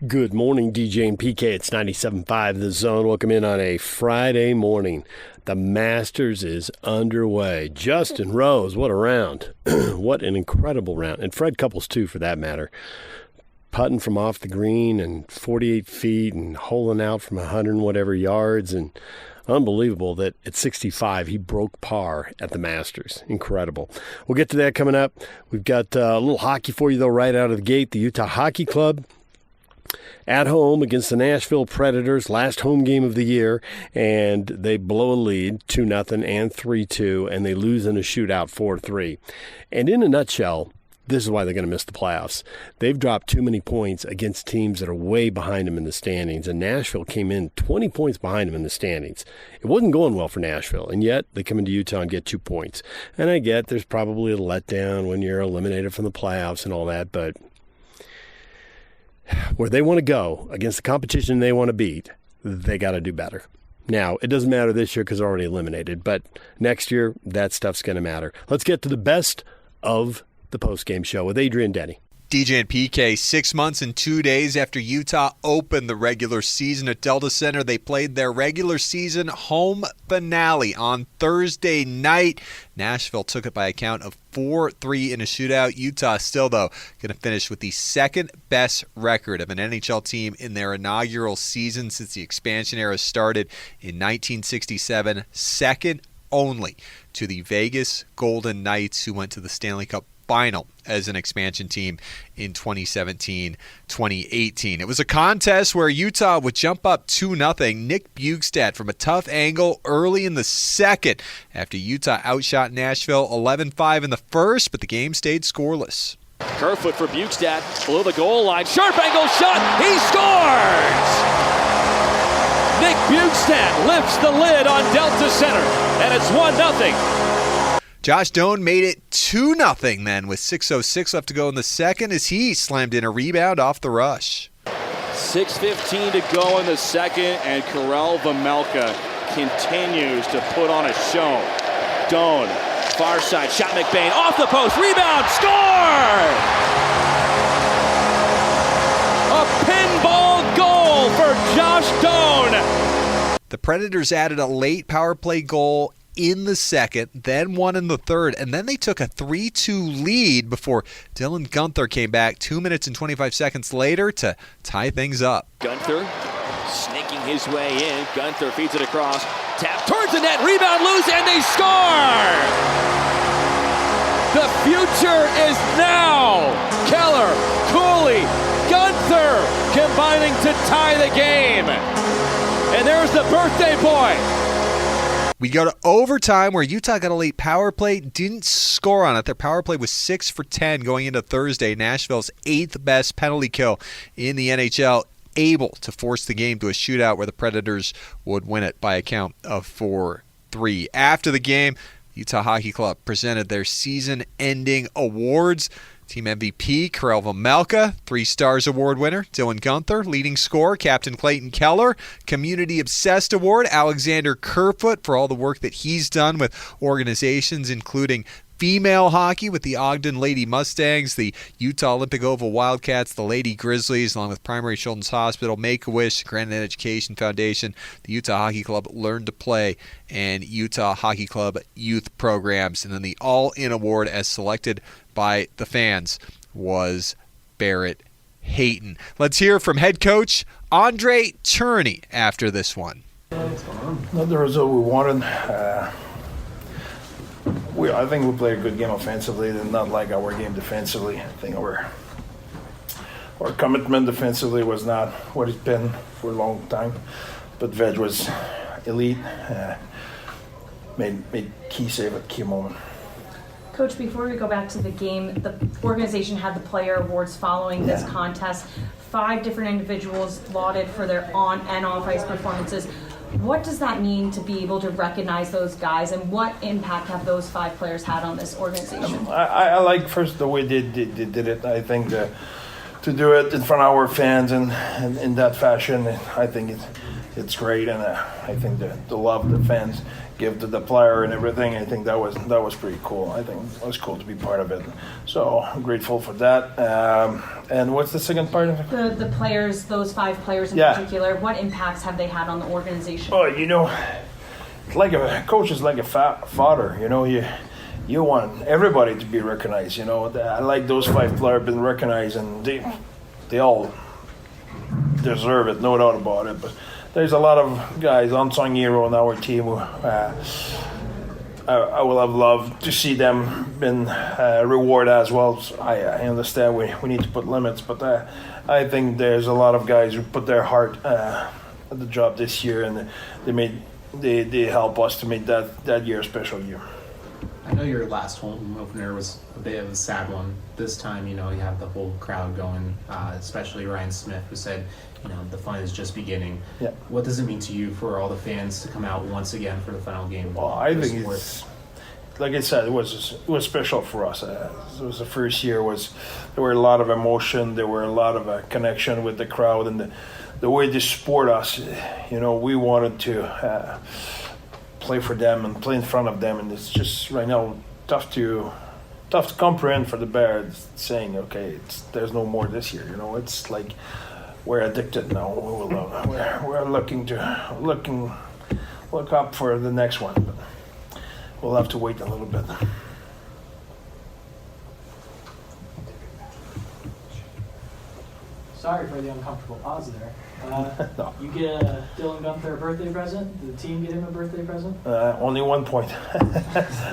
Good morning, DJ and PK. It's 97.5 The Zone. Welcome in on a Friday morning. The Masters is underway. Justin Rose, what a round. What an incredible round. And Fred Couples, too, for that matter. Putting from off the green and 48 feet and holing out from 100 and whatever yards. And unbelievable that at 65 he broke par at the Masters. Incredible. We'll get to that coming up. We've got a little hockey for you, though, right out of the gate. The Utah Hockey Club at home against the Nashville Predators, last home game of the year, and they blow a lead 2-0 and 3-2, and they lose in a shootout 4-3. And in a nutshell, this is why they're going to miss the playoffs. They've dropped too many points against teams that are way behind them in the standings, and Nashville came in 20 points behind them in the standings. It wasn't going well for Nashville, and yet they come into Utah and get 2 points. And I get there's probably a letdown when you're eliminated from the playoffs and all that, but where they want to go against the competition they want to beat, they got to do better. Now, it doesn't matter this year because they're already eliminated, but next year, that stuff's going to matter. Let's get to the best of the postgame show with Adrian Denny. DJ and PK, 6 months and 2 days after Utah opened the regular season at Delta Center, they played their regular season home finale on Thursday night. Nashville took it by a count of 4-3 in a shootout. Utah still, though, going to finish with the second best record of an NHL team in their inaugural season since the expansion era started in 1967, second only to the Vegas Golden Knights, who went to the Stanley Cup Final as an expansion team in 2017-2018. It was a contest where Utah would jump up 2-0. Nick Bjugstad from a tough angle early in the second after Utah outshot Nashville 11-5 in the first, but the game stayed scoreless. Kerfoot for Bjugstad below the goal line. Sharp angle shot. He scores! Nick Bjugstad lifts the lid on Delta Center, and it's 1-0. Josh Doan made it 2-0 then with 6:06 left to go in the second as he slammed in a rebound off the rush. 6:15 to go in the second, and Karel Vejmelka continues to put on a show. Doan, far side, shot McBain, off the post, rebound, score! A pinball goal for Josh Doan. The Predators added a late power play goal in the second, then one in the third, and then they took a 3-2 lead before Dylan Guenther came back 2 minutes and 25 seconds later to tie things up. Guenther sneaking his way in. Guenther feeds it across. Tap towards the net. Rebound loose, and they score! The future is now. Keller, Cooley, Guenther combining to tie the game. And there's the birthday boy. We go to overtime where Utah got a late power play, didn't score on it. Their power play was 6 for 10 going into Thursday. Nashville's 8th best penalty kill in the NHL, able to force the game to a shootout where the Predators would win it by a count of 4-3. After the game, Utah Hockey Club presented their season-ending awards. Team MVP, Karel Vejmelka, 3 Stars Award winner, Dylan Guenther, leading scorer, Captain Clayton Keller, Community Obsessed Award, Alexander Kerfoot for all the work that he's done with organizations including female hockey with the Ogden Lady Mustangs, the Utah Olympic Oval Wildcats, the Lady Grizzlies, along with Primary Children's Hospital, Make-A-Wish, Granite Education Foundation, the Utah Hockey Club Learn to Play, and Utah Hockey Club Youth Programs. And then the All-In Award, as selected by the fans, was Barrett Hayton. Let's hear from head coach Andre Cherney after this one. Not the result we wanted. I think we played a good game offensively, and not like our game defensively. I think our commitment defensively was not what it's been for a long time. But Veg was elite, made key save at key moment. Coach, before we go back to the game, the organization had the player awards following this contest. 5 different individuals lauded for their on and off ice performances. What does that mean to be able to recognize those guys, and what impact have those 5 players had on this organization? I like first the way they did it. I think to do it in front of our fans and in that fashion, I think it's great, and I think the love the fans give to the player and everything, I think that was pretty cool. I think it was cool to be part of it. So I'm grateful for that. And what's the second part of it? The players, those 5 players in particular, what impacts have they had on the organization? Oh, like a coach is like a father. You want everybody to be recognized. I like those 5 players been recognized, and they all deserve it, no doubt about it. But there's a lot of guys, unsung hero on our team, who I will have loved to see them been rewarded as well. So I understand we need to put limits, but I think there's a lot of guys who put their heart at the job this year, and they help us to make that year a special year. I know your last home opener was a bit of a sad one. This time, you have the whole crowd going, especially Ryan Smith, who said, the fun is just beginning. Yeah. What does it mean to you for all the fans to come out once again for the final game? Well, I think it's, like I said, it was special for us. It was the first year. There were a lot of emotion. There were a lot of connection with the crowd, and the way they support us. We wanted to play for them and play in front of them, and it's just right now tough to comprehend for the Bears, saying, okay, there's no more this year. It's like we're addicted now. We're look up for the next one, but we'll have to wait a little bit. Sorry for the uncomfortable pause there. No. You get Dylan Gunther a birthday present? Did the team get him a birthday present? Only 1 point. I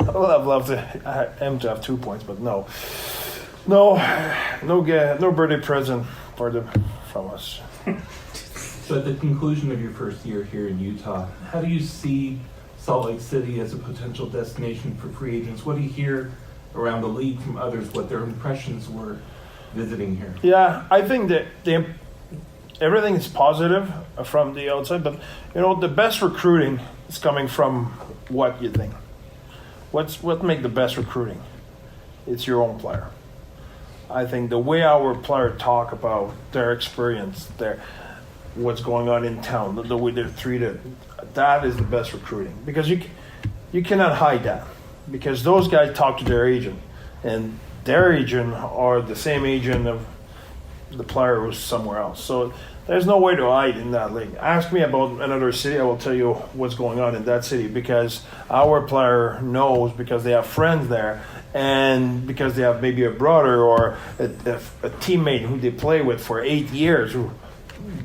would have loved him to have 2 points, but no birthday present from us. So at the conclusion of your first year here in Utah, how do you see Salt Lake City as a potential destination for free agents? What do you hear around the league from others, what their impressions were visiting here? Yeah, I think that everything is positive from the outside, but the best recruiting is coming from what you think. What make the best recruiting? It's your own player. I think the way our players talk about their experience, what's going on in town, the way they're treated, that is the best recruiting, because you cannot hide that, because those guys talk to their agent, and their agent are the same agent of the player who's somewhere else. So there's no way to hide in that league. Ask me about another city, I will tell you what's going on in that city, because our player knows, because they have friends there, and because they have maybe a brother or a teammate who they play with for 8 years who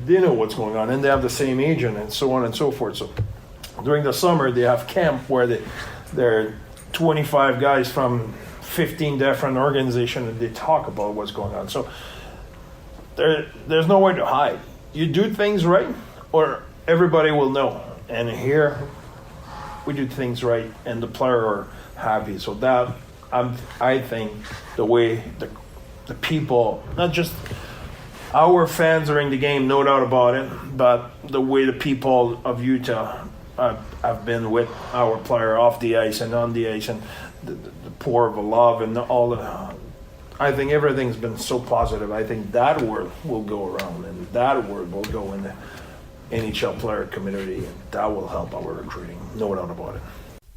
they know what's going on, and they have the same agent, and so on and so forth. So during the summer they have camp where there are 25 guys from 15 different organizations, and they talk about what's going on. So there's no way to hide. You do things right, or everybody will know. And here we do things right, and the player are happy. So that I think the way the people, not just our fans are in the game, no doubt about it, but the way the people of Utah have been with our player off the ice and on the ice, and the pour of love and all the. I think everything's been so positive. I think that word will go around, and that word will go in the NHL player community, and that will help our recruiting, no doubt about it.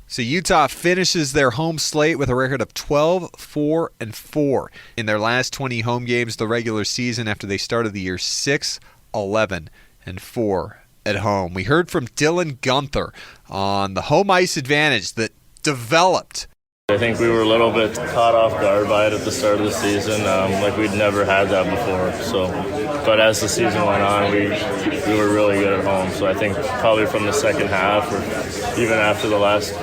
So Utah finishes their home slate with a record of 12-4-4 in their last 20 home games of the regular season after they started the year 6-11-4 at home. We heard from Dylan Gunther on the home ice advantage that developed. I think we were a little bit caught off guard by it at the start of the season, like we'd never had that before. But as the season went on, we were really good at home. So I think probably from the second half, or even after the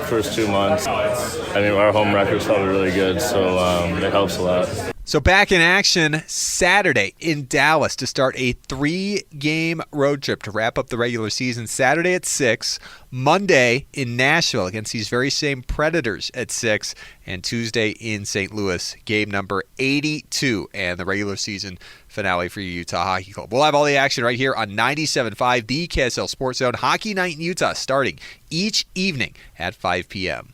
first 2 months, I mean, our home record's probably really good, so it helps a lot. So back in action Saturday in Dallas to start a 3-game road trip to wrap up the regular season. Saturday at 6, Monday in Nashville against these very same Predators at 6, and Tuesday in St. Louis, game number 82 and the regular season finale for Utah Hockey Club. We'll have all the action right here on 97.5, the KSL Sports Zone. Hockey Night in Utah starting each evening at 5 p.m.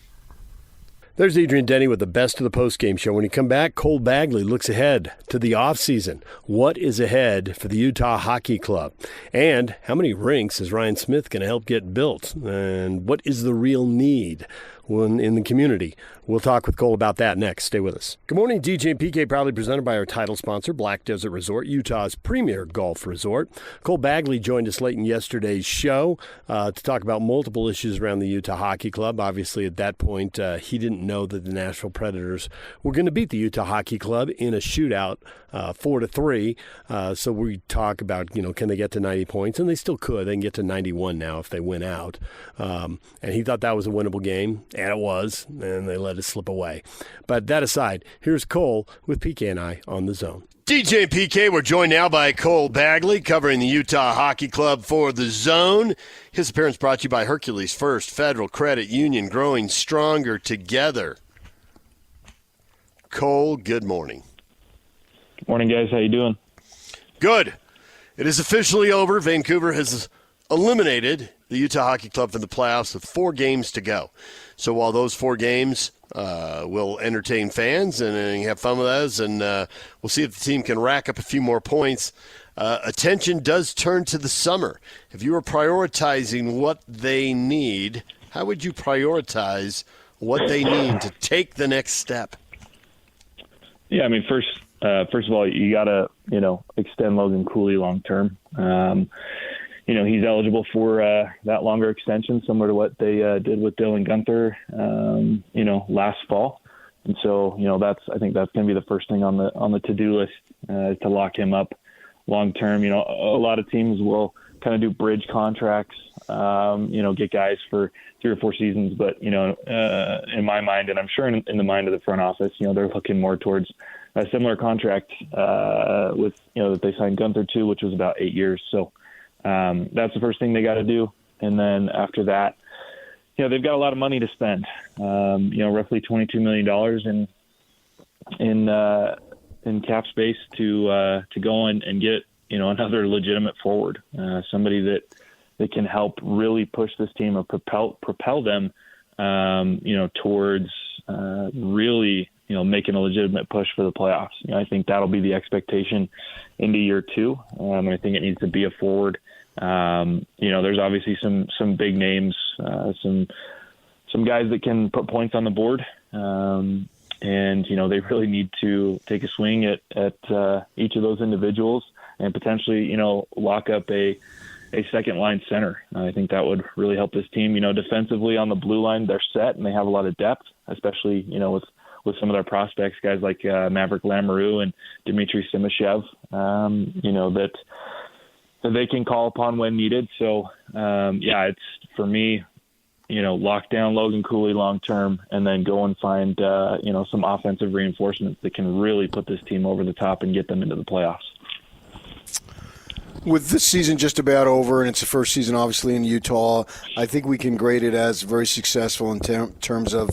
There's Adrian Denny with the best of the postgame show. When you come back, Cole Bagley looks ahead to the offseason. What is ahead for the Utah Hockey Club? And how many rinks is Ryan Smith going to help get built? And what is the real need in the community? We'll talk with Cole about that next. Stay with us. Good morning, DJ and PK, proudly presented by our title sponsor, Black Desert Resort, Utah's premier golf resort. Cole Bagley joined us late in yesterday's show to talk about multiple issues around the Utah Hockey Club. Obviously, at that point, he didn't know that the Nashville Predators were going to beat the Utah Hockey Club in a shootout, 4-3. So we talk about, can they get to 90 points? And they still could. They can get to 91 now if they win out. And he thought that was a winnable game, and it was, and they let it slip away. But that aside, here's Cole with PK and I on The Zone. DJ and PK, we're joined now by Cole Bagley, covering the Utah Hockey Club for The Zone. His appearance brought to you by Hercules First Federal Credit Union, growing stronger together. Cole, good morning. Morning, guys. How you doing? Good. It is officially over. Vancouver has eliminated the Utah Hockey Club from the playoffs with 4 games to go. So while those 4 games will entertain fans and have fun with us, and we'll see if the team can rack up a few more points, attention does turn to the summer. If you were prioritizing what they need, how would you prioritize what they need to take the next step? Yeah, I mean, first of all, you got to, extend Logan Cooley long term. He's eligible for that longer extension, similar to what they did with Dylan Guenther, last fall. And so, I think that's going to be the first thing on the to-do list, is to lock him up long term. A lot of teams will kind of do bridge contracts, get guys for 3 or 4 seasons. But, in my mind, and I'm sure in the mind of the front office, they're looking more towards a similar contract with, that they signed Guenther to, which was about 8 years. So that's the first thing they got to do. And then after that, they've got a lot of money to spend, roughly $22 million in cap space to go and get, another legitimate forward, somebody that can help really push this team or propel them, towards really, making a legitimate push for the playoffs. I think that'll be the expectation into year 2. And I think it needs to be a forward. There's obviously some big names, some guys that can put points on the board. And, they really need to take a swing at each of those individuals and potentially, lock up a second line center. I think that would really help this team. Defensively on the blue line, they're set and they have a lot of depth, especially, with some of their prospects, guys like Maverick Lamoureux and Dmitry Simashev, that they can call upon when needed. So, it's for me, lock down Logan Cooley long term and then go and find, some offensive reinforcements that can really put this team over the top and get them into the playoffs. With this season just about over, and it's the first season obviously in Utah, I think we can grade it as very successful in terms of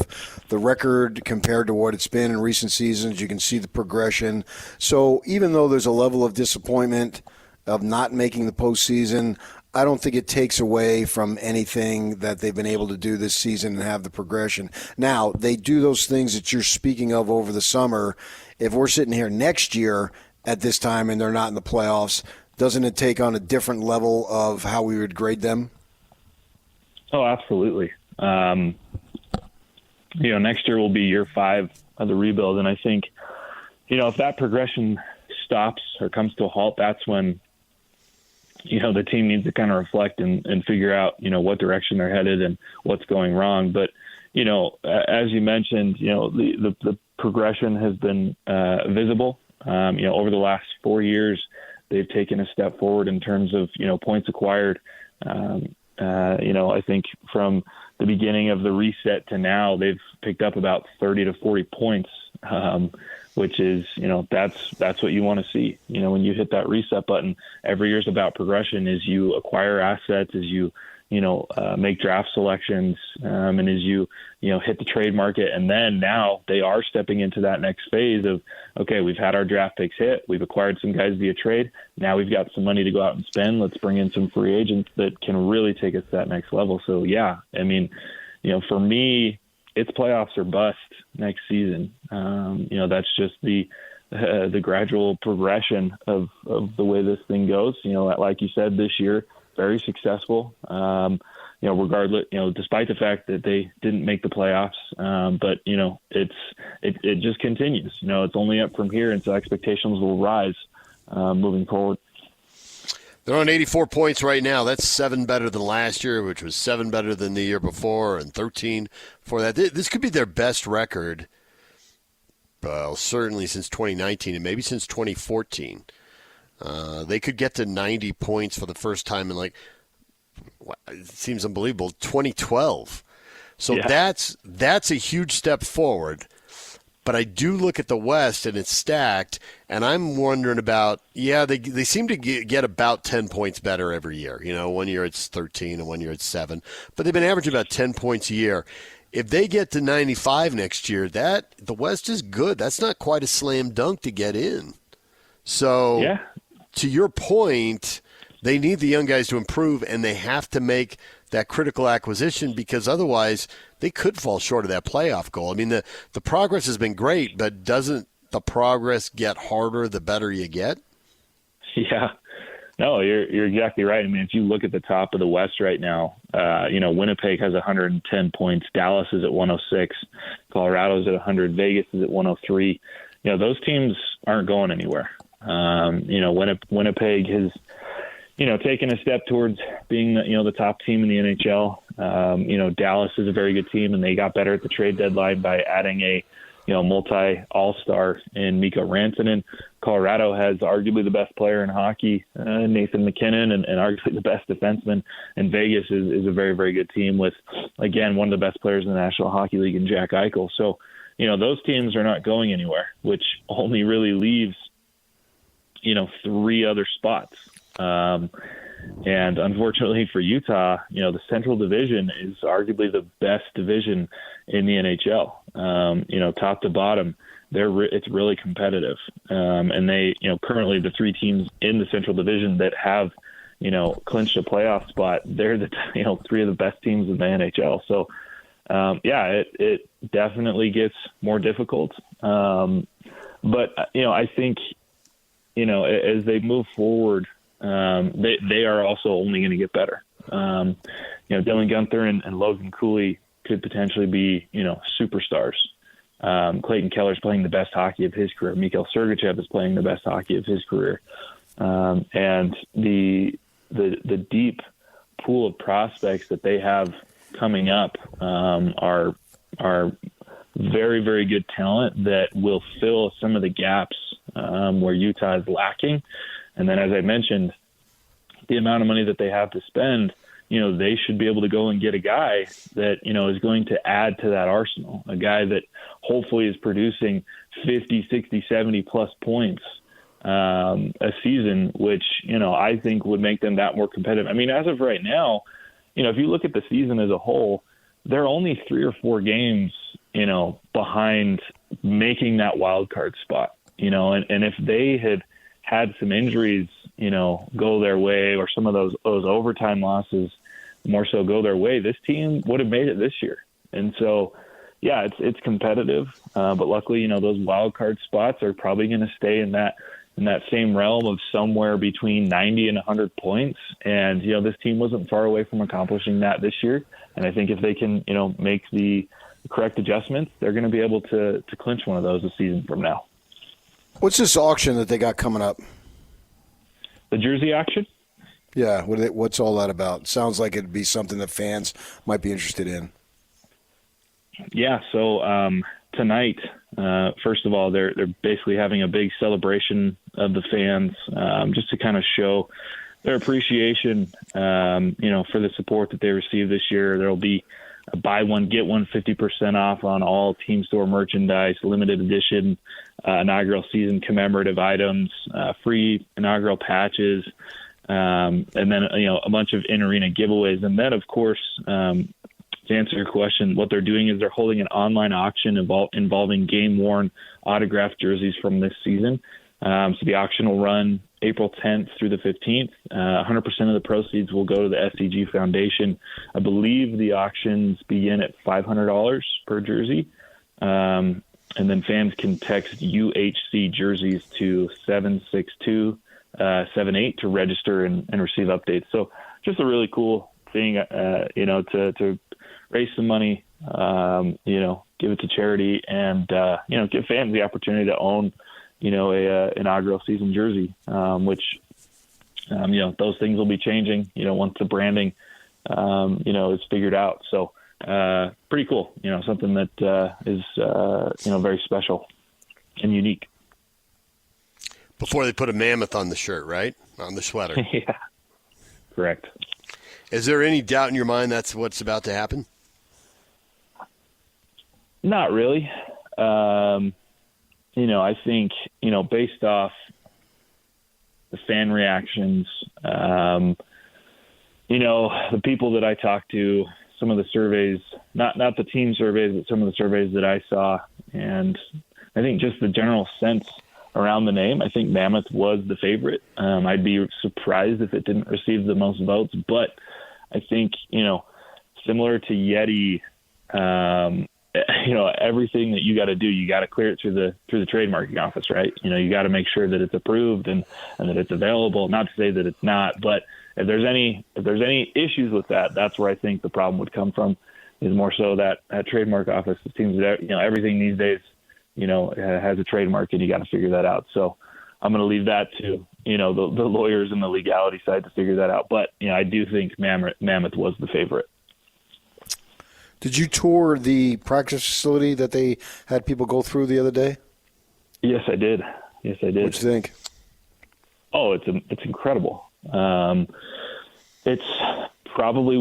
the record compared to what it's been in recent seasons. You can see the progression. So even though there's a level of disappointment of not making the postseason, I don't think it takes away from anything that they've been able to do this season and have the progression. Now, they do those things that you're speaking of over the summer. If we're sitting here next year at this time and they're not in the playoffs, doesn't it take on a different level of how we would grade them? Oh, absolutely. Next year will be year 5 of the rebuild. And I think, if that progression stops or comes to a halt, that's when, the team needs to kind of reflect and figure out, what direction they're headed and what's going wrong. But, as you mentioned, the progression has been visible. Over the last 4 years, they've taken a step forward in terms of, points acquired. I think from the beginning of the reset to now, they've picked up about 30 to 40 points, which is, that's what you want to see. When you hit that reset button, every year's about progression as you acquire assets, as you, make draft selections, and as you, hit the trade market. And then now they are stepping into that next phase of, okay, we've had our draft picks hit. We've acquired some guys via trade. Now we've got some money to go out and spend. Let's bring in some free agents that can really take us to that next level. So, yeah, I mean, for me, it's playoffs or bust next season. That's just the gradual progression of the way this thing goes. Like you said, this year, very successful. Regardless, despite the fact that they didn't make the playoffs, but it just continues. It's only up from here, and so expectations will rise moving forward. They're on 84 points right now. That's 7 better than last year, which was 7 better than the year before, and 13 for that. This could be their best record, certainly since 2019 and maybe since 2014. They could get to 90 points for the first time in, it seems unbelievable, 2012. So yeah. that's a huge step forward. But I do look at the West, and it's stacked, and I'm wondering about, they seem to get about 10 points better every year. 1 year it's 13 and 1 year it's 7. But they've been averaging about 10 points a year. If they get to 95 next year, the West is good. That's not quite a slam dunk to get in. So to your point, they need the young guys to improve, and they have to make that critical acquisition because otherwise they could fall short of that playoff goal. I mean, the progress has been great, but doesn't the progress get harder the better you get? Yeah. No, you're exactly right. I mean, if you look at the top of the West right now, Winnipeg has 110 points. Dallas is at 106. Colorado's at 100. Vegas is at 103. Those teams aren't going anywhere. Winnipeg has taken a step towards being the top team in the NHL. Dallas is a very good team, and they got better at the trade deadline by adding a multi-all-star in Mikko Rantanen. Colorado has arguably the best player in hockey, Nathan McKinnon, and arguably the best defenseman. And Vegas is a very, very good team with, again, one of the best players in the National Hockey League in Jack Eichel. So, those teams are not going anywhere, which only really leaves, 3 other spots. And unfortunately for Utah, the Central Division is arguably the best division in the NHL. Top to bottom, it's really competitive. And they, currently the 3 teams in the Central Division that have, clinched a playoff spot, they're the 3 of the best teams in the NHL. So, it definitely gets more difficult. But I think, as they move forward, they are also only going to get better. Dylan Guenther and Logan Cooley could potentially be, superstars. Clayton Keller's playing the best hockey of his career. Mikhail Sergachev is playing the best hockey of his career. And the deep pool of prospects that they have coming up are very, very good talent that will fill some of the gaps where Utah is lacking. And then, as I mentioned, the amount of money that they have to spend, they should be able to go and get a guy that, is going to add to that arsenal, a guy that hopefully is producing 50, 60, 70 plus points a season, which, I think would make them that more competitive. I mean, as of right now, if you look at the season as a whole, they're only 3 or 4 games, behind making that wild card spot, and if they had some injuries, go their way, or some of those overtime losses more so go their way, this team would have made it this year. And so, it's competitive, but luckily, those wild card spots are probably going to stay in that same realm of somewhere between 90 and 100 points. And, this team wasn't far away from accomplishing that this year. And I think if they can, make the correct adjustments, they're going to be able to clinch one of those a season from now. What's this auction that they got coming up? The jersey auction? Yeah, what's all that about? Sounds like it'd be something that fans might be interested in. Yeah, so tonight, first of all, they're basically having a big celebration of the fans, just to kind of show their appreciation, for the support that they received this year. There'll be a buy one, get one 50% off on all team store merchandise, limited edition inaugural season commemorative items, free inaugural patches, and then, a bunch of in-arena giveaways. And then, of course, to answer your question, what they're doing is they're holding an online auction involving game-worn autographed jerseys from this season. So the auction will run April 10th through the 15th. 100% of the proceeds will go to the SCG Foundation. I believe the auctions begin at $500 per jersey. And then fans can text UHC jerseys to 76278 to register and receive updates. So just a really cool thing, to raise some money, give it to charity and, give fans the opportunity to own, a inaugural season jersey, which, those things will be changing, once the branding, is figured out. So pretty cool, something that is, very special and unique. Before they put a mammoth on the shirt, right? On the sweater. Yeah, correct. Is there any doubt in your mind that's what's about to happen? Not really. I think, based off the fan reactions, the people that I talked to, some of the surveys, not the team surveys, but some of the surveys that I saw, and I think just the general sense around the name, I think Mammoth was the favorite. I'd be surprised if it didn't receive the most votes, but I think, similar to Yeti, everything that you got to do, you got to clear it through the trademarking office, right? You got to make sure that it's approved and that it's available. Not to say that it's not, but if there's any issues with that, that's where I think the problem would come from. Is more so that trademark office. It seems that everything these days, has a trademark, and you got to figure that out. So I'm going to leave that to the lawyers and the legality side to figure that out. But I do think Mammoth was the favorite. Did you tour the practice facility that they had people go through the other day? Yes, I did. What'd you think? Oh, it's incredible. It's probably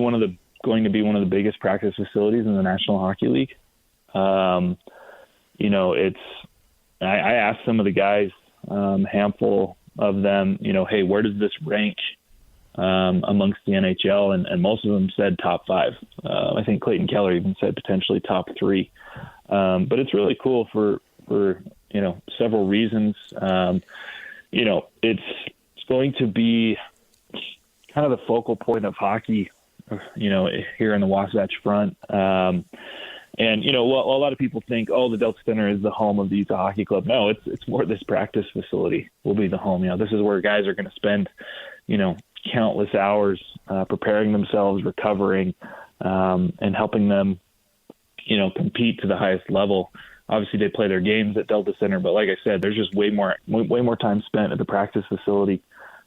going to be one of the biggest practice facilities in the National Hockey League. I asked some of the guys, handful of them, hey, where does this rank amongst the NHL? And most of them said top 5. I think Clayton Keller even said potentially top 3. But it's really cool for several reasons. It's going to be kind of the focal point of hockey, here in the Wasatch Front. And, a lot of people think, the Delta Center is the home of the Utah Hockey Club. No, it's more this practice facility will be the home. This is where guys are going to spend, countless hours preparing themselves, recovering, and helping them, compete to the highest level. Obviously, they play their games at Delta Center, but like I said, there's just way more time spent at the practice facility.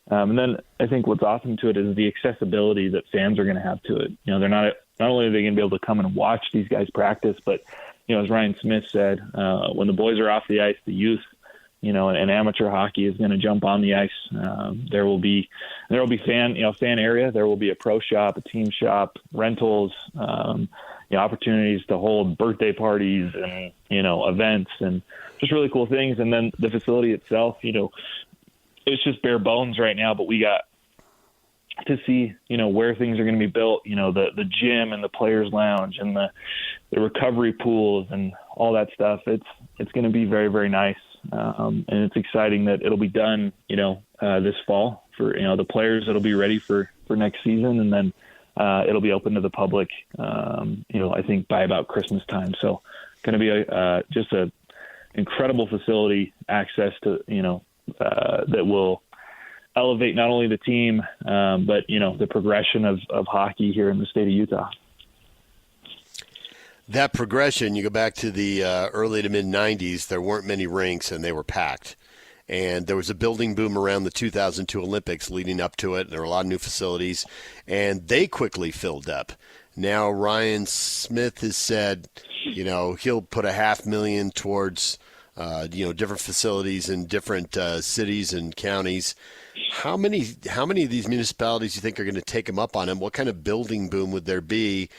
And then I think what's awesome to it is the accessibility that fans are going to have to it. They're not only are they going to be able to come and watch these guys practice, but as Ryan Smith said, when the boys are off the ice, the youth, and amateur hockey is going to jump on the ice. There will be fan area. There will be a pro shop, a team shop, rentals, opportunities to hold birthday parties and events and just really cool things. And then the facility itself, it's just bare bones right now, but we got to see, where things are going to be built, the gym and the players lounge and the recovery pools and all that stuff. It's going to be very, very nice. And it's exciting that it'll be done, this fall for, the players. It'll be ready for next season. And then it'll be open to the public, I think by about Christmas time. So going to be just a incredible facility, access to, that will elevate not only the team, but, the progression of hockey here in the state of Utah. That progression, you go back to the early to mid-'90s, there weren't many rinks and they were packed. And there was a building boom around the 2002 Olympics leading up to it. And there were a lot of new facilities, and they quickly filled up. Now Ryan Smith has said, he'll put $500,000 towards, different facilities in different cities and counties. How many of these municipalities do you think are going to take him up on him? What kind of building boom would there be?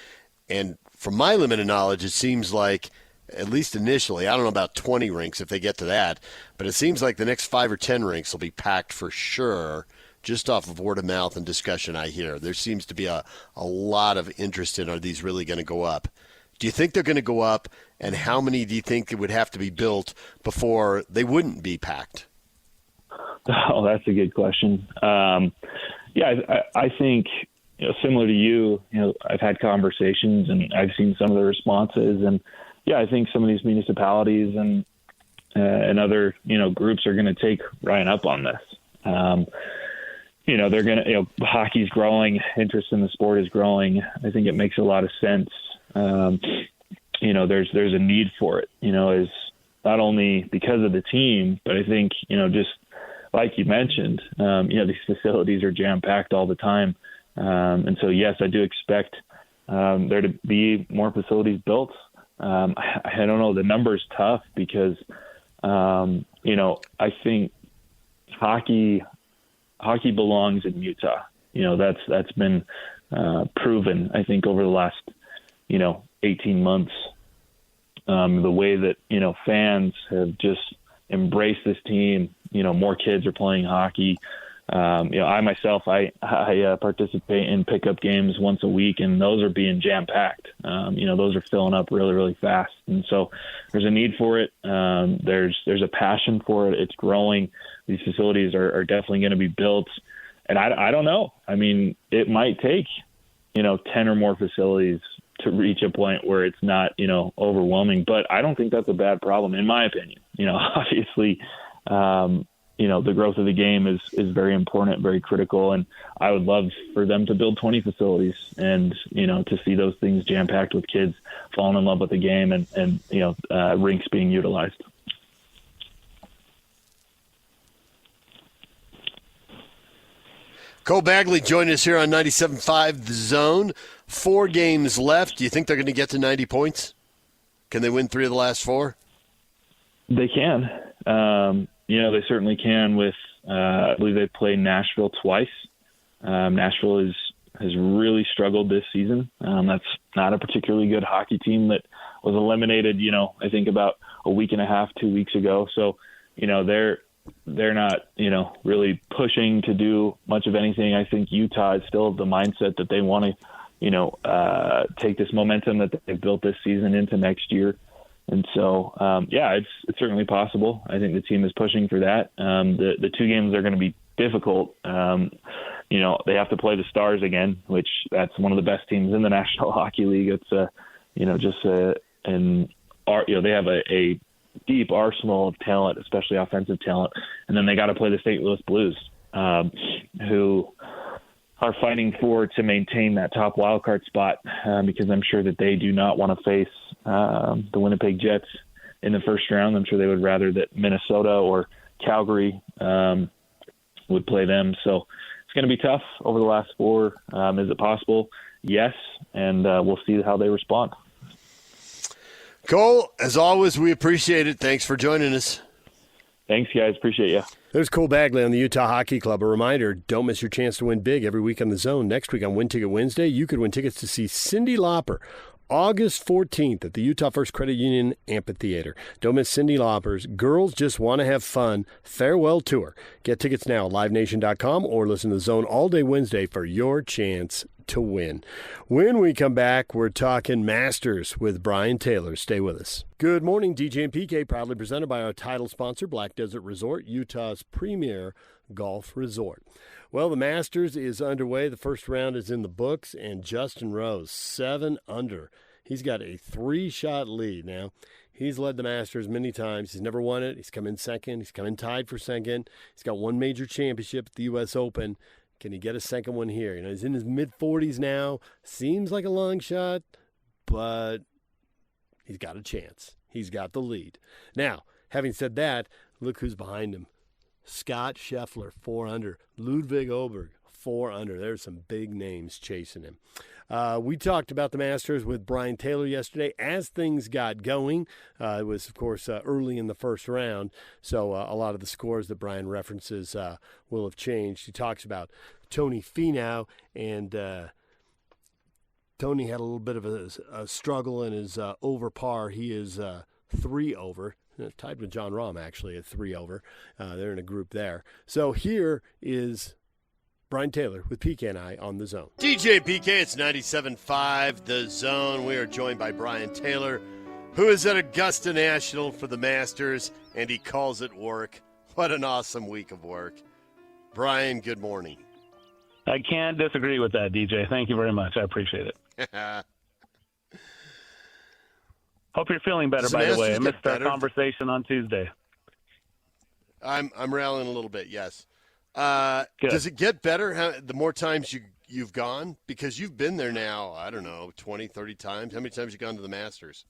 And from my limited knowledge, it seems like, at least initially, I don't know about 20 rinks if they get to that, but it seems like the next 5 or 10 rinks will be packed for sure, just off of word of mouth and discussion I hear. There seems to be a lot of interest in, are these really going to go up? Do you think they're going to go up, and how many do you think would have to be built before they wouldn't be packed? Oh, that's a good question. I think, similar to you, I've had conversations and I've seen some of the responses, and I think some of these municipalities and other, groups are going to take Ryan up on this. They're going to, hockey's growing, interest in the sport is growing. I think it makes a lot of sense. There's a need for it, is not only because of the team, but I think, just like you mentioned, these facilities are jam-packed all the time. And so, yes, I do expect there to be more facilities built. I don't know, the number's tough because, I think hockey belongs in Utah. That's been proven, I think, over the last, 18 months. The way that, fans have just embraced this team, more kids are playing hockey. I myself, I participate in pickup games once a week, and those are being jam-packed. Those are filling up really, really fast. And so there's a need for it. There's a passion for it. It's growing. These facilities are definitely going to be built. And I don't know. I mean, it might take, 10 or more facilities to reach a point where it's not, overwhelming. But I don't think that's a bad problem, in my opinion. Obviously, the growth of the game is very important, very critical. And I would love for them to build 20 facilities and, to see those things jam-packed with kids falling in love with the game and rinks being utilized. Cole Bagley joined us here on 97.5 The Zone. 4 games left. Do you think they're going to get to 90 points? Can they win 3 of the last 4? They can. They certainly can with, I believe they played Nashville twice. Nashville has really struggled this season. That's not a particularly good hockey team that was eliminated, I think about a week and a half, 2 weeks ago. So, they're not, really pushing to do much of anything. I think Utah is still of the mindset that they want to, take this momentum that they've built this season into next year. And so, it's certainly possible. I think the team is pushing for that. The 2 games are going to be difficult. They have to play the Stars again, which that's one of the best teams in the National Hockey League. It's, they have a deep arsenal of talent, especially offensive talent. And then they got to play the St. Louis Blues, who are fighting to maintain that top wildcard spot, because I'm sure that they do not want to face the Winnipeg Jets in the first round. I'm sure they would rather that Minnesota or Calgary would play them. So it's going to be tough over the last 4. Is it possible? Yes, and we'll see how they respond. Cole, as always, we appreciate it. Thanks for joining us. Thanks, guys. Appreciate you. There's Cole Bagley on the Utah Hockey Club. A reminder, don't miss your chance to win big every week on The Zone. Next week on Win Ticket Wednesday, you could win tickets to see Cyndi Lauper August 14th at the Utah First Credit Union Amphitheater. Don't miss Cyndi Lauper's Girls Just Want to Have Fun farewell tour. Get tickets now at livenation.com or listen to The Zone all day Wednesday for your chance to win. When we come back, we're talking Masters with Brian Taylor. Stay with us. Good morning, DJ and PK, proudly presented by our title sponsor, Black Desert Resort, Utah's premier golf resort. Well, the Masters is underway. The first round is in the books, and Justin Rose, 7 under. He's got a 3-shot lead. Now, he's led the Masters many times. He's never won it. He's come in second. He's come in tied for second. He's got 1 major championship at the U.S. Open. Can he get a second one here? He's in his mid-40s now. Seems like a long shot, but he's got a chance. He's got the lead. Now, having said that, look who's behind him. Scott Scheffler, 4 under. Ludwig Oberg, 4 under. There's some big names chasing him. We talked about the Masters with Brian Taylor yesterday as things got going. It was, of course, early in the first round, so a lot of the scores that Brian references will have changed. He talks about Tony Finau, and Tony had a little bit of a struggle in his over par. He is 3 over. Tied with John Rahm, actually, at 3 over. They're in a group there. So here is Brian Taylor with PK and I on The Zone. DJ PK, it's 97.5 The Zone. We are joined by Brian Taylor, who is at Augusta National for the Masters, and he calls it work. What an awesome week of work. Brian, good morning. I can't disagree with that, DJ. Thank you very much. I appreciate it. Hope you're feeling better, by the way. I missed our conversation on Tuesday. I'm rallying a little bit, yes. Does it get better the more times you've gone? Because you've been there now, I don't know, 20, 30 times. How many times have you gone to the Masters?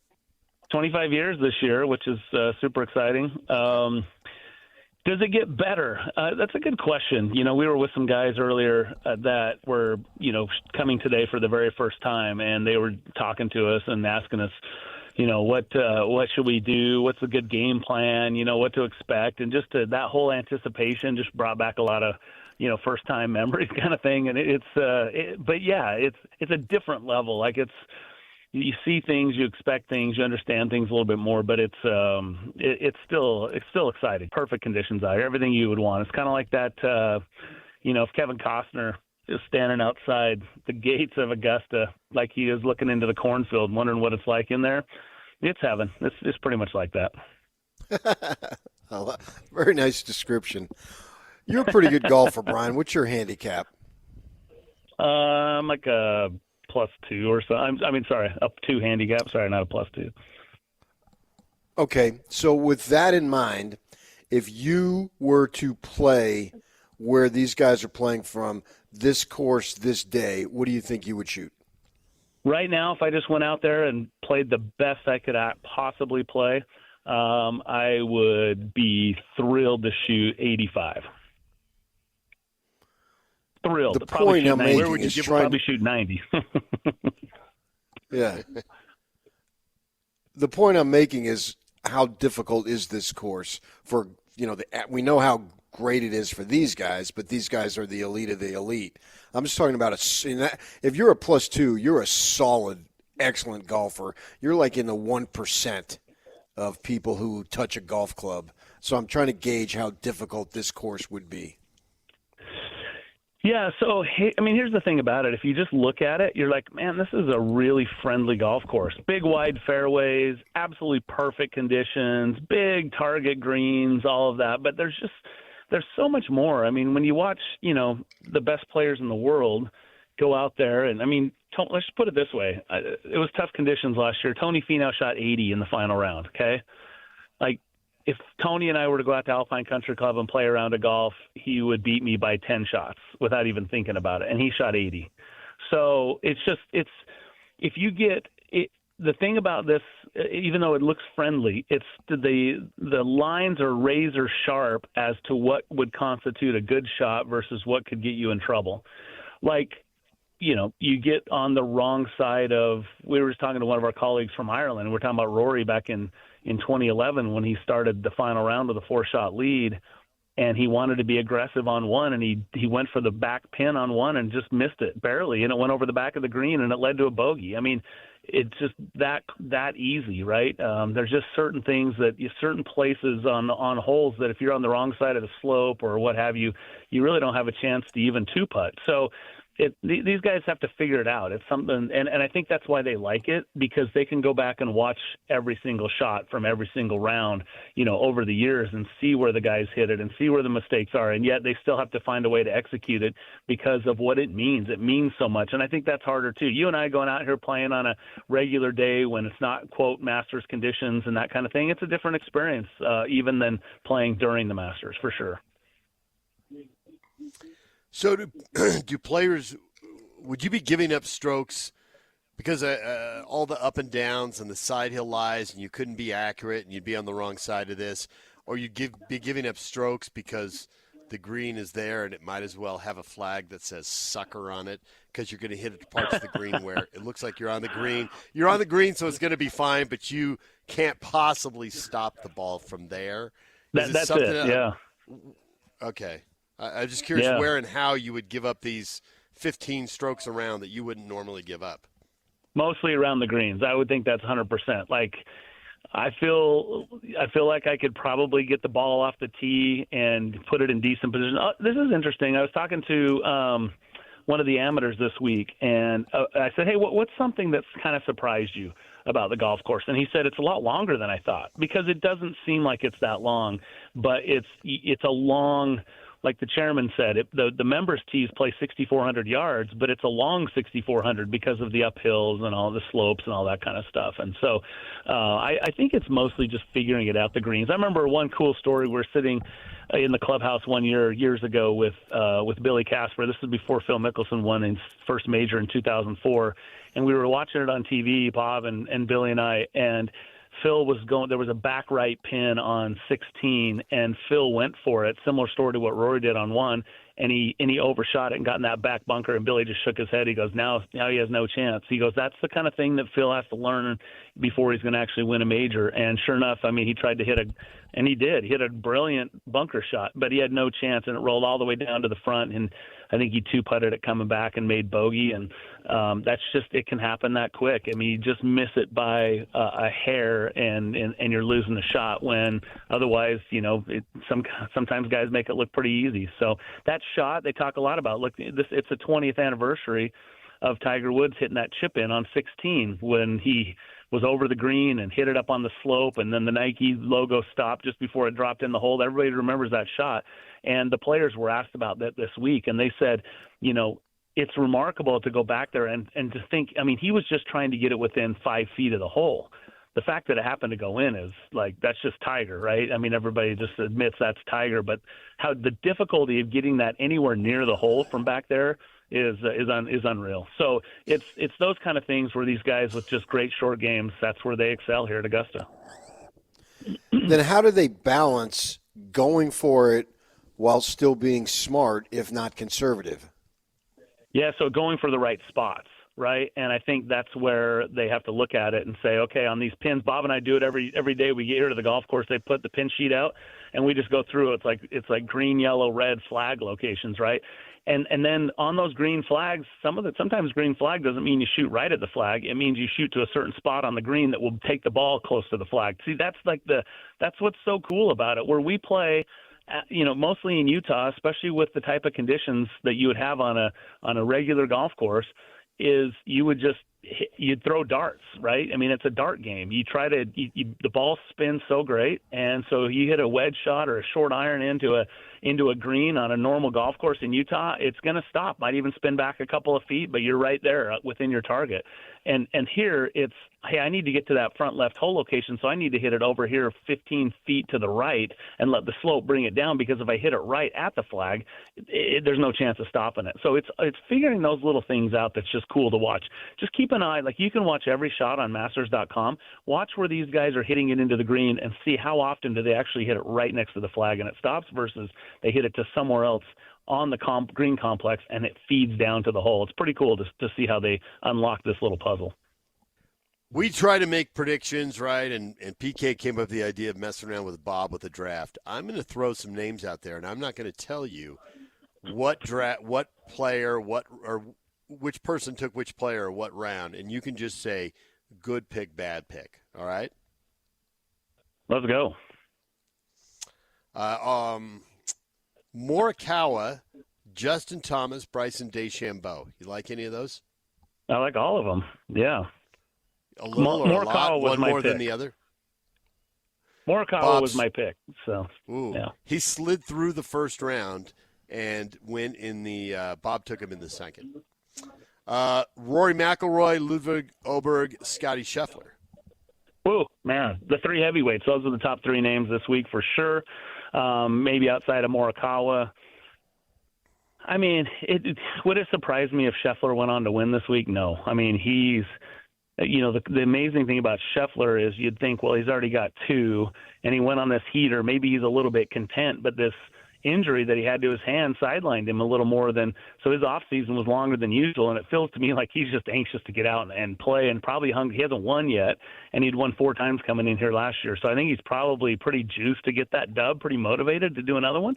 25 years this year, which is super exciting. Does it get better? That's a good question. You know, we were with some guys earlier that were, coming today for the very first time, and they were talking to us and asking us, what should we do? What's a good game plan? What to expect? And just that whole anticipation just brought back a lot of, first time memories kind of thing. And but yeah, it's a different level. Like you see things, you expect things, you understand things a little bit more, but it's still exciting. Perfect conditions out here, everything you would want. It's kind of like that, if Kevin Costner is standing outside the gates of Augusta, like he is looking into the cornfield, wondering what it's like in there. It's heaven. It's pretty much like that. Very nice description. You're a pretty good golfer, Brian. What's your handicap? I'm like a +2 or so. Up 2 handicap. Sorry, not a +2. Okay, so with that in mind, if you were to play where these guys are playing from this course this day, what do you think you would shoot? Right now, if I just went out there and played the best I could possibly play, I would be thrilled to shoot 85. Thrilled. The point I'm making is probably shoot 90. Yeah. The point I'm making is how difficult is this course for, we know how great it is for these guys, but these guys are the elite of the elite. I'm just talking about if you're a +2, you're a solid, excellent golfer. You're like in the 1% of people who touch a golf club. So I'm trying to gauge how difficult this course would be. Yeah, so, here's the thing about it. If you just look at it, you're like, man, this is a really friendly golf course. Big, wide fairways, absolutely perfect conditions, big target greens, all of that. But there's so much more. When you watch, the best players in the world go out there, and, let's just put it this way. It was tough conditions last year. Tony Finau shot 80 in the final round, okay? Like, if Tony and I were to go out to Alpine Country Club and play a round of golf, he would beat me by 10 shots without even thinking about it. And he shot 80. So if you get it, the thing about this, even though it looks friendly, it's the lines are razor sharp as to what would constitute a good shot versus what could get you in trouble. Like, you get on the wrong side of, we were just talking to one of our colleagues from Ireland. We're talking about Rory back in 2011 when he started the final round with a 4-shot lead, and he wanted to be aggressive on one, and he went for the back pin on one and just missed it barely, and it went over the back of the green, and it led to a bogey. It's just that easy, right? There's just certain things certain places on holes that if you're on the wrong side of the slope or what have you, you really don't have a chance to even two-putt. So these guys have to figure it out. It's something, and I think that's why they like it, because they can go back and watch every single shot from every single round, over the years and see where the guys hit it and see where the mistakes are. And yet they still have to find a way to execute it because of what it means. It means so much. And I think that's harder too. You and I going out here playing on a regular day when it's not, quote, Masters conditions and that kind of thing, it's a different experience, even than playing during the Masters, for sure. So do players, would you be giving up strokes because all the up and downs and the side hill lies and you couldn't be accurate and you'd be on the wrong side of this, or you'd be giving up strokes because the green is there and it might as well have a flag that says sucker on it because you're going to hit at parts of the green where it looks like you're on the green. You're on the green, so it's going to be fine, but you can't possibly stop the ball from there. That's it, yeah. Okay. I'm just curious where and how you would give up these 15 strokes around that you wouldn't normally give up. Mostly around the greens. I would think that's 100%. Like, I feel like I could probably get the ball off the tee and put it in decent position. This is interesting. I was talking to one of the amateurs this week, and I said, hey, what's something that's kind of surprised you about the golf course. And he said it's a lot longer than I thought, because it doesn't seem like it's that long, but it's a long, like the chairman said, the members' tees play 6,400 yards, but it's a long 6,400 because of the uphills and all the slopes and all that kind of stuff. And so I think it's mostly just figuring it out, the greens. I remember one cool story. We're sitting in the clubhouse one years ago with Billy Casper. This was before Phil Mickelson won his first major in 2004. And we were watching it on TV, Bob and Billy and I, and Phil was going, there was a back right pin on 16, and Phil went for it. Similar story to what Rory did on one, and he overshot it and got in that back bunker, and Billy just shook his head. He goes, now he has no chance. He goes, that's the kind of thing that Phil has to learn before he's going to actually win a major. And sure enough, I mean, he tried to hit and he did. He hit a brilliant bunker shot, but he had no chance, and it rolled all the way down to the front, and I think he two-putted it coming back and made bogey, and that's just, it can happen that quick. I mean, you just miss it by a hair, and you're losing the shot, when otherwise, you know, sometimes guys make it look pretty easy. So that shot, they talk a lot about. Look, it's the 20th anniversary of Tiger Woods hitting that chip in on 16 when he was over the green and hit it up on the slope, and then the Nike logo stopped just before it dropped in the hole. Everybody remembers that shot. And the players were asked about that this week, and they said, you know, it's remarkable to go back there and to think, I mean, he was just trying to get it within 5 feet of the hole. The fact that it happened to go in is like, that's just Tiger, right? I mean, everybody just admits that's Tiger, but how the difficulty of getting that anywhere near the hole from back there is unreal. So it's those kind of things where these guys with just great short games, that's where they excel here at Augusta. Then how do they balance going for it while still being smart, if not conservative? Yeah, so going for the right spots, right? And I think that's where they have to look at it and say, okay, on these pins, Bob and I do it every day we get here to the golf course. They put the pin sheet out, and we just go through. It's like green, yellow, red flag locations, right? And then on those green flags, sometimes green flag doesn't mean you shoot right at the flag. It means you shoot to a certain spot on the green that will take the ball close to the flag. See, that's what's so cool about it. Where we play, you know, mostly in Utah, especially with the type of conditions that you would have on a regular golf course, is you'd throw darts, right? I mean, it's a dart game. You try to the ball spins so great, and so you hit a wedge shot or a short iron into a green on a normal golf course in Utah, it's going to stop. Might even spin back a couple of feet, but you're right there within your target. And here it's, hey, I need to get to that front left hole location, so I need to hit it over here 15 feet to the right and let the slope bring it down, because if I hit it right at the flag, there's no chance of stopping it. So it's figuring those little things out that's just cool to watch. Just keep an eye. Like, you can watch every shot on Masters.com. Watch where these guys are hitting it into the green and see how often do they actually hit it right next to the flag and it stops, versus they hit it to somewhere else on the green complex and it feeds down to the hole. It's pretty cool to see how they unlock this little puzzle. We try to make predictions, right? And PK came up with the idea of messing around with Bob with a draft. I'm going to throw some names out there, and I'm not going to tell you what player, or which person took which player or what round, and you can just say good pick, bad pick. All right? Let's go. Morikawa, Justin Thomas, Bryson DeChambeau. You like any of those? I like all of them. Yeah. A little or a lot? One more than the other? Morikawa was my pick. So, yeah. He slid through the first round and went in the Bob took him in the second. Rory McIlroy, Ludwig Oberg, Scotty Scheffler. Ooh, man, the three heavyweights. Those are the top three names this week for sure. Maybe outside of Morikawa. I mean, would it surprise me if Scheffler went on to win this week? No. I mean, the amazing thing about Scheffler is you'd think, well, he's already got two, and he went on this heater. Maybe he's a little bit content, but this injury that he had to his hand sidelined him a little more so his off season was longer than usual, and it feels to me like he's just anxious to get out and play, and probably he hasn't won yet, and he'd won 4 times coming in here last year. So I think he's probably pretty juiced to get that dub, pretty motivated to do another one,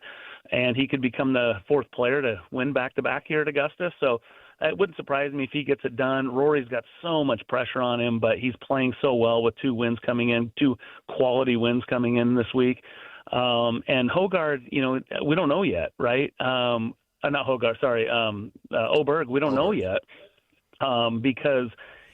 and he could become the 4th player to win back-to-back here at Augusta. So it wouldn't surprise me if he gets it done. Rory's got so much pressure on him, but he's playing so well with 2 quality wins coming in this week. And Hogard, we don't know yet, right? Not Hogard, sorry. Oberg, we don't know yet because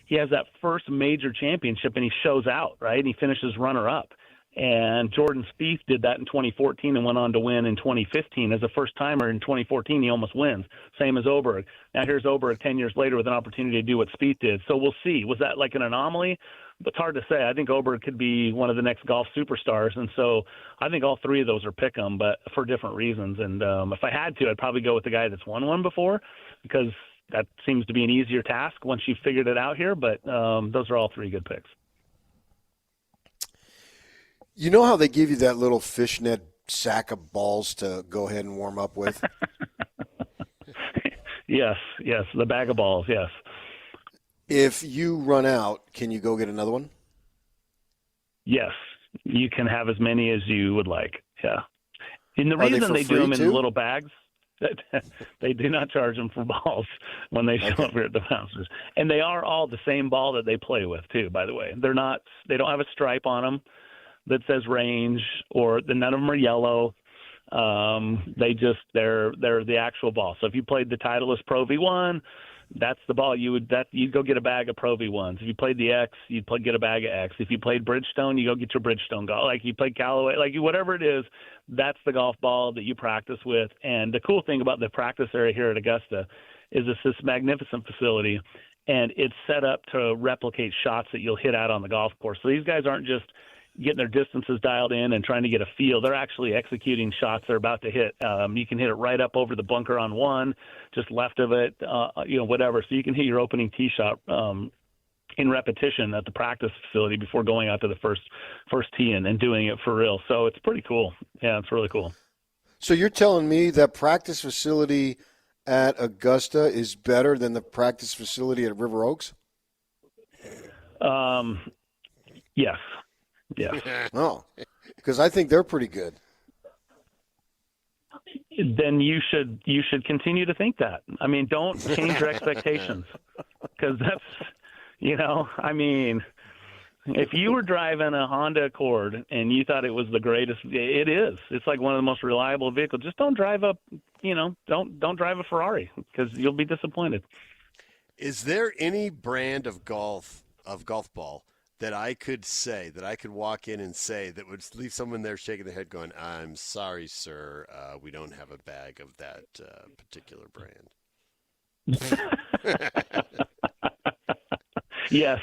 he has that first major championship and he shows out, right? And he finishes runner-up. And Jordan Spieth did that in 2014 and went on to win in 2015. As a first-timer in 2014, he almost wins, same as Oberg. Now here's Oberg 10 years later with an opportunity to do what Spieth did. So we'll see. Was that like an anomaly? It's hard to say. I think Oberg could be one of the next golf superstars. And so I think all three of those are pick 'em, but for different reasons. And if I had to, I'd probably go with the guy that's won one before, because that seems to be an easier task once you've figured it out here. But those are all three good picks. You know how they give you that little fishnet sack of balls to go ahead and warm up with? Yes, the bag of balls, yes. If you run out, can you go get another one? Yes, you can have as many as you would like, yeah. And the Are reason they do them in too? little bags, they do not charge them for balls when they show up here at the Masters. And they are all the same ball that they play with, too, by the way. They don't have a stripe on them that says range, or none of them are yellow. They're the actual ball. So if you played the Titleist Pro V1, that's the ball you'd go get a bag of Pro V1s. If you played the X, you'd get a bag of X. If you played Bridgestone, you go get your Bridgestone golf. Like you played Callaway, whatever it is, that's the golf ball that you practice with. And the cool thing about the practice area here at Augusta is it's this magnificent facility, and it's set up to replicate shots that you'll hit out on the golf course. So these guys aren't just getting their distances dialed in and trying to get a feel. They're actually executing shots they're about to hit. You can hit it right up over the bunker on one, just left of it, whatever. So you can hit your opening tee shot in repetition at the practice facility before going out to the first tee and doing it for real. So it's pretty cool. Yeah, it's really cool. So you're telling me that practice facility at Augusta is better than the practice facility at River Oaks? Yes. Yeah. Oh, because I think they're pretty good. Then you should continue to think that. I mean, don't change your expectations, because that's, if you were driving a Honda Accord and you thought it was the greatest, it is. It's like one of the most reliable vehicles. Just don't drive don't drive a Ferrari, because you'll be disappointed. Is there any brand of golf ball that I could walk in and say that would leave someone there shaking their head going, "I'm sorry, sir, we don't have a bag of that particular brand"? Yes.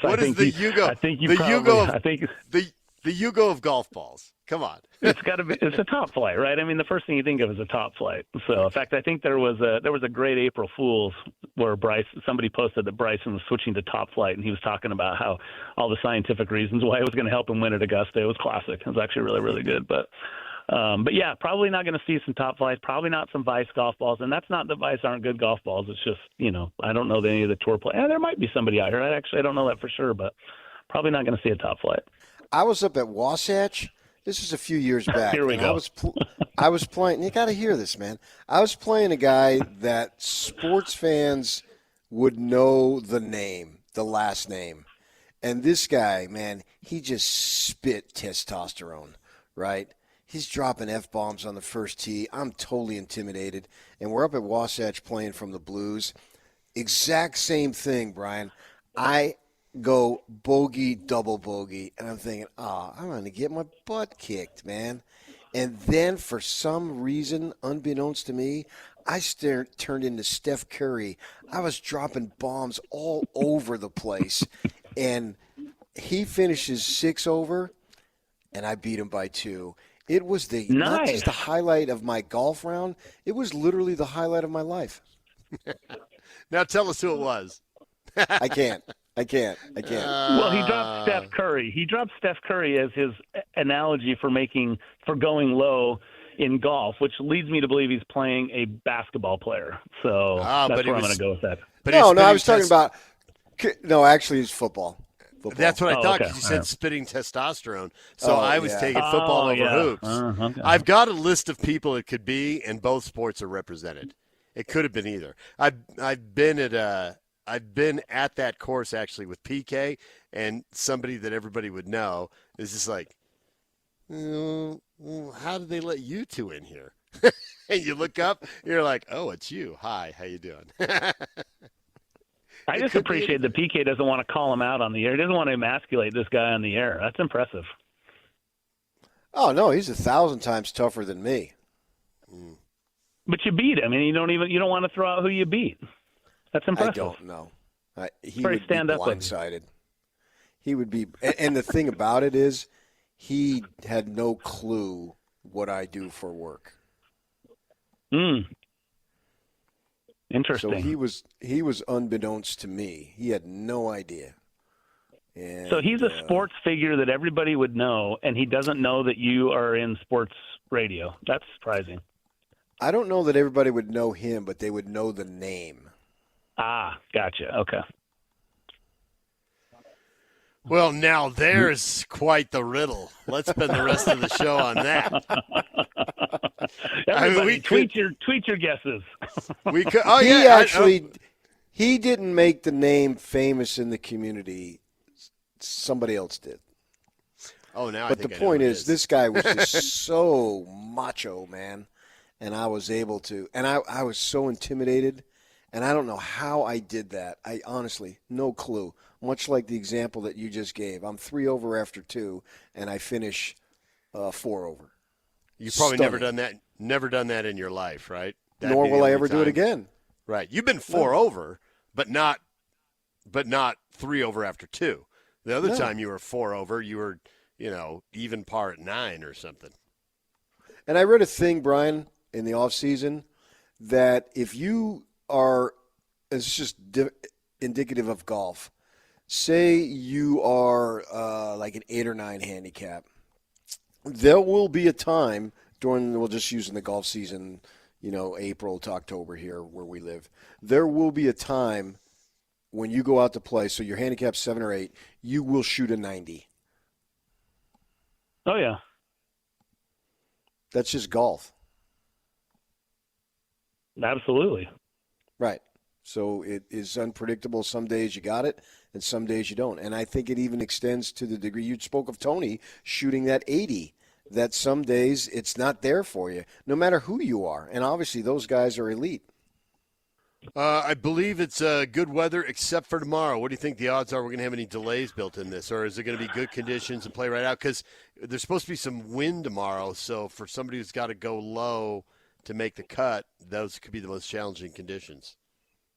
The Yugo of golf balls? Come on. It's a top flight, right? I mean, the first thing you think of is a top flight. So, in fact, I think there was a great April Fool's where somebody posted that Bryson was switching to top flight, and he was talking about how all the scientific reasons why it was going to help him win at Augusta. It was classic. It was actually really, really good. But yeah, probably not going to see some top flights, probably not some Vice golf balls. And that's not that Vice aren't good golf balls. It's just, I don't know that any of the tour play. There might be somebody out here. I don't know that for sure, but probably not going to see a top flight. I was up at Wasatch. This was a few years back. Here we go. I was playing. You got to hear this, man. I was playing a guy that sports fans would know the last name. And this guy, man, he just spit testosterone, right? He's dropping F-bombs on the first tee. I'm totally intimidated. And we're up at Wasatch playing from the Blues. Exact same thing, Brian. I go bogey, double bogey, and I'm thinking, I'm going to get my butt kicked, man. And then for some reason, unbeknownst to me, I turned into Steph Curry. I was dropping bombs all over the place. And he finishes 6 over, and I beat him by 2. It was not just the highlight of my golf round. It was literally the highlight of my life. Now tell us who it was. I can't. Well, he dropped Steph Curry. He dropped Steph Curry as his analogy for going low in golf, which leads me to believe he's playing a basketball player. So that's where I'm going to go with that. I was talking about – no, actually it's football. That's what I thought, because you said spitting testosterone. So I was taking football over hoops. Okay. I've got a list of people it could be, and both sports are represented. It could have been either. I've been at that course actually with PK, and somebody that everybody would know is just like, how did they let you two in here? And you look up, you're like, oh, it's you. Hi, how you doing? I just appreciate that PK doesn't want to call him out on the air. He doesn't want to emasculate this guy on the air. That's impressive. Oh, no, he's 1,000 times tougher than me. But you beat him, and you don't want to throw out who you beat. That's impressive. I don't know. He Very would be stand up with blindsided. He would be, and the thing about it is, he had no clue what I do for work. Interesting. So he was unbeknownst to me. He had no idea. And, so he's a sports figure that everybody would know, and he doesn't know that you are in sports radio. That's surprising. I don't know that everybody would know him, but they would know the name. Ah, gotcha. Okay. Well, now there's quite the riddle. Let's spend the rest of the show on that. Everybody, tweet your guesses. We could. Oh, yeah. He didn't make the name famous in the community. Somebody else did. Oh, now. But the point is, this guy was just so macho, man, and I was able to, and I was so intimidated, and I don't know how I did that. I honestly, no clue. Much like the example that you just gave, I'm 3 over after 2, and I finish 4 over. You've probably never done that in your life, right? Nor will I ever do it again. Right. You've been 4 over, but not 3 over after 2. The other time you were 4 over, you were, even par at 9 or something. And I read a thing, Brian, in the offseason, that if you are, it's just indicative of golf, say you are like an 8 or 9 handicap, there will be a time during, we'll just use in the golf season, April to October here where we live, there will be a time when you go out to play, so your handicap's 7 or 8, you will shoot a 90. Oh, yeah. That's just golf. Absolutely. Right. So it is unpredictable. Some days you got it, and some days you don't. And I think it even extends to the degree you spoke of Tony shooting that 80, that some days it's not there for you, no matter who you are. And obviously those guys are elite. I believe it's good weather except for tomorrow. What do you think the odds are we're going to have any delays built in this? Or is it going to be good conditions and play right out? Because there's supposed to be some wind tomorrow. So for somebody who's got to go low to make the cut, those could be the most challenging conditions.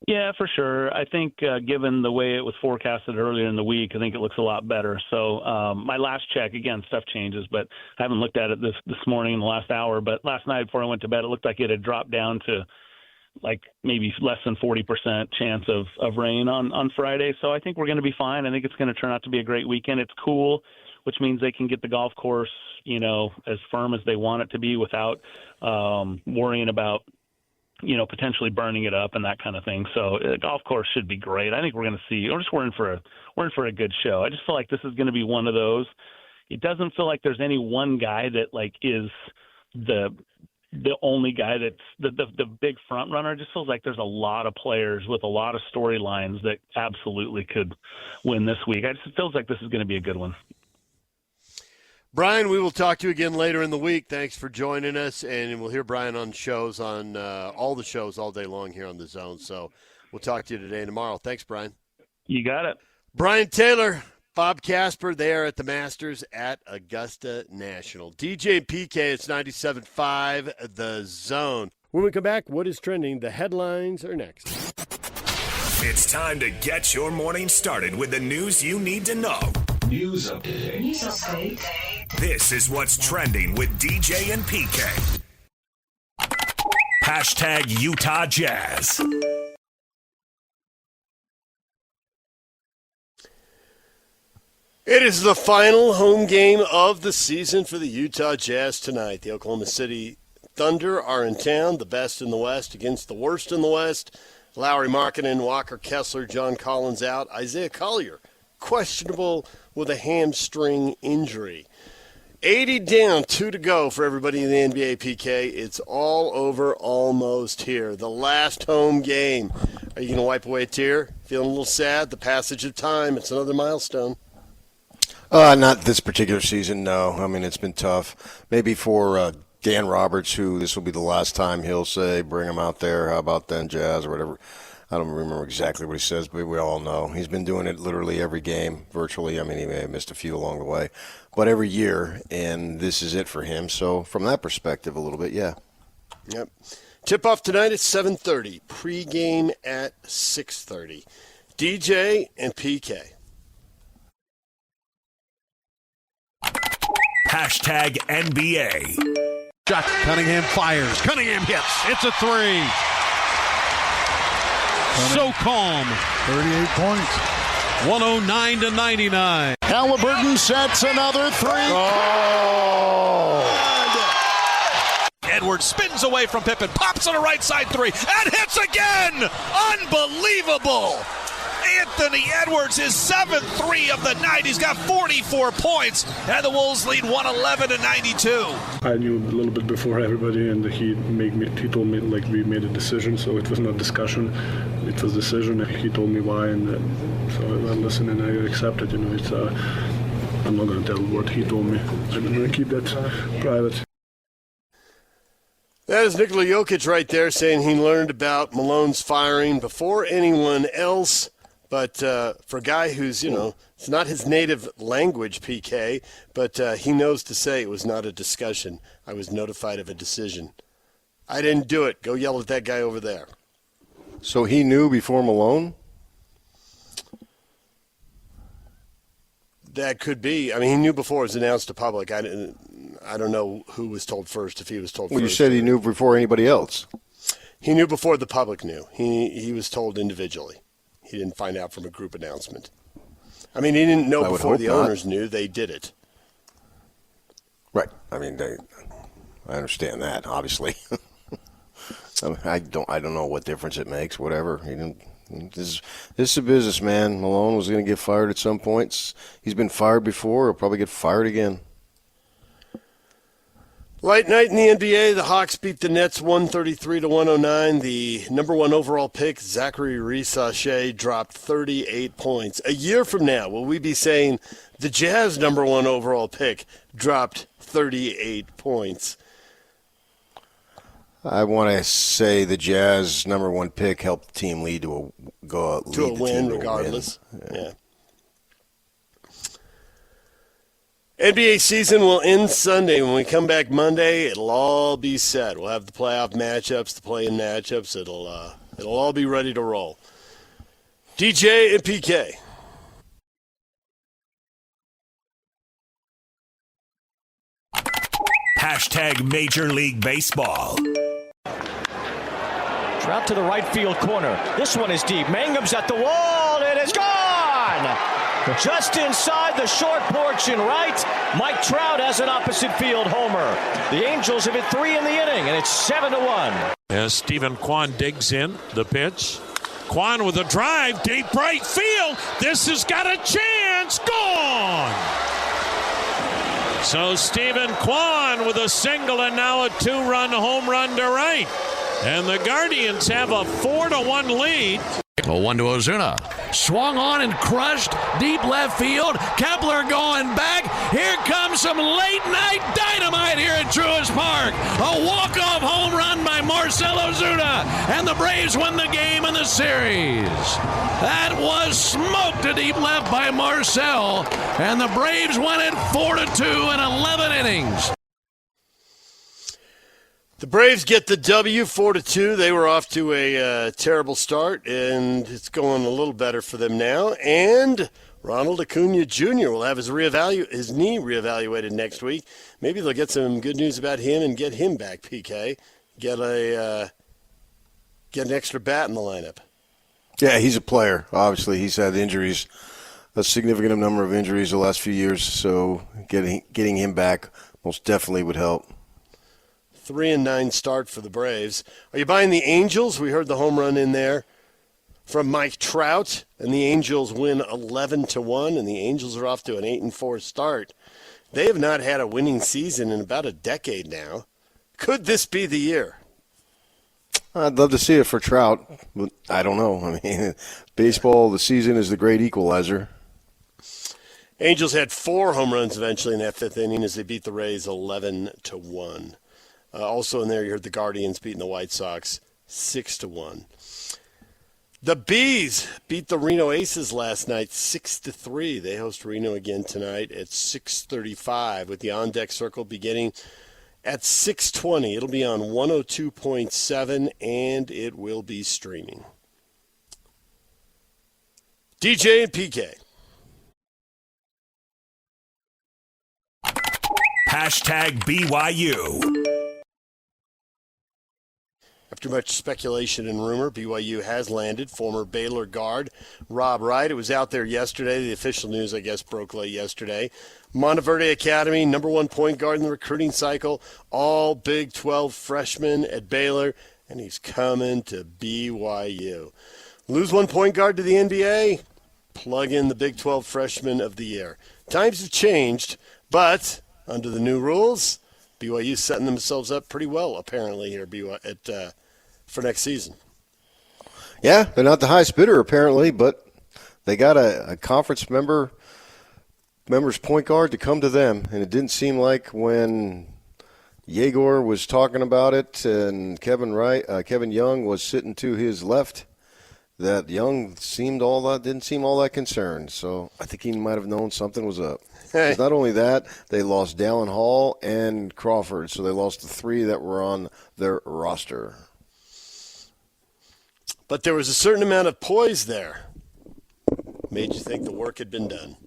Yeah, for sure. I think given the way it was forecasted earlier in the week, I think it looks a lot better. So my last check, again, stuff changes, but I haven't looked at it this morning in the last hour. But last night before I went to bed, it looked like it had dropped down to like maybe less than 40% chance of rain on Friday. So I think we're going to be fine. I think it's going to turn out to be a great weekend. It's cool, which means they can get the golf course, as firm as they want it to be without worrying about, potentially burning it up and that kind of thing. So the golf course should be great. I think we're going to see. We're in for a good show. I just feel like this is going to be one of those. It doesn't feel like there's any one guy that is the only guy that's the big front runner. It just feels like there's a lot of players with a lot of storylines that absolutely could win this week. It feels like this is going to be a good one. Brian, we will talk to you again later in the week. Thanks for joining us, and we'll hear Brian on shows on all the shows all day long here on The Zone. So we'll talk to you today and tomorrow. Thanks, Brian. You got it. Brian Taylor, Bob Casper, there at the Masters at Augusta National. DJ and PK, it's 97.5 The Zone. When we come back, what is trending? The headlines are next. It's time to get your morning started with the news you need to know. News update. This is what's trending with DJ and PK. Hashtag Utah Jazz. It is the final home game of the season for the Utah Jazz tonight. The Oklahoma City Thunder are in town, the best in the West against the worst in the West. Lowry Markkanen, Walker Kessler, John Collins out. Isaiah Collier, questionable with a hamstring injury. 80 down, 2 to go for everybody in the NBA, PK. It's all over almost here. The last home game. Are you going to wipe away a tear? Feeling a little sad? The passage of time. It's another milestone. Not this particular season, no. I mean, it's been tough. Maybe for Dan Roberts, who this will be the last time he'll say, bring him out there, how about then, Jazz, or whatever. I don't remember exactly what he says, but we all know. He's been doing it literally every game, virtually. I mean, he may have missed a few along the way, but every year, and this is it for him. So from that perspective, a little bit, yeah. Yep. Tip-off tonight at 7:30. Pre-game at 6:30. DJ and PK. Hashtag NBA. Shot. Cunningham fires. Cunningham hits. It's a three. So calm. 38 points. 109-99. Halliburton sets another three. Oh. Edwards spins away from Pippen, pops on a right side three, and hits again! Unbelievable! Anthony Edwards, his 7th of the night. He's got 44 points, and the Wolves lead 111-92. I knew a little bit before everybody, and he told me like we made a decision, so it was not discussion, it was decision. He told me why, and so I listened and I accepted. It's I'm not going to tell what he told me. I'm going to keep that private. That is Nikola Jokic right there saying he learned about Malone's firing before anyone else. But for a guy who's, it's not his native language, PK, but he knows to say it was not a discussion. I was notified of a decision. I didn't do it. Go yell at that guy over there. So he knew before Malone? That could be. I mean, he knew before it was announced to public. I don't know who was told first, if he was told first. Well, you said he knew before anybody else. He knew before the public knew. He was told individually. He didn't find out from a group announcement. I mean, he didn't know before the owners knew. They did it. Right. I mean, I understand that, obviously. I don't know what difference it makes, whatever. This is a business, man. Malone was going to get fired at some points. He's been fired before. He'll probably get fired again. Light night in the NBA. The Hawks beat the Nets 133-109. The number 1 overall pick, Zachary Reese-Sachet, dropped 38 points. A year from now, will we be saying the Jazz number 1 overall pick dropped 38 points? I want to say the Jazz number 1 pick helped the team lead to a win, regardless. Yeah. NBA season will end Sunday. When we come back Monday, it'll all be set. We'll have the playoff matchups, the play-in matchups. It'll all be ready to roll. DJ and PK. Hashtag Major League Baseball. Trout to the right field corner. This one is deep. Mangum's at the wall, and it's gone! Just inside the short porch and right, Mike Trout has an opposite field homer. The Angels have hit 3 in the inning, and it's 7-1. As Stephen Kwan digs in the pitch. Kwan with a drive, deep right field. This has got a chance. Gone! So Stephen Kwan with a single and now a 2-run home run to right. And the Guardians have a 4-1 lead. A 1 to Ozuna. Swung on and crushed. Deep left field. Kepler going back. Here comes some late night dynamite here at Truist Park. A walk-off home run by Marcell Ozuna. And the Braves win the game and the series. That was smoked to deep left by Marcell. And the Braves won it 4-2 in 11 innings. The Braves get the W 4-2. They were off to a terrible start, and it's going a little better for them now. And Ronald Acuna Jr. will have his knee reevaluated next week. Maybe they'll get some good news about him and get him back, PK. Get an extra bat in the lineup. Yeah, he's a player. Obviously, he's had injuries, a significant number of injuries the last few years, so getting him back most definitely would help. 3-9 start for the Braves. Are you buying the Angels? We heard the home run in there from Mike Trout, and the Angels win 11-1, and the Angels are off to an 8-4 start. They have not had a winning season in about a decade now. Could this be the year? I'd love to see it for Trout, but I don't know. I mean, baseball, the season is the great equalizer. Angels had 4 home runs eventually in that 5th inning as they beat the Rays 11-1. Also in there, you heard the Guardians beating the White Sox 6-1. The Bees beat the Reno Aces last night 6-3. They host Reno again tonight at 6:35 with the on-deck circle beginning at 6:20. It'll be on 102.7, and it will be streaming. DJ and PK. #BYU. After much speculation and rumor, BYU has landed former Baylor guard Rob Wright. It was out there yesterday. The official news, I guess, broke late yesterday. Monteverde Academy, number one point guard in the recruiting cycle, all Big 12 freshmen at Baylor, and he's coming to BYU. Lose one point guard to the NBA, plug in the Big 12 freshman of the year. Times have changed, but under the new rules, BYU's setting themselves up pretty well, apparently, here for next season. Yeah, they're not the highest bidder, apparently, but they got a conference member's point guard to come to them, and it didn't seem like when Yegor was talking about it and Kevin Young was sitting to his left, that Young didn't seem all that concerned. So I think he might have known something was up. Hey. Not only that, they lost Dallin Hall and Crawford, so they lost the three that were on their roster. But there was a certain amount of poise there. Made you think the work had been done.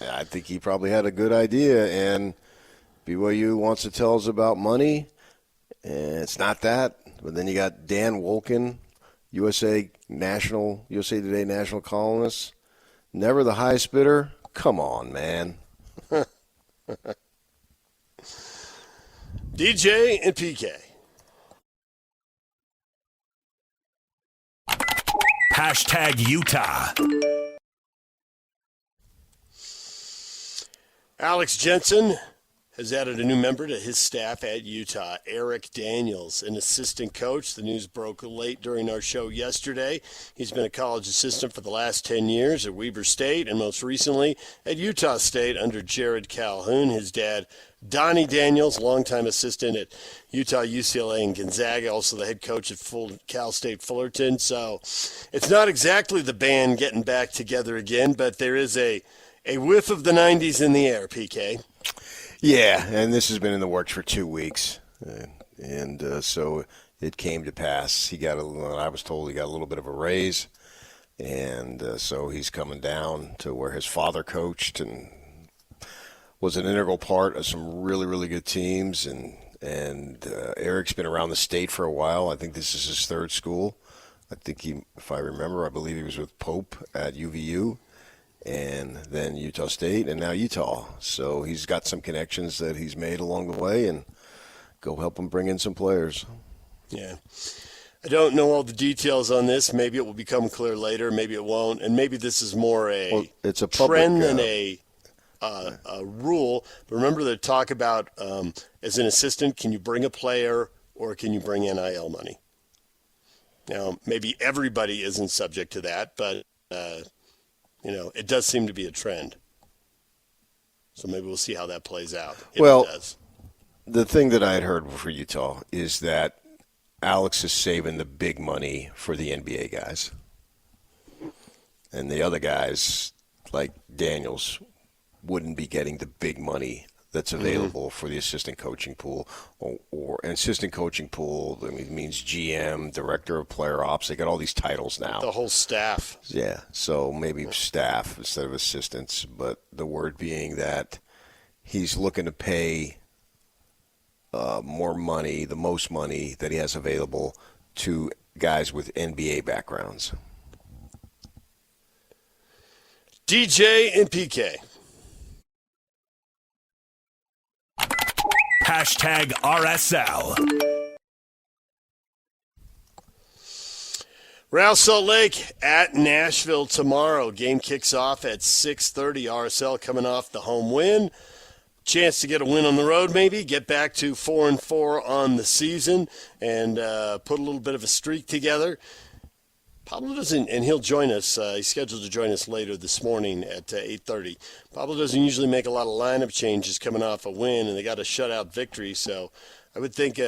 I think he probably had a good idea, and BYU wants to tell us about money, and it's not that. But then you got Dan Wolken, USA Today national columnist, never the highest bidder. Come on, man. DJ and PK. #Utah. Alex Jensen has added a new member to his staff at Utah, Eric Daniels, an assistant coach. The news broke late during our show yesterday. He's been a college assistant for the last 10 years at Weber State and most recently at Utah State under Jared Calhoun. His dad, Donnie Daniels, longtime assistant at Utah, UCLA, and Gonzaga, also the head coach at Cal State Fullerton. So it's not exactly the band getting back together again, but there is a whiff of the 90s in the air, PK. Yeah, and this has been in the works for 2 weeks, and so it came to pass. I was told he got a little bit of a raise, and so he's coming down to where his father coached and was an integral part of some really, really good teams. And Eric's been around the state for a while. I think this is his third school. I think if I remember, I believe he was with Pope at UVU. And then Utah State, and now Utah. So he's got some connections that he's made along the way, and go help him bring in some players. Yeah. I don't know all the details on this. Maybe it will become clear later. Maybe it won't. And maybe this is more it's a public, trend than a rule. But remember the talk about, as an assistant, can you bring a player or can you bring NIL money? Now, maybe everybody isn't subject to that, but it does seem to be a trend. So maybe we'll see how that plays out. Well, it does. The thing that I had heard for Utah is that Alex is saving the big money for the NBA guys. And the other guys, like Daniels, wouldn't be getting the big money that's available for the assistant coaching pool. Or an assistant coaching pool, means GM, director of player ops. They got all these titles now. The whole staff. Yeah, so maybe staff instead of assistants. But the word being that he's looking to pay more money, the most money that he has available, to guys with NBA backgrounds. DJ and PK. #RSL. Real Salt Lake at Nashville tomorrow. Game kicks off at 6:30. RSL coming off the home win. Chance to get a win on the road maybe, get back to 4-4 on the season, and put a little bit of a streak together. Pablo doesn't, and he'll join us. He's scheduled to join us later this morning at 8:30. Pablo doesn't usually make a lot of lineup changes coming off a win, and they got a shutout victory. So I would think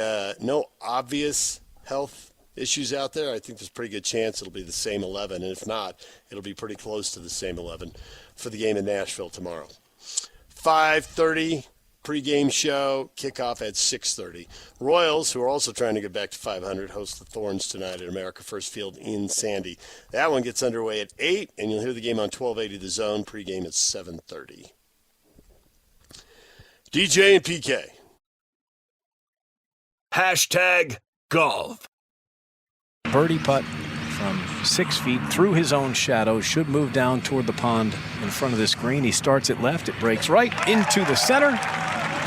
no obvious health issues out there, I think there's a pretty good chance it'll be the same 11. And if not, it'll be pretty close to the same 11 for the game in Nashville tomorrow. 5:30 pregame show, kickoff at 6:30. Royals, who are also trying to get back to 500, host the Thorns tonight at America First Field in Sandy. That one gets underway at 8, and you'll hear the game on 1280 The Zone. Pregame at 7:30. DJ and PK. #golf. Birdie putt from 6 feet through his own shadow, should move down toward the pond in front of this green. He starts it left, it breaks right into the center,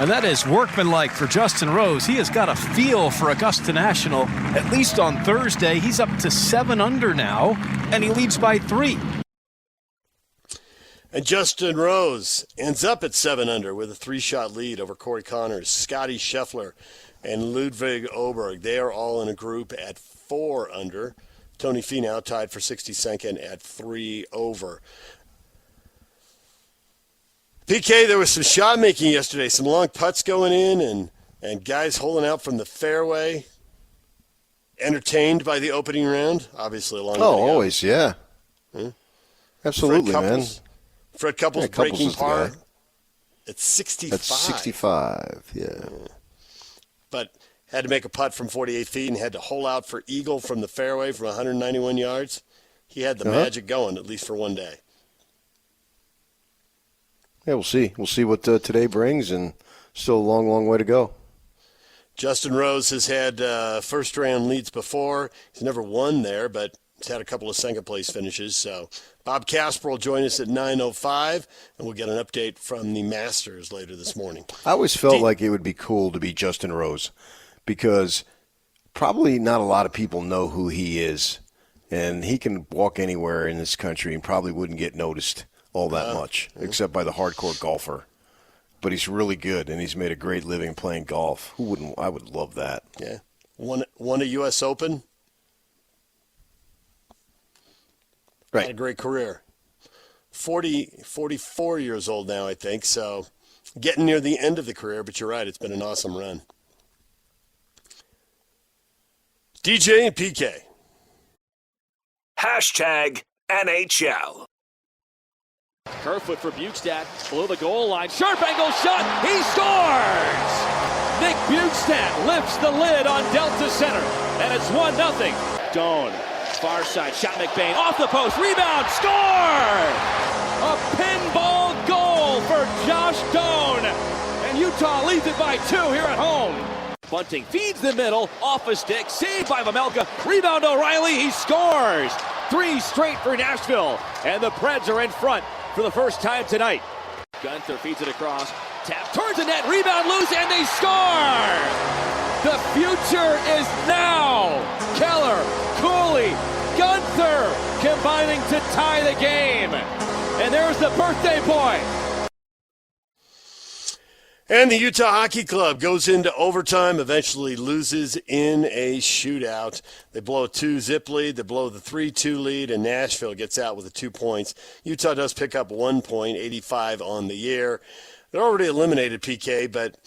and that is workmanlike for Justin Rose. He has got a feel for Augusta National, at least on Thursday. He's up to 7 under now, and he leads by 3. And Justin Rose ends up at 7 under with a 3-shot lead over Corey Connors, Scotty Scheffler, and Ludwig Oberg. They are all in a group at 4 under. Tony Finau tied for 62nd at 3 over. PK, there was some shot making yesterday, some long putts going in and guys holding out from the fairway. Entertained by the opening round, obviously along. Always, yeah. Absolutely, man. Fred Couples breaking par at 65. At 65, yeah. But had to make a putt from 48 feet and had to hole out for eagle from the fairway from 191 yards. He had the magic going, at least for one day. Yeah, we'll see. We'll see what today brings, and still a long, long way to go. Justin Rose has had first-round leads before. He's never won there, but he's had a couple of second-place finishes. So Bob Casper will join us at 9:05, and we'll get an update from the Masters later this morning. I always felt like it would be cool to be Justin Rose because probably not a lot of people know who he is, and he can walk anywhere in this country and probably wouldn't get noticed all that much, except by the hardcore golfer. But he's really good, and he's made a great living playing golf. Who wouldn't? I would love that. Yeah. Won a U.S. Open. Right. Had a great career. 44 years old now, I think, so getting near the end of the career, but you're right, it's been an awesome run. DJ and PK. #NHL. Kerfoot for Bukestad, below the goal line, sharp angle shot, he scores! Nick Bukestad lifts the lid on Delta Center, and it's 1-0. Doan, far side, shot McBain, off the post, rebound, score! A pinball goal for Josh Doan, and Utah leads it by 2 here at home. Bunting feeds the middle, off a stick, saved by Vamelka, rebound O'Reilly, he scores! 3 straight for Nashville, and the Preds are in front for the first time tonight. Gunther feeds it across, tap, turns the net, rebound loose, and they score! The future is now! Keller, Cooley, Gunther combining to tie the game. And there's the birthday boy. And the Utah Hockey Club goes into overtime, eventually loses in a shootout. They blow a 2-zip lead, they blow the 3-2 lead, and Nashville gets out with the 2 points. Utah does pick up 1 point, 85 on the year. They're already eliminated, PK, but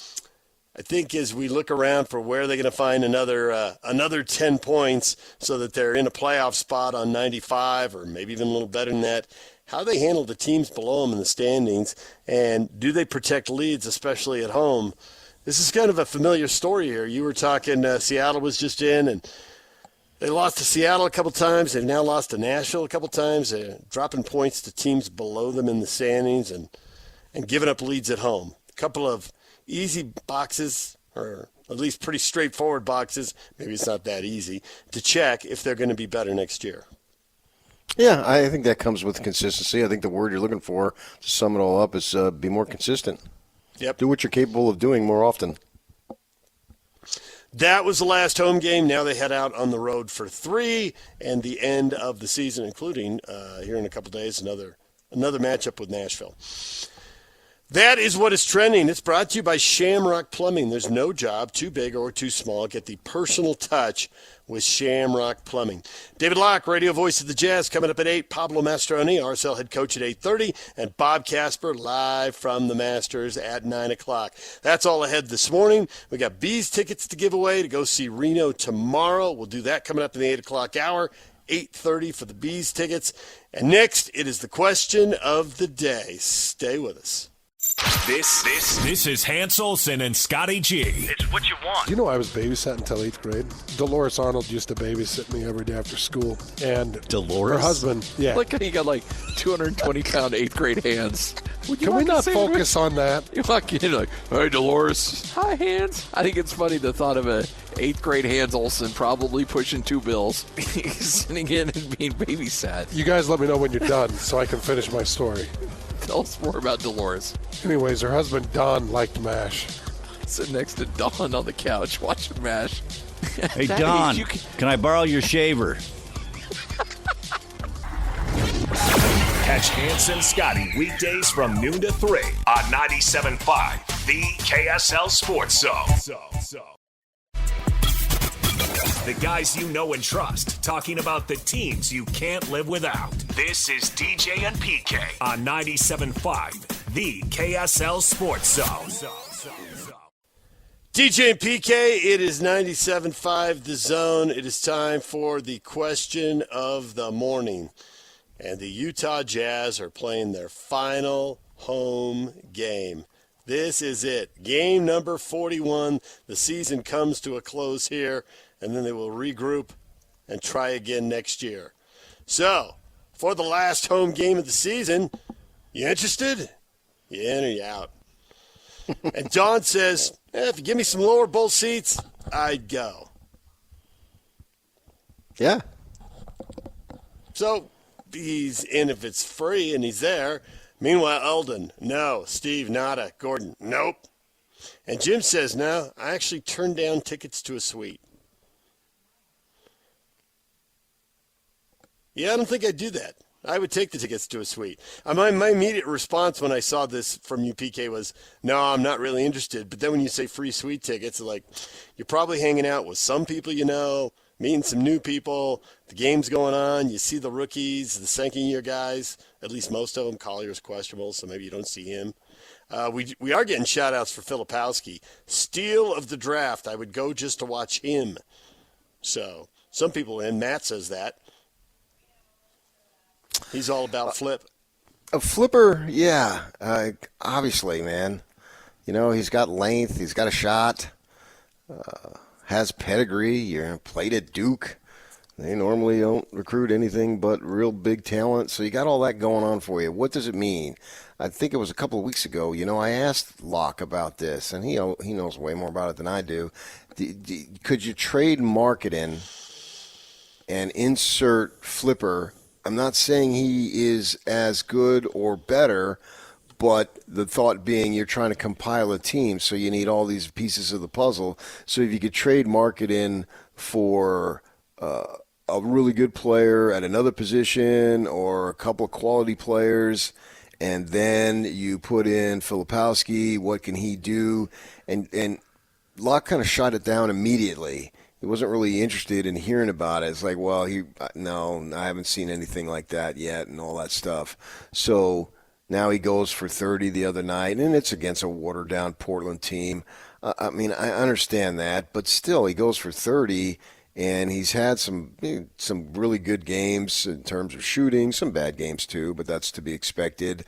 I think as we look around for where they're going to find another 10 points so that they're in a playoff spot on 95 or maybe even a little better than that, how they handle the teams below them in the standings, and do they protect leads, especially at home? This is kind of a familiar story here. You were talking Seattle was just in, and they lost to Seattle a couple times. They've now lost to Nashville a couple times. They're dropping points to teams below them in the standings and giving up leads at home. A couple of easy boxes, or at least pretty straightforward boxes, maybe it's not that easy, to check if they're going to be better next year. Yeah, I think that comes with consistency. I think the word you're looking for to sum it all up is be more consistent. Yep. Do what you're capable of doing more often. That was the last home game. Now they head out on the road for 3 and the end of the season, including here in a couple days another matchup with Nashville. That is what is trending. It's brought to you by Shamrock Plumbing. There's no job too big or too small. Get the personal touch with Shamrock Plumbing. David Locke, radio voice of the Jazz, coming up at 8. Pablo Mastroeni, RSL head coach at 8:30. And Bob Casper live from the Masters at 9 o'clock. That's all ahead this morning. We got Bees tickets to give away to go see Reno tomorrow. We'll do that coming up in the 8 o'clock hour. 8:30 for the Bees tickets. And next, it is the question of the day. Stay with us. This is Hans Olsen and Scotty G. It's what you want. You know, I was babysat until 8th grade. Dolores Arnold used to babysit me every day after school. And Dolores? Her husband, yeah. Look how you got like 220-pound 8th grade hands. Can we not focus on that? You walk in like, hey, Dolores. Hi, Hans. I think it's funny the thought of a 8th grade Hans Olsen probably pushing 2 bills, sitting in and being babysat. You guys let me know when you're done so I can finish my story. Tell us more about Dolores. Anyways, her husband, Don, liked MASH. Sitting next to Don on the couch watching MASH. Hey, Don, can I borrow your shaver? Catch Hans and Scotty weekdays from noon to 3 on 97.5, the KSL Sports Zone. The guys you know and trust, talking about the teams you can't live without. This is DJ and PK on 97.5, the KSL Sports Zone. DJ and PK, it is 97.5 The Zone. It is time for the question of the morning. And the Utah Jazz are playing their final home game. This is it. Game number 41. The season comes to a close here, and then they will regroup and try again next year. So, for the last home game of the season, you interested? You in or you out? And Don says, if you give me some lower bowl seats, I'd go. Yeah. So, he's in if it's free and he's there. Meanwhile, Eldon, no. Steve, nada. Gordon, nope. And Jim says, no, I actually turned down tickets to a suite. Yeah, I don't think I'd do that. I would take the tickets to a suite. My immediate response when I saw this from you, PK, was, no, I'm not really interested. But then when you say free suite tickets, like, you're probably hanging out with some people you know, meeting some new people, the game's going on, you see the rookies, the second-year guys, at least most of them. Collier's questionable, so maybe you don't see him. We are getting shout-outs for Filipowski. Steal of the draft, I would go just to watch him. So, some people, and Matt says that. He's all about Flip. A flipper, yeah, obviously, man. You know, he's got length, he's got a shot, has pedigree, played at Duke. They normally don't recruit anything but real big talent, so you got all that going on for you. What does it mean? I think it was a couple of weeks ago, I asked Locke about this, and he knows way more about it than I do. Could you trade Marketing and insert Flipper? I'm not saying he is as good or better, but the thought being you're trying to compile a team, so you need all these pieces of the puzzle. So if you could trade Marketing for a really good player at another position or a couple of quality players, and then you put in Filipowski, what can he do? And Locke kind of shot it down immediately. He wasn't really interested in hearing about it. It's like, well, no, I haven't seen anything like that yet and all that stuff. So now he goes for 30 the other night, and it's against a watered-down Portland team. I understand that, but still, he goes for 30, and he's had some really good games in terms of shooting, some bad games too, but that's to be expected.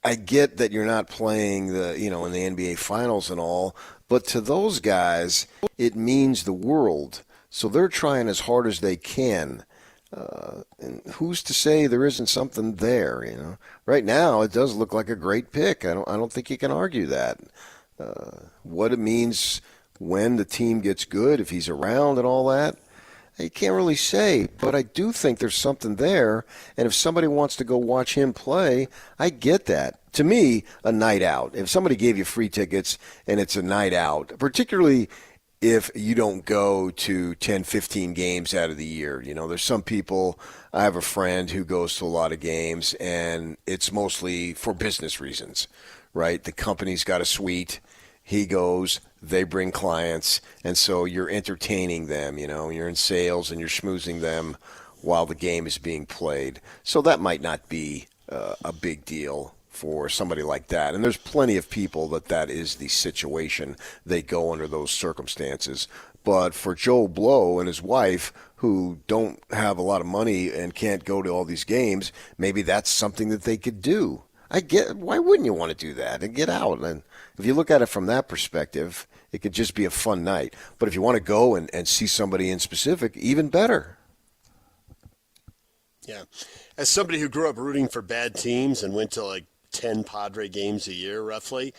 I get that you're not playing in the NBA Finals and all, but to those guys, it means the world. So they're trying as hard as they can. And who's to say there isn't something there? Right now, it does look like a great pick. I don't think you can argue that. What it means when the team gets good, if he's around and all that, you can't really say. But I do think there's something there. And if somebody wants to go watch him play, I get that. To me, a night out. If somebody gave you free tickets and it's a night out, particularly if you don't go to 10, 15 games out of the year. You know, there's some people, I have a friend who goes to a lot of games, and it's mostly for business reasons, right? The company's got a suite. He goes, they bring clients, and so you're entertaining them, you know, you're in sales and you're schmoozing them while the game is being played. So that might not be a big deal for somebody like that. And there's plenty of people that is the situation. They go under those circumstances. But for Joe Blow and his wife, who don't have a lot of money and can't go to all these games, maybe that's something that they could do. Why wouldn't you want to do that and get out? And if you look at it from that perspective, it could just be a fun night. But if you want to go and see somebody in specific, even better. Yeah. As somebody who grew up rooting for bad teams and went to like 10 Padre games a year roughly,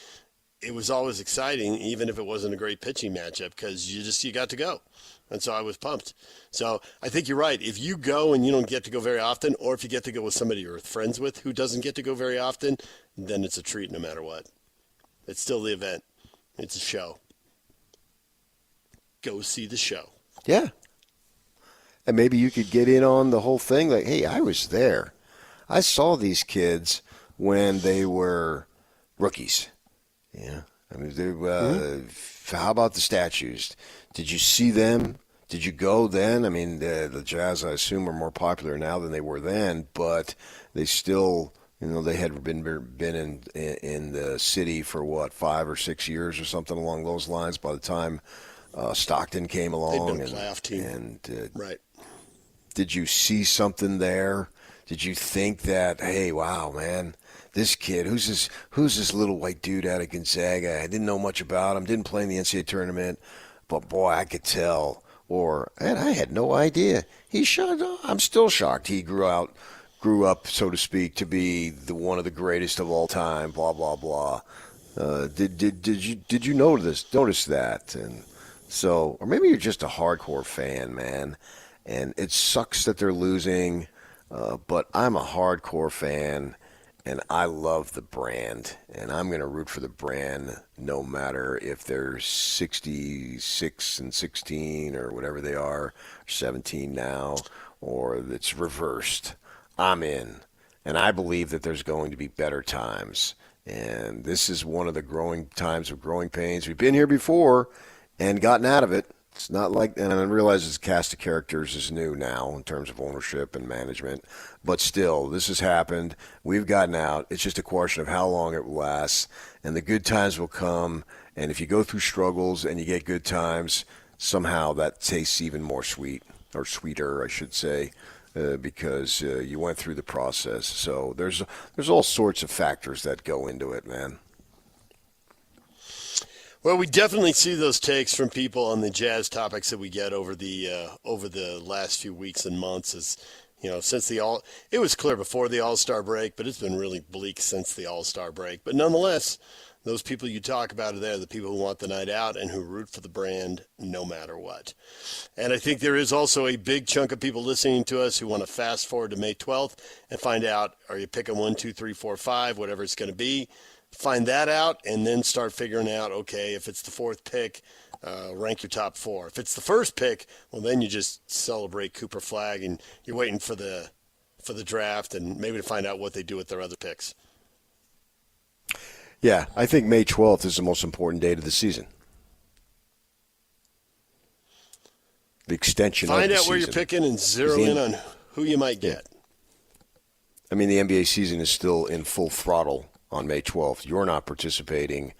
it was always exciting, even if it wasn't a great pitching matchup, because you got to go. And so I was pumped. So I think you're right. If you go and you don't get to go very often, or if you get to go with somebody you're friends with who doesn't get to go very often, then it's a treat no matter what. It's still the event. It's a show. Go see the show. Yeah. And maybe you could get in on the whole thing like, hey, I was there. I saw these kids when they were rookies. Yeah. I mean, how about the statues? Did you see them? Did you go then? I mean, the Jazz, I assume, are more popular now than they were then, but they still, you know, they had been in the city for, 5 or 6 years or something along those lines by the time Stockton came along. They'd been a playoff team. And, right. Did you see something there? Did you think that, hey, wow, man, this kid, who's this little white dude out of Gonzaga? I didn't know much about him, didn't play in the NCAA tournament, but boy, I could tell. And I had no idea. He's shocked. I'm still shocked. He grew up, so to speak, to be one of the greatest of all time. Blah blah blah. Did you notice that? And so, or maybe you're just a hardcore fan, man. And it sucks that they're losing, but I'm a hardcore fan. And I love the brand, and I'm going to root for the brand no matter if they're 66 and 16 or whatever they are, 17 now, or it's reversed. I'm in, and I believe that there's going to be better times. And this is one of the growing times of growing pains. We've been here before and gotten out of it. It's not like, and I realize this cast of characters is new now in terms of ownership and management, but still, this has happened. We've gotten out. It's just a question of how long it will last, and the good times will come. And if you go through struggles and you get good times, somehow that tastes even more sweet, or sweeter, I should say, because you went through the process. So there's all sorts of factors that go into it, man. Well, we definitely see those takes from people on the Jazz topics that we get over the last few weeks and months. As you know, since it was clear before the All-Star break, but it's been really bleak since the All-Star break. But nonetheless, those people you talk about are there, the people who want the night out and who root for the brand no matter what. And I think there is also a big chunk of people listening to us who want to fast forward to May 12th and find out, are you picking 1, 2, 3, 4, 5, whatever it's going to be. Find that out and then start figuring out, okay, if it's the fourth pick, rank your top 4. If it's the first pick, well, then you just celebrate Cooper Flag and you're waiting for the draft and maybe to find out what they do with their other picks. Yeah, I think May 12th is the most important date of the season. The extension of the season. Find out where you're picking and zero in on who you might get. I mean, the NBA season is still in full throttle on May 12th. You're not participating,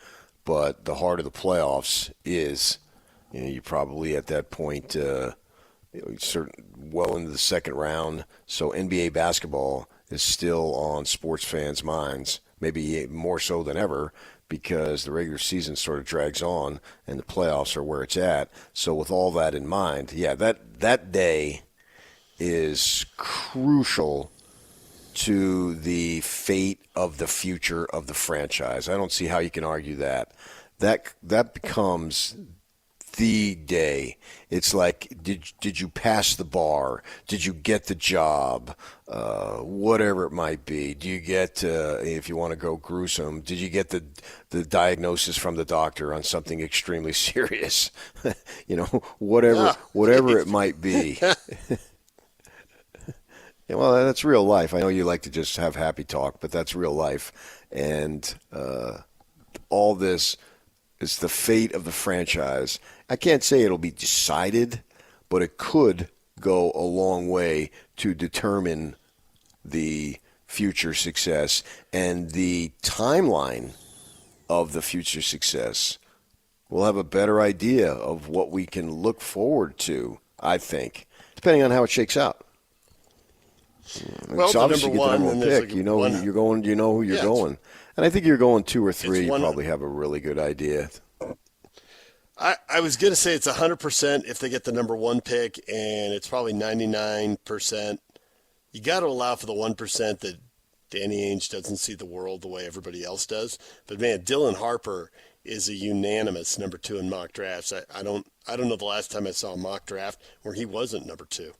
but the heart of the playoffs is, you're probably at that point well into the second round. So NBA basketball is still on sports fans' minds, maybe more so than ever, because the regular season sort of drags on and the playoffs are where it's at. So with all that in mind, yeah, that day is crucial to the fate of the future of the franchise. I don't see how you can argue that. That becomes the day. It's like, did you pass the bar? Did you get the job? Whatever it might be. Do you get, if you want to go gruesome, did you get the diagnosis from the doctor on something extremely serious? Whatever it might be. Yeah, well, that's real life. I know you like to just have happy talk, but that's real life. And all this is the fate of the franchise. I can't say it'll be decided, but it could go a long way to determine the future success and the timeline of the future success. We'll have a better idea of what we can look forward to, I think, depending on how it shakes out. Well, obviously number one, and pick. You know who you're going. You know who you're going, and I think you're going 2 or 3. You probably have a really good idea. I was going to say it's 100% if they get the number 1 pick, and it's probably 99%. You got to allow for the 1% that Danny Ainge doesn't see the world the way everybody else does. But man, Dylan Harper is a unanimous number 2 in mock drafts. I don't know the last time I saw a mock draft where he wasn't number 2.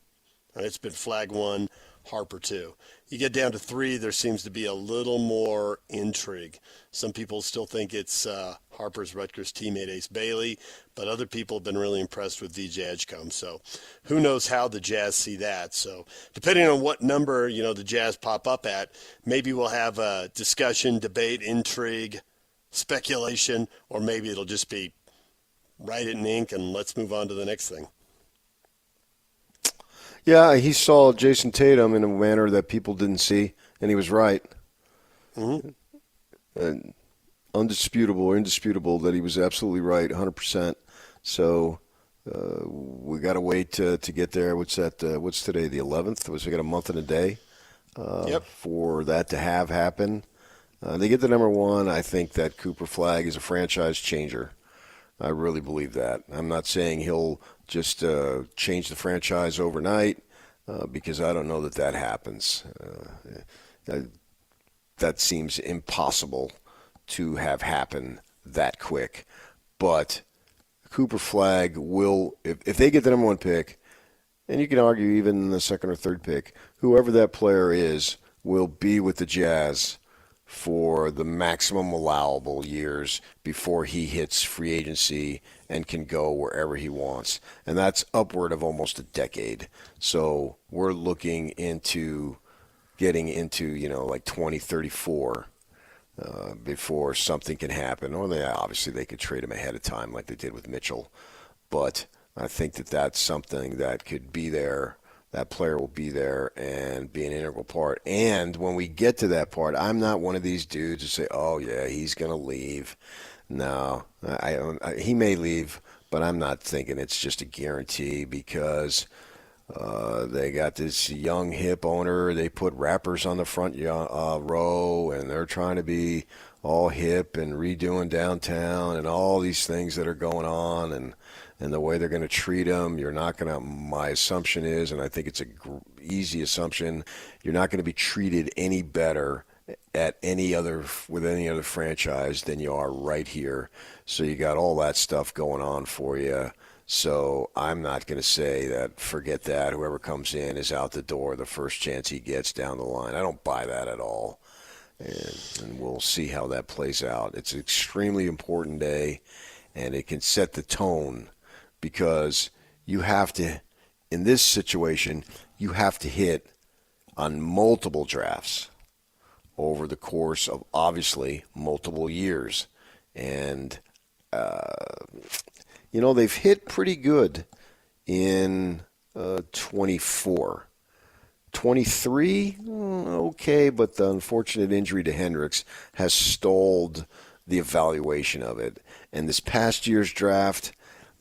It's been flag 1. Harper 2. You get down to 3, there seems to be a little more intrigue. Some people still think it's Harper's Rutgers teammate Ace Bailey, but other people have been really impressed with VJ Edgecombe. So who knows how the Jazz see that. So depending on what number, the Jazz pop up at, maybe we'll have a discussion, debate, intrigue, speculation, or maybe it'll just be write it in ink and let's move on to the next thing. Yeah, he saw Jason Tatum in a manner that people didn't see, and he was right. Mm-hmm. And indisputable that he was absolutely right, 100%. So we got to wait to get there. What's that? What's today? The 11th? We got a month and a day for that to have happen. They get the number 1. I think that Cooper Flagg is a franchise changer. I really believe that. I'm not saying he'll just change the franchise overnight because I don't know that happens. That seems impossible to have happen that quick. But Cooper Flagg will, if they get the number 1 pick, and you can argue even the 2nd or 3rd pick, whoever that player is will be with the Jazz for the maximum allowable years before he hits free agency and can go wherever he wants. And that's upward of almost a decade. So we're looking into getting into, like 2034 before something can happen. Or obviously they could trade him ahead of time like they did with Mitchell. But I think that's something that could be there. That player will be there and be an integral part. And when we get to that part, I'm not one of these dudes who say, oh, yeah, he's going to leave. No, he may leave, but I'm not thinking it's just a guarantee because they got this young, hip owner. They put rappers on the front row, and they're trying to be all hip and redoing downtown and all these things that are going on and the way they're going to treat them. You're not going to, my assumption is, and I think it's an easy assumption, you're not going to be treated any better with any other franchise than you are right here. So you got all that stuff going on for you. So I'm not going to say that, forget that, whoever comes in is out the door the first chance he gets down the line. I don't buy that at all. And we'll see how that plays out. It's an extremely important day, and it can set the tone because you have to, in this situation, you have to hit on multiple drafts over the course of, obviously, multiple years. And, they've hit pretty good in 24. 23, okay, but the unfortunate injury to Hendricks has stalled the evaluation of it. And this past year's draft,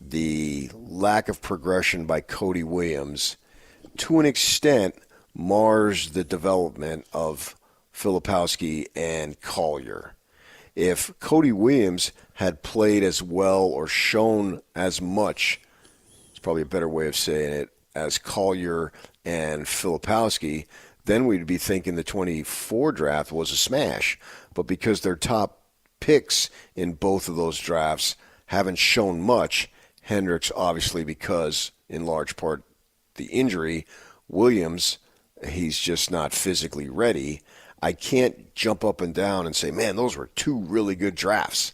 the lack of progression by Cody Williams, to an extent, mars the development of Filipowski and Collier. If Cody Williams had played as well or shown as much, it's probably a better way of saying it, as Collier and Filipowski, then we'd be thinking the 24 draft was a smash. But because their top picks in both of those drafts haven't shown much, Hendricks, obviously, because in large part the injury. Williams, he's just not physically ready. I can't jump up and down and say, man, those were two really good drafts.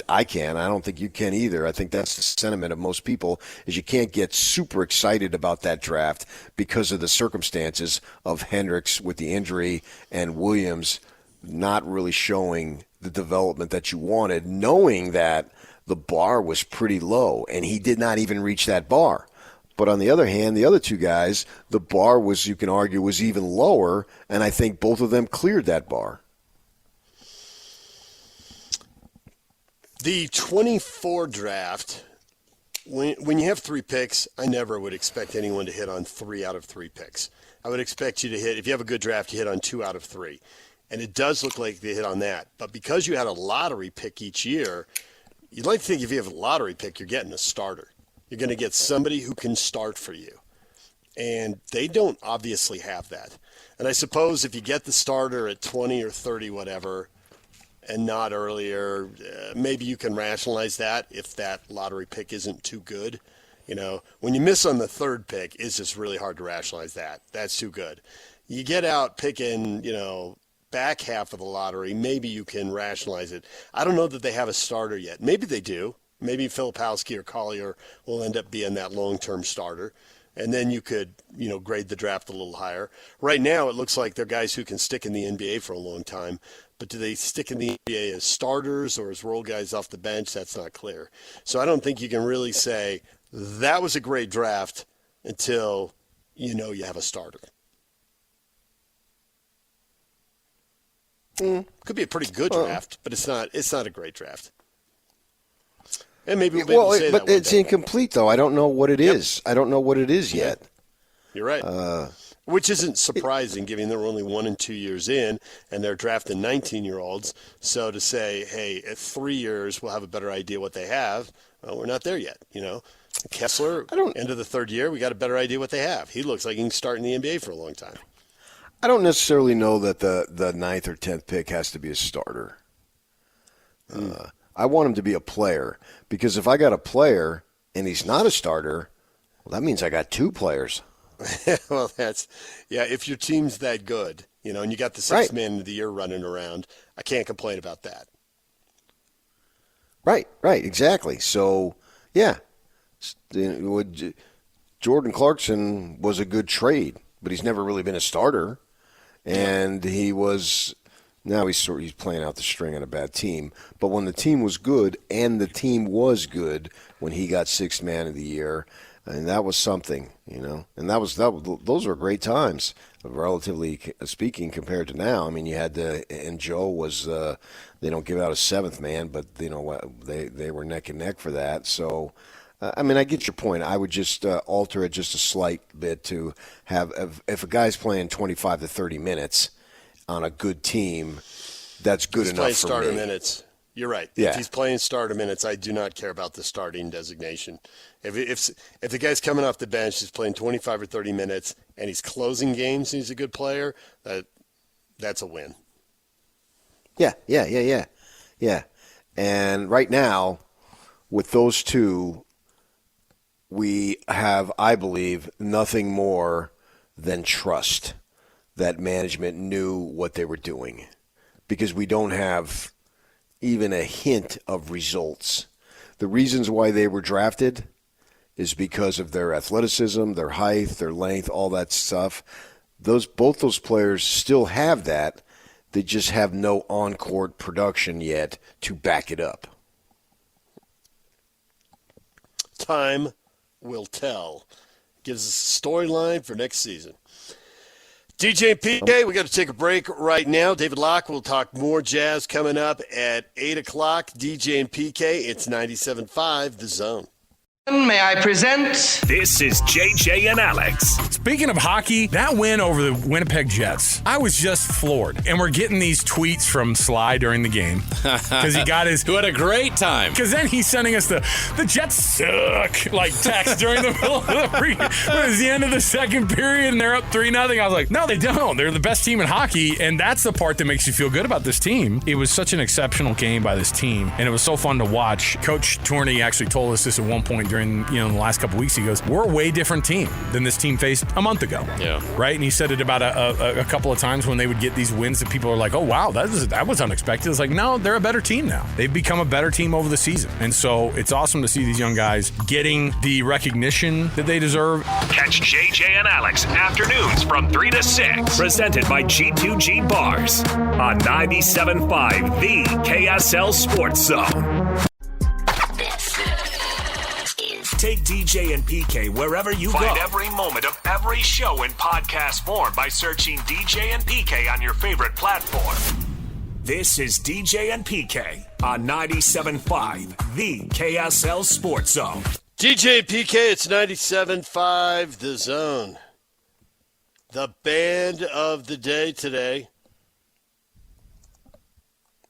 I can. I don't think you can either. I think that's the sentiment of most people, is you can't get super excited about that draft because of the circumstances of Hendricks with the injury and Williams not really showing the development that you wanted, knowing that the bar was pretty low, and he did not even reach that bar. But on the other hand, the other two guys, the bar was, you can argue, was even lower, and I think both of them cleared that bar. The 24 draft, when you have 3 picks, I never would expect anyone to hit on 3 out of 3 picks. I would expect you to hit, if you have a good draft, you hit on 2 out of 3. And it does look like they hit on that. But because you had a lottery pick each year, you'd like to think if you have a lottery pick, you're getting a starter. You're going to get somebody who can start for you. And they don't obviously have that. And I suppose if you get the starter at 20 or 30, whatever, and not earlier, maybe you can rationalize that if that lottery pick isn't too good. You know, when you miss on the 3rd pick, it's just really hard to rationalize that. That's too good. You get out picking, back half of the lottery, maybe you can rationalize it. I don't know that they have a starter yet. Maybe they do. Maybe Filipowski or Collier will end up being that long-term starter. And then you could, grade the draft a little higher. Right now, it looks like they're guys who can stick in the NBA for a long time. But do they stick in the NBA as starters or as role guys off the bench? That's not clear. So I don't think you can really say that was a great draft until you have a starter. Could be a pretty good draft, but it's not a great draft. And maybe we'll be able to say that one it's day. Incomplete, though. I don't know what it is. I don't know what it is yet. You're right. Which isn't surprising, given they're only 1 and 2 years in, and they're drafting 19-year-olds. So to say, hey, at 3 years we'll have a better idea what they have, well, we're not there yet. Kessler, end of the 3rd year, we got a better idea what they have. He looks like he can start in the NBA for a long time. I don't necessarily know that the 9th or 10th pick has to be a starter. I want him to be a player, because if I got a player and he's not a starter, well, that means I got 2 players. Well, if your team's that good, and you got the 6th man of the year running around, I can't complain about that. Right, exactly. So, yeah, Jordan Clarkson was a good trade, but he's never really been a starter, and he's playing out the string on a bad team. But when the team was good, and the team was good when he got 6th man of the year, and that was something, and those were great times, relatively speaking, compared to now. I mean, you had and Joe was, they don't give out a 7th man, but they were neck and neck for that. So, I get your point. I would just alter it just a slight bit to have, if a guy's playing 25 to 30 minutes on a good team, that's good enough for starter me. Minutes. You're right. Yeah. If he's playing starter minutes, I do not care about the starting designation. If the guy's coming off the bench, he's playing 25 or 30 minutes, and he's closing games, and he's a good player, that's a win. Yeah. And right now, with those two, we have, I believe, nothing more than trust that management knew what they were doing, because we don't have even a hint of results. The reasons why they were drafted is because of their athleticism, their height, their length, all that stuff. Both those players still have that. They just have no on-court production yet to back it up. Time will tell. Gives us a storyline for next season. DJ and PK, we got to take a break right now. David Locke will talk more Jazz coming up at 8 o'clock. DJ and PK, it's 97.5 The Zone. May I present? This is JJ and Alex. Speaking of hockey, that win over the Winnipeg Jets, I was just floored. And we're getting these tweets from Sly during the game because he got his. Who had a great time. Because then he's sending us the Jets suck like text during the middle of it was the end of the second period and they're up 3-0. I was like, no, they don't. They're the best team in hockey, and that's the part that makes you feel good about this team. It was such an exceptional game by this team, and it was so fun to watch. Coach Tourney actually told us this at one point during the last couple weeks. He goes, we're a way different team than this team faced a month ago. Yeah. Right? And he said it about a couple of times when they would get these wins that people are like, oh, wow, that was unexpected. It's like, no, they're a better team now. They've become a better team over the season. And so it's awesome to see these young guys getting the recognition that they deserve. Catch JJ and Alex afternoons from 3 to 6. Presented by G2G Bars on 97.5, the KSL Sports Zone. Take DJ and PK wherever you go. Find every moment of every show in podcast form by searching DJ and PK on your favorite platform. This is DJ and PK on 97.5, the KSL Sports Zone. DJ and PK, it's 97.5, The Zone. The band of the day today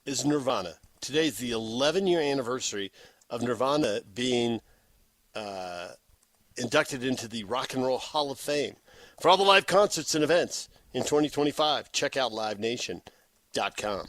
is Nirvana. Today's the 11-year anniversary of Nirvana being inducted into the Rock and Roll Hall of Fame. For all the live concerts and events in 2025, check out livenation.com.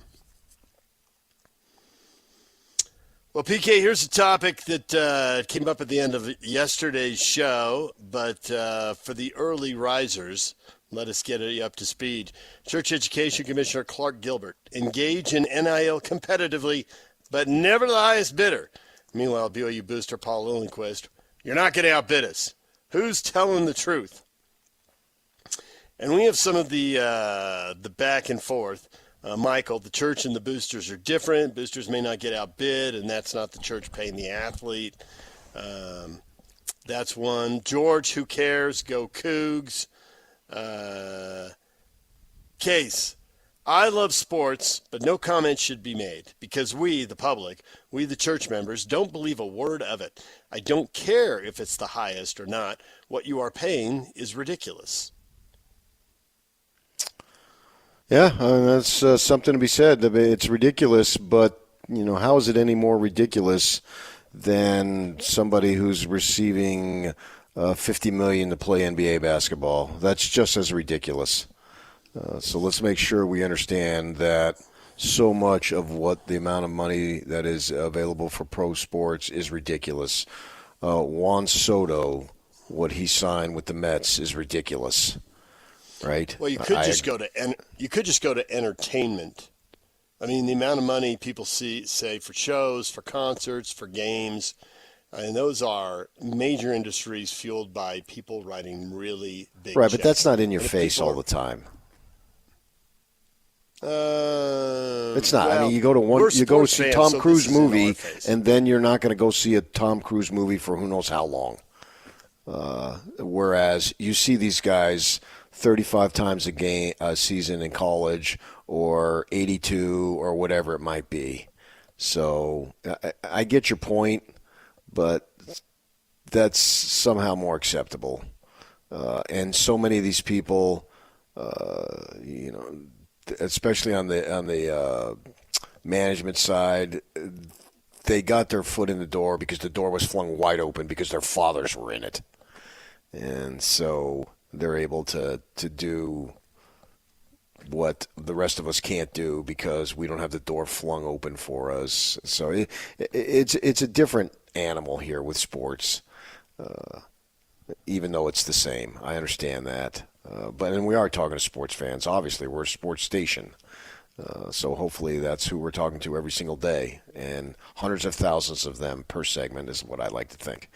Well, PK, here's a topic that came up at the end of yesterday's show, but for the early risers, let us get you up to speed. Church Education Commissioner Clark Gilbert, engage in NIL competitively, but never the highest bidder. Meanwhile, BYU booster Paul Lillenquist, you're not going to outbid us. Who's telling the truth? And we have some of the back and forth. Michael, the church and the boosters are different. Boosters may not get outbid, and that's not the church paying the athlete. That's one. George, who cares? Go Cougs. Case, I love sports, but no comment should be made because we, the public, we, the church members, don't believe a word of it. I don't care if it's the highest or not. What you are paying is ridiculous. Yeah, that's something to be said. It's ridiculous, but how is it any more ridiculous than somebody who's receiving $50 million to play NBA basketball? That's just as ridiculous. So let's make sure we understand that so much of what the amount of money that is available for pro sports is ridiculous. Juan Soto, what he signed with the Mets is ridiculous. Right. Well, you could just go to entertainment. I mean, the amount of money people say for shows, for concerts, for games, and those are major industries fueled by people writing really big right, checks. But that's not in your face all the time. It's not. Well, I mean, you go to see Tom Cruise movie, and then you're not going to go see a Tom Cruise movie for who knows how long. Whereas you see these guys 35 times a season in college, or 82, or whatever it might be. So I get your point, but that's somehow more acceptable. And so many of these people, especially on the management side, they got their foot in the door because the door was flung wide open because their fathers were in it. And so they're able to do what the rest of us can't do because we don't have the door flung open for us. So it's a different animal here with sports, even though it's the same. I understand that. But we are talking to sports fans. Obviously, we're a sports station. So hopefully that's who we're talking to every single day. And hundreds of thousands of them per segment is what I like to think.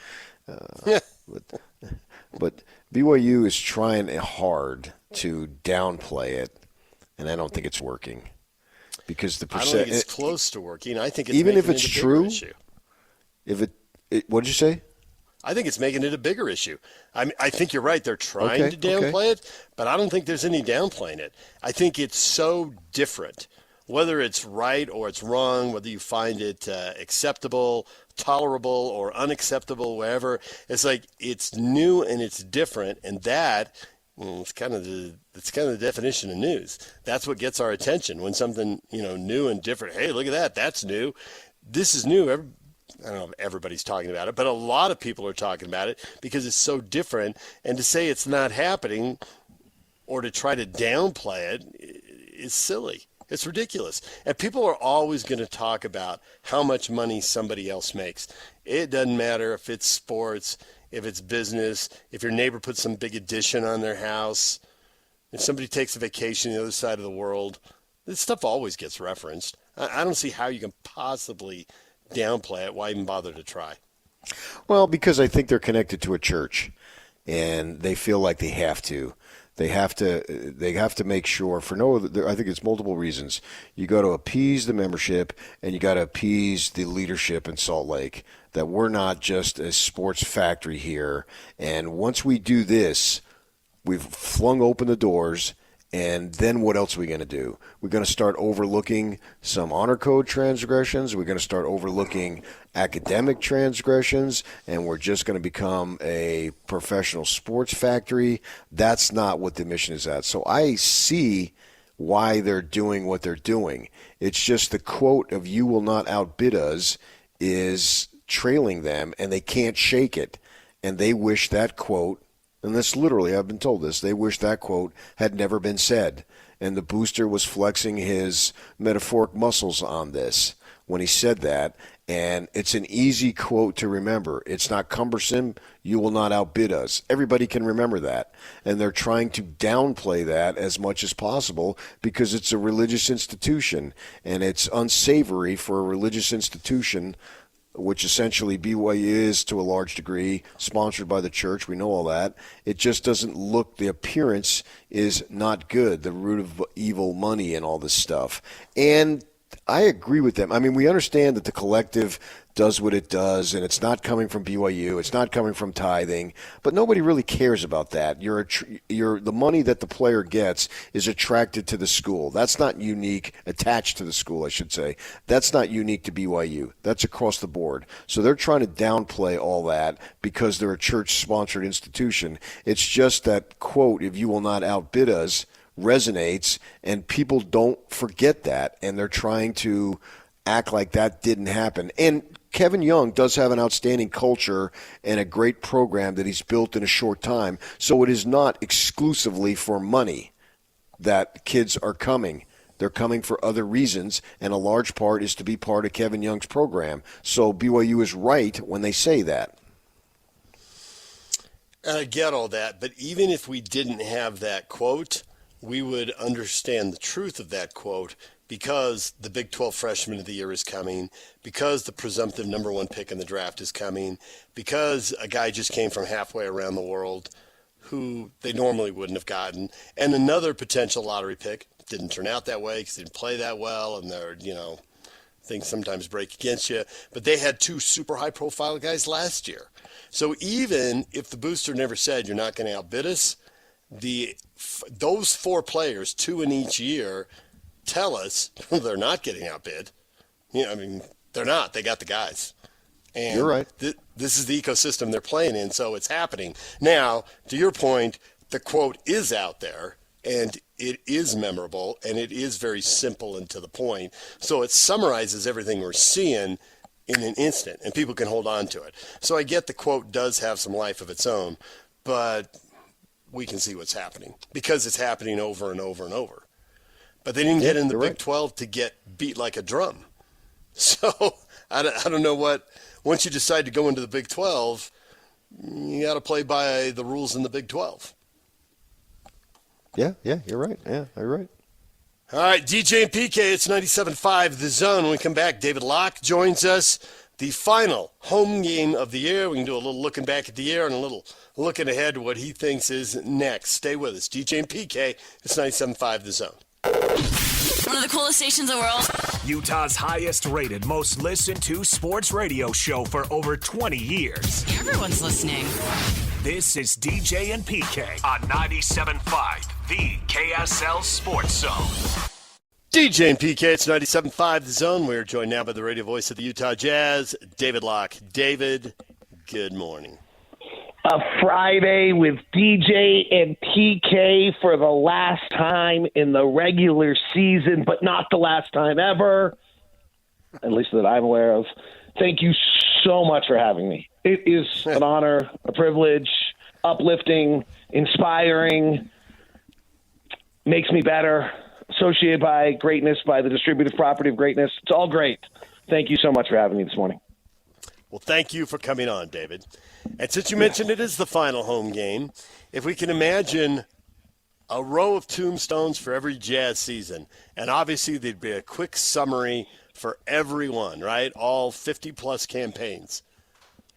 But BYU is trying hard to downplay it, and I don't think it's working. Because the I don't think it's close to working. I think it's even if making it's it a true. bigger issue. What did you say? I think it's making it a bigger issue. I think you're right. They're trying to downplay it, but I don't think there's any downplaying it. I think it's so different. Whether it's right or it's wrong, whether you find it acceptable, tolerable or unacceptable, whatever. It's like it's new and it's different, and that it's kind of the definition of news. That's what gets our attention when something new and different. Hey, look at that! That's new. This is new. I don't know if everybody's talking about it, but a lot of people are talking about it because it's so different. And to say it's not happening or to try to downplay it is silly. It's ridiculous. And people are always going to talk about how much money somebody else makes. It doesn't matter if it's sports, if it's business, if your neighbor puts some big addition on their house, if somebody takes a vacation on the other side of the world. This stuff always gets referenced. I don't see how you can possibly downplay it. Why even bother to try? Well, because I think they're connected to a church, and they feel like they have to. They have to make sure I think it's multiple reasons. You got to appease the membership, and you got to appease the leadership in Salt Lake that we're not just a sports factory here. And once we do this, we've flung open the doors. And then what else are we going to do? We're going to start overlooking some honor code transgressions. We're going to start overlooking academic transgressions, and we're just going to become a professional sports factory. That's not what the mission is at. So I see why they're doing what they're doing. It's just the quote of "you will not outbid us" is trailing them, and they can't shake it. And they wish that quote, and this literally, I've been told this, they wish that quote had never been said. And the booster was flexing his metaphoric muscles on this when he said that. And it's an easy quote to remember. It's not cumbersome. You will not outbid us. Everybody can remember that. And they're trying to downplay that as much as possible because it's a religious institution. And it's unsavory for a religious institution, which essentially BYU is to a large degree, sponsored by the church. We know all that. It just doesn't look, the appearance is not good, the root of evil, money, and all this stuff. And I agree with them. I mean, we understand that the collective does what it does, and it's not coming from BYU. It's not coming from tithing, but nobody really cares about that. The money that the player gets is attracted to the school. That's not unique, attached to the school, I should say. That's not unique to BYU. That's across the board. So they're trying to downplay all that because they're a church-sponsored institution. It's just that quote, "if you will not outbid us," resonates, and people don't forget that, and they're trying to act like that didn't happen. And Kevin Young does have an outstanding culture and a great program that he's built in a short time, so it is not exclusively for money that kids are coming. They're coming for other reasons, and a large part is to be part of Kevin Young's program. So BYU is right when they say that. I get all that, but even if we didn't have that quote, we would understand the truth of that quote because the Big 12 Freshman of the Year is coming, because the presumptive number one pick in the draft is coming, because a guy just came from halfway around the world who they normally wouldn't have gotten, and another potential lottery pick didn't turn out that way because they didn't play that well, and they're, things sometimes break against you. But they had two super high-profile guys last year. So even if the booster never said you're not going to outbid us, those four players, two in each year, tell us they're not getting outbid. They're not. They got the guys. And you're right. This is the ecosystem they're playing in, so it's happening. Now, to your point, the quote is out there, and it is memorable, and it is very simple and to the point. So it summarizes everything we're seeing in an instant, and people can hold on to it. So I get the quote does have some life of its own, but we can see what's happening because it's happening over and over and over. But they didn't get in the Big 12 to get beat like a drum. So I don't know what – once you decide to go into the Big 12, you got to play by the rules in the Big 12. Yeah, you're right. Yeah, you're right. All right, DJ and PK, it's 97.5 The Zone. When we come back, David Locke joins us. The final home game of the year. We can do a little looking back at the year and a little looking ahead to what he thinks is next. Stay with us. DJ and PK, it's 97.5 The Zone. One of the coolest stations in the world. Utah's highest rated, most listened to sports radio show for over 20 years. Everyone's listening. This is DJ and PK on 97.5, the KSL Sports Zone. DJ and PK, it's 97.5 The Zone. We're joined now by the radio voice of the Utah Jazz, David Locke. David, good morning. A Friday with DJ and PK for the last time in the regular season, but not the last time ever, at least that I'm aware of. Thank you so much for having me. It is an honor, a privilege, uplifting, inspiring, makes me better. Associated by greatness, by the distributive property of greatness. It's all great. Thank you so much for having me this morning. Well, thank you for coming on, David. And since you mentioned it is the final home game, if we can imagine a row of tombstones for every Jazz season, and obviously there'd be a quick summary for everyone, right? All 50-plus campaigns.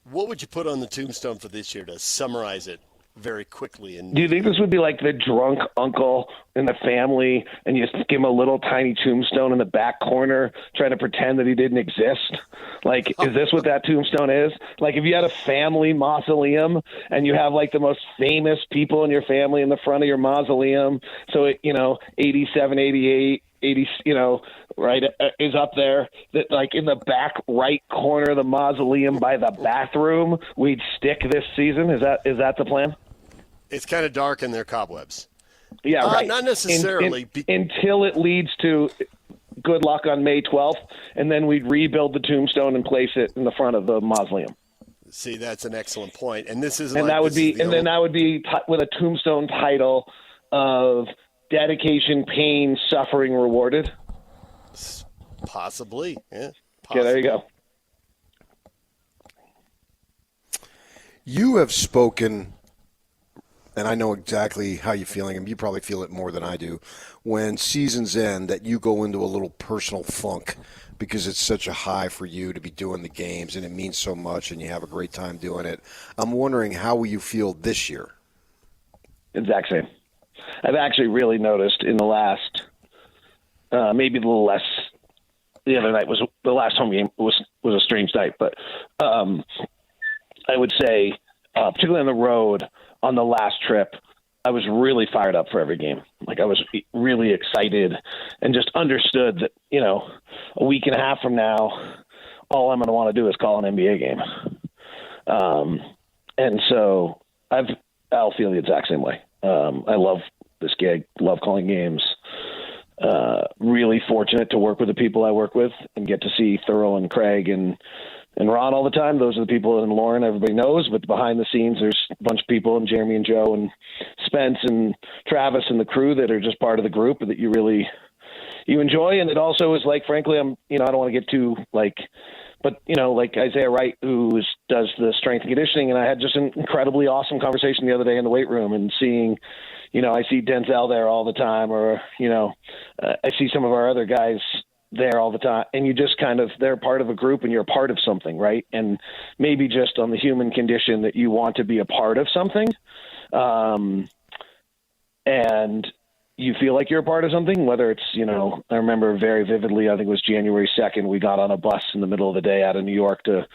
What would you put on the tombstone for this year to summarize it very quickly? And do you think this would be like the drunk uncle in the family, and you just give him a little tiny tombstone in the back corner, trying to pretend that he didn't exist? Like, is this what that tombstone is? Like, if you had a family mausoleum and you have like the most famous people in your family in the front of your mausoleum, so it, 87, 88, 80, right, is up there, that like in the back right corner of the mausoleum by the bathroom, we'd stick this season. Is that the plan? It's kind of dark in their cobwebs. Yeah, right. Not necessarily. Until it leads to good luck on May 12th, and then we'd rebuild the tombstone and place it in the front of the mausoleum. See, that's an excellent point. And this is, and that would be with a tombstone title of dedication, pain, suffering rewarded. Possibly, yeah. Okay, there you go. You have spoken, and I know exactly how you're feeling, and you probably feel it more than I do, when seasons end, that you go into a little personal funk because it's such a high for you to be doing the games, and it means so much, and you have a great time doing it. I'm wondering, how will you feel this year? Exact same. I've actually really noticed in the last, maybe a little less. The other night was the last home game was a strange night, but I would say, particularly on the road on the last trip, I was really fired up for every game. Like, I was really excited and just understood that, a week and a half from now, all I'm going to want to do is call an NBA game. And so I'll feel the exact same way. I love this gig, love calling games. Really fortunate to work with the people I work with and get to see Thurl and Craig and Ron all the time. Those are the people, and Lauren everybody knows, but behind the scenes there's a bunch of people, and Jeremy and Joe and Spence and Travis and the crew that are just part of the group that you enjoy. And it also is like, frankly, I don't want to get too like Isaiah Wright, who does the strength and conditioning, and I had just an incredibly awesome conversation the other day in the weight room, and seeing, I see Denzel there all the time, or, I see some of our other guys there all the time, and you just they're part of a group and you're a part of something, right? And maybe just on the human condition that you want to be a part of something, and you feel like you're a part of something, whether it's, I remember very vividly, I think it was January 2nd, we got on a bus in the middle of the day out of New York to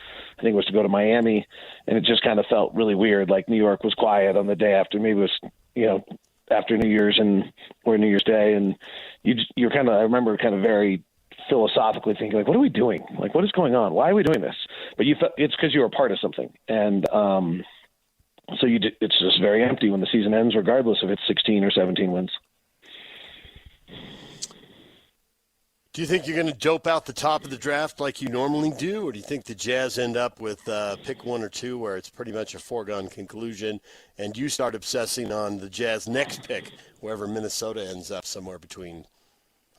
go to Miami, and it just kind of felt really weird. Like, New York was quiet on the day after, maybe it was, after New Year's or New Year's Day, and you're I remember very philosophically thinking, like, what are we doing? Like, what is going on? Why are we doing this? But it's because you were a part of something. And so it's just very empty when the season ends, regardless if it's 16 or 17 wins. Do you think you're going to dope out the top of the draft like you normally do, or do you think the Jazz end up with pick 1 or 2 where it's pretty much a foregone conclusion, and you start obsessing on the Jazz next pick, wherever Minnesota ends up, somewhere between,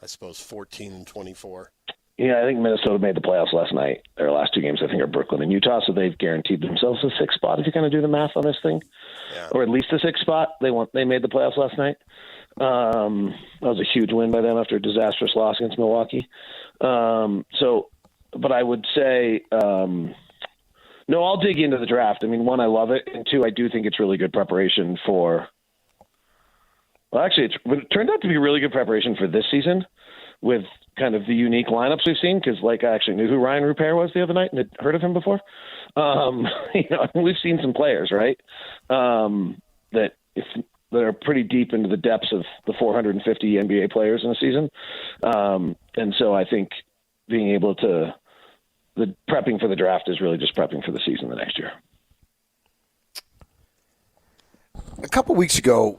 I suppose, 14 and 24? Yeah, I think Minnesota made the playoffs last night. Their last 2 games, I think, are Brooklyn and Utah, so they've guaranteed themselves a 6th spot, if you kind of do the math on this thing. Yeah. Or at least a 6th spot. They made the playoffs last night. That was a huge win by them after a disastrous loss against Milwaukee. But I would say, no, I'll dig into the draft. I mean, 1, I love it, and 2, I do think it's really good preparation for. Well, actually, it turned out to be really good preparation for this season, with kind of the unique lineups we've seen. Because, I actually knew who Ryan Rupert was the other night and had heard of him before. We've seen some players, right? That if that are pretty deep into the depths of the 450 NBA players in a season. And so I think being able to the prepping for the draft is really just prepping for the season the next year. A couple weeks ago,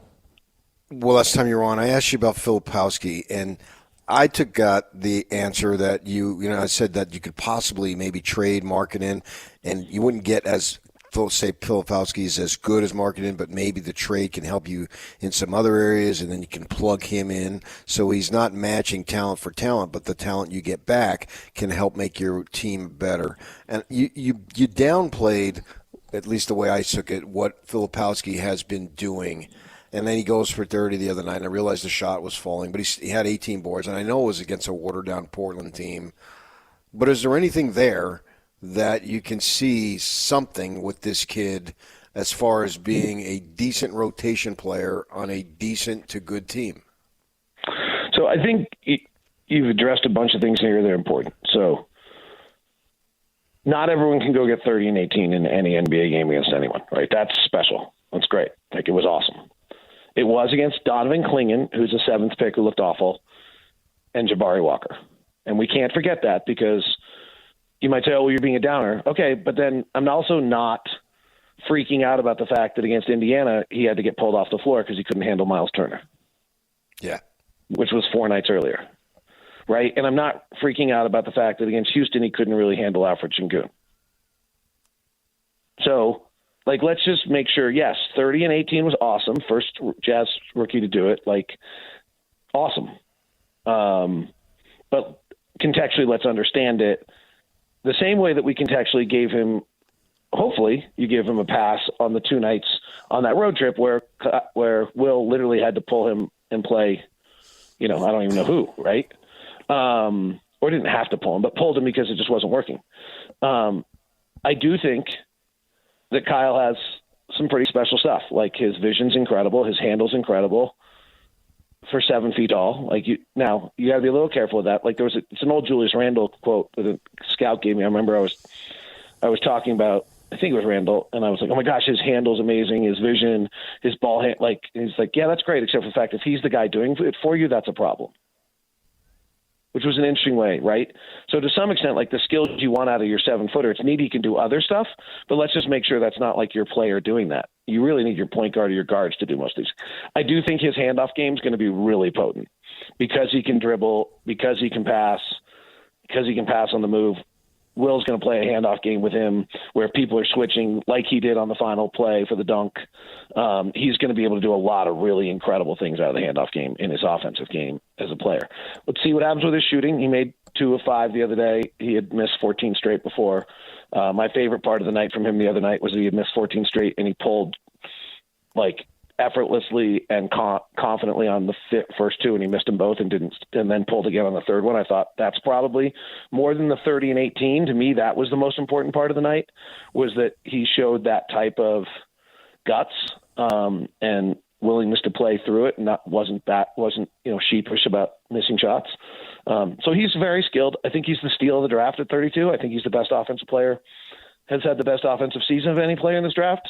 last time you were on, I asked you about Filipowski, and I took the answer that I said that you could possibly maybe trade Markkanen, and you wouldn't get as say Filipowski is as good as Markkanen, but maybe the trade can help you in some other areas, and then you can plug him in. So he's not matching talent for talent, but the talent you get back can help make your team better. And you downplayed, at least the way I took it, what Filipowski has been doing. And then he goes for 30 the other night, and I realized the shot was falling, but he had 18 boards, and I know it was against a watered-down Portland team. But is there anything there that you can see something with this kid as far as being a decent rotation player on a decent to good team? So I think you've addressed a bunch of things here that are important. So not everyone can go get 30 and 18 in any NBA game against anyone, right? That's special. That's great. Like, it was awesome. It was against Donovan Clingan, who's a 7th pick who looked awful, and Jabari Walker. And we can't forget that, because you might say, oh, well, you're being a downer. Okay, but then I'm also not freaking out about the fact that against Indiana, he had to get pulled off the floor because he couldn't handle Miles Turner. Yeah. Which was 4 nights earlier, right? And I'm not freaking out about the fact that against Houston, he couldn't really handle Alfred Sengun. So, let's just make sure, yes, 30 and 18 was awesome. First Jazz rookie to do it. Awesome. But contextually, let's understand it. The same way that we contextually gave him, hopefully, you give him a pass on the 2 nights on that road trip where Will literally had to pull him and play, I don't even know who, right? Or didn't have to pull him, but pulled him because it just wasn't working. I do think that Kyle has some pretty special stuff. His vision's incredible. His handle's incredible for 7 feet tall. Now you gotta be a little careful with that. It's an old Julius Randle quote that a scout gave me. I remember I was talking about, I think it was Randle, and I was like, oh my gosh, his handle's amazing. His vision, his ball hand, he's like, yeah, that's great. Except for the fact, if he's the guy doing it for you, that's a problem. Which was an interesting way, right? So to some extent, the skills you want out of your 7-footer, it's neat he can do other stuff, but let's just make sure that's not your player doing that. You really need your point guard or your guards to do most of these. I do think his handoff game is going to be really potent because he can dribble, because he can pass on the move. Will's going to play a handoff game with him where people are switching like he did on the final play for the dunk. He's going to be able to do a lot of really incredible things out of the handoff game in his offensive game as a player. Let's see what happens with his shooting. He made 2 of 5 the other day. He had missed 14 straight before. My favorite part of the night from him the other night was that he had missed 14 straight, and he pulled effortlessly and confidently on the first 2, and he missed them both and then pulled again on the third one. I thought that's probably more than the 30 and 18. To me, that was the most important part of the night, was that he showed that type of guts and willingness to play through it, and wasn't sheepish about missing shots. So he's very skilled. I think he's the steal of the draft at 32. I think he's the best offensive player, has had the best offensive season of any player in this draft.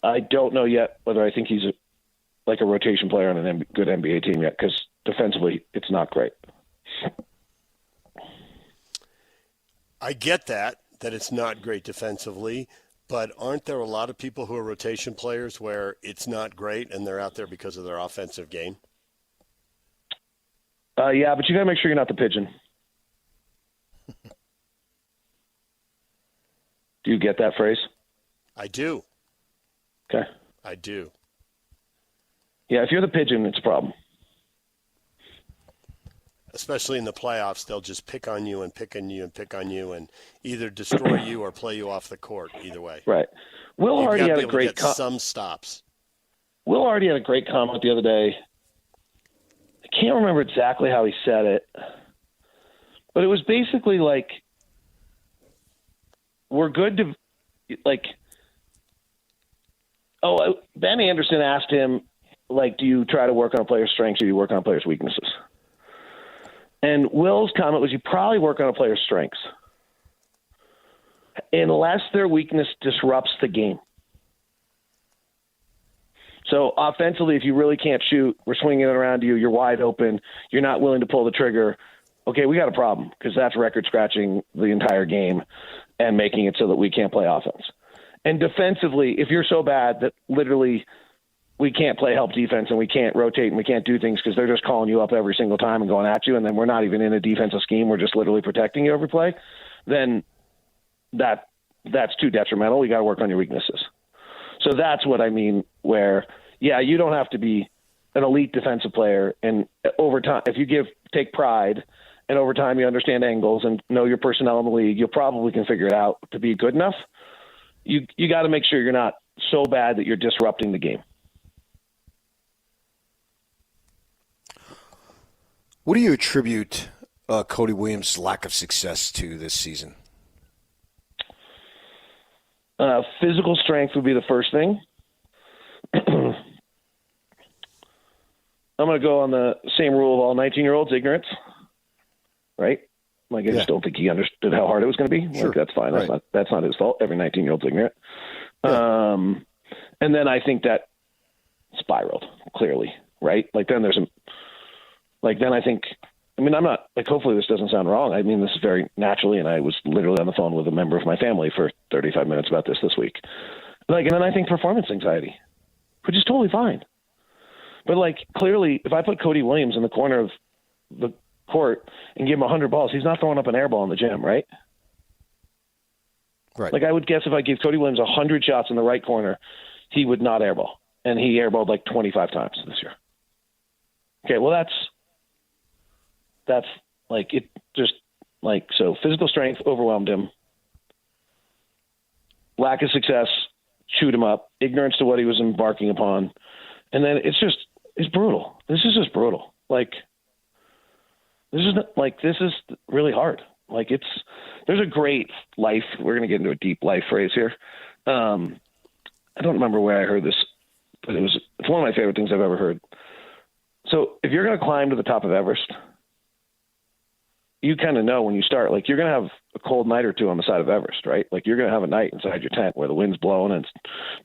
I don't know yet whether I think he's a rotation player on a good NBA team yet, because defensively it's not great. I get that it's not great defensively, but aren't there a lot of people who are rotation players where it's not great and they're out there because of their offensive game? Yeah, but you got to make sure you're not the pigeon. Do you get that phrase? I do. Okay. I do. Yeah, if you're the pigeon, it's a problem. Especially in the playoffs, they'll just pick on you and pick on you and pick on you and either destroy you or play you off the court, either way. Right. Will already had a great some stops. Will already had a great comment the other day. I can't remember exactly how he said it, but it was basically we're good to Ben Anderson asked him, do you try to work on a player's strengths or do you work on a player's weaknesses? And Will's comment was, you probably work on a player's strengths unless their weakness disrupts the game. So offensively, if you really can't shoot, we're swinging it around you, you're wide open, you're not willing to pull the trigger, okay, we got a problem because that's record-scratching the entire game and making it so that we can't play offense. And defensively, if you're so bad that literally we can't play help defense and we can't rotate and we can't do things because they're just calling you up every single time and going at you, and then we're not even in a defensive scheme, we're just literally protecting you every play, then that's too detrimental. We got to work on your weaknesses. So that's what I mean where, yeah, you don't have to be an elite defensive player. And over time, if you take pride and over time you understand angles and know your personnel in the league, you probably can figure it out to be good enough. You got to make sure you're not so bad that you're disrupting the game. What do you attribute Cody Williams' lack of success to this season? Physical strength would be the first thing. I'm going to go on the same rule of all 19-year-olds, ignorance. Right? Like, I just don't think he understood how hard it was going to be. Sure. Like, that's fine. Right. That's not his fault. Every 19-year-old's ignorant. Yeah. And then I think that spiraled, clearly. Right? Like, then I think, I mean, I'm not, like, hopefully this doesn't sound wrong. I mean, this is very naturally, and I was literally on the phone with a member of my family for 35 minutes about this week. Like, and then I think performance anxiety, which is totally fine. But, like, clearly, if I put Cody Williams in the corner of the court and give him 100 balls, he's not throwing up an air ball in the gym, right? Right. Like, I would guess if I gave Cody Williams 100 shots in the right corner, he would not airball. And he airballed like 25 times this year. Okay, well, that's like, it just, like, so physical strength overwhelmed him. Lack of success chewed him up. Ignorance to what he was embarking upon. And then it's brutal. This is just brutal. Like, this is really hard. Like, there's a great life. We're going to get into a deep life phrase here. I don't remember where I heard this, but it's one of my favorite things I've ever heard. So if you're going to climb to the top of Everest, you kind of know when you start, like, you're going to have a cold night or two on the side of Everest, right? Like, you're going to have a night inside your tent where the wind's blowing and it's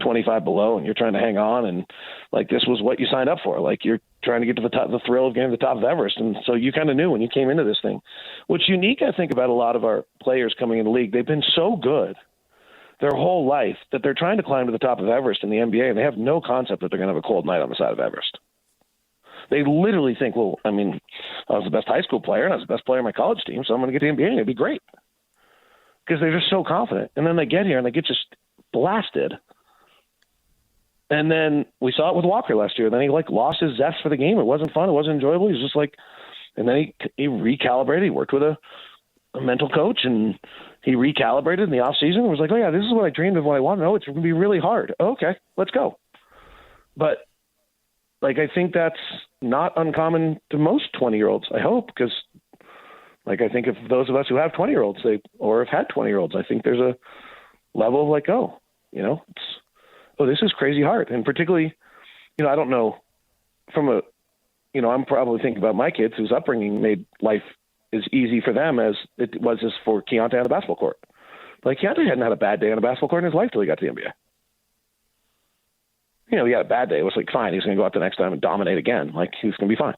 25 below and you're trying to hang on. And, like, this was what you signed up for. Like, you're trying to get to the thrill of getting to the top of Everest. And so you kind of knew when you came into this thing. What's unique, I think, about a lot of our players coming in the league, they've been so good their whole life that they're trying to climb to the top of Everest in the NBA, and they have no concept that they're going to have a cold night on the side of Everest. They literally think, well, I mean, I was the best high school player and I was the best player on my college team, so I'm going to get to the NBA and it'd be great. Because they're just so confident. And then they get here and they get just blasted. And then we saw it with Walker last year. Then he, like, lost his zest for the game. It wasn't fun. It wasn't enjoyable. He was just like, and then he recalibrated. He worked with a mental coach and he recalibrated in the offseason and was like, oh, yeah, this is what I dreamed of, what I want to know. It's going to be really hard. Oh, okay, let's go. But, like, I think that's not uncommon to most 20-year-olds, I hope, because, like, I think of those of us who have 20-year-olds or have had 20-year-olds, I think there's a level of, like, oh, you know, this is crazy hard. And particularly, you know, I don't know I'm probably thinking about my kids whose upbringing made life as easy for them as it was as for Keontae on the basketball court. Like, Keontae hadn't had a bad day on a basketball court in his life till he got to the NBA. You know, he had a bad day. It was like, fine, he's going to go out the next time and dominate again. Like, he's going to be fine.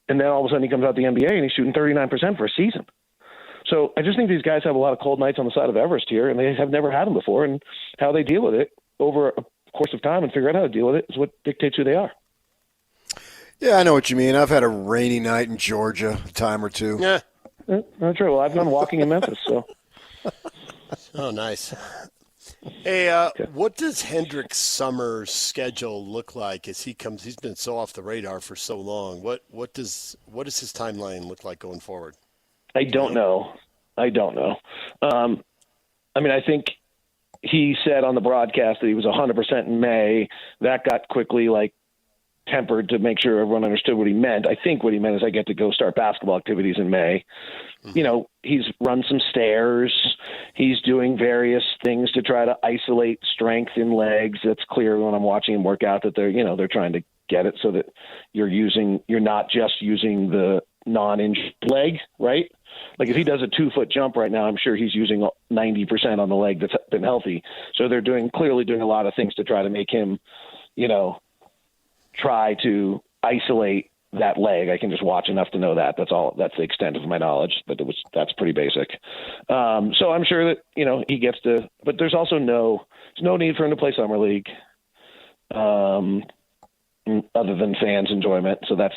And then all of a sudden he comes out the NBA and he's shooting 39% for a season. So I just think these guys have a lot of cold nights on the side of Everest here, and they have never had them before. And how they deal with it over a course of time and figure out how to deal with it is what dictates who they are. Yeah, I know what you mean. I've had a rainy night in Georgia a time or two. Yeah, that's true. Well, I've done walking in Memphis, so. Oh, nice. Hey, what does Hendrick's summer schedule look like as he comes? He's been so off the radar for so long. What does his timeline look like going forward? I don't know. I mean, I think he said on the broadcast that he was 100% in May. That got quickly, like, tempered to make sure everyone understood what he meant. I think what he meant is I get to go start basketball activities in May. Mm-hmm. You know, he's run some stairs. He's doing various things to try to isolate strength in legs. It's clear when I'm watching him work out that they're trying to get it so that you're not just using the non-injured leg, right? Like, if he does a 2-foot jump right now, I'm sure he's using 90% on the leg that's been healthy. So they're clearly doing a lot of things to try to make him try to isolate that leg. I can just watch enough to know that. That's all. That's the extent of my knowledge, but that's pretty basic. So I'm sure that, he gets to, but there's also no need for him to play summer league, other than fans' enjoyment. So that's,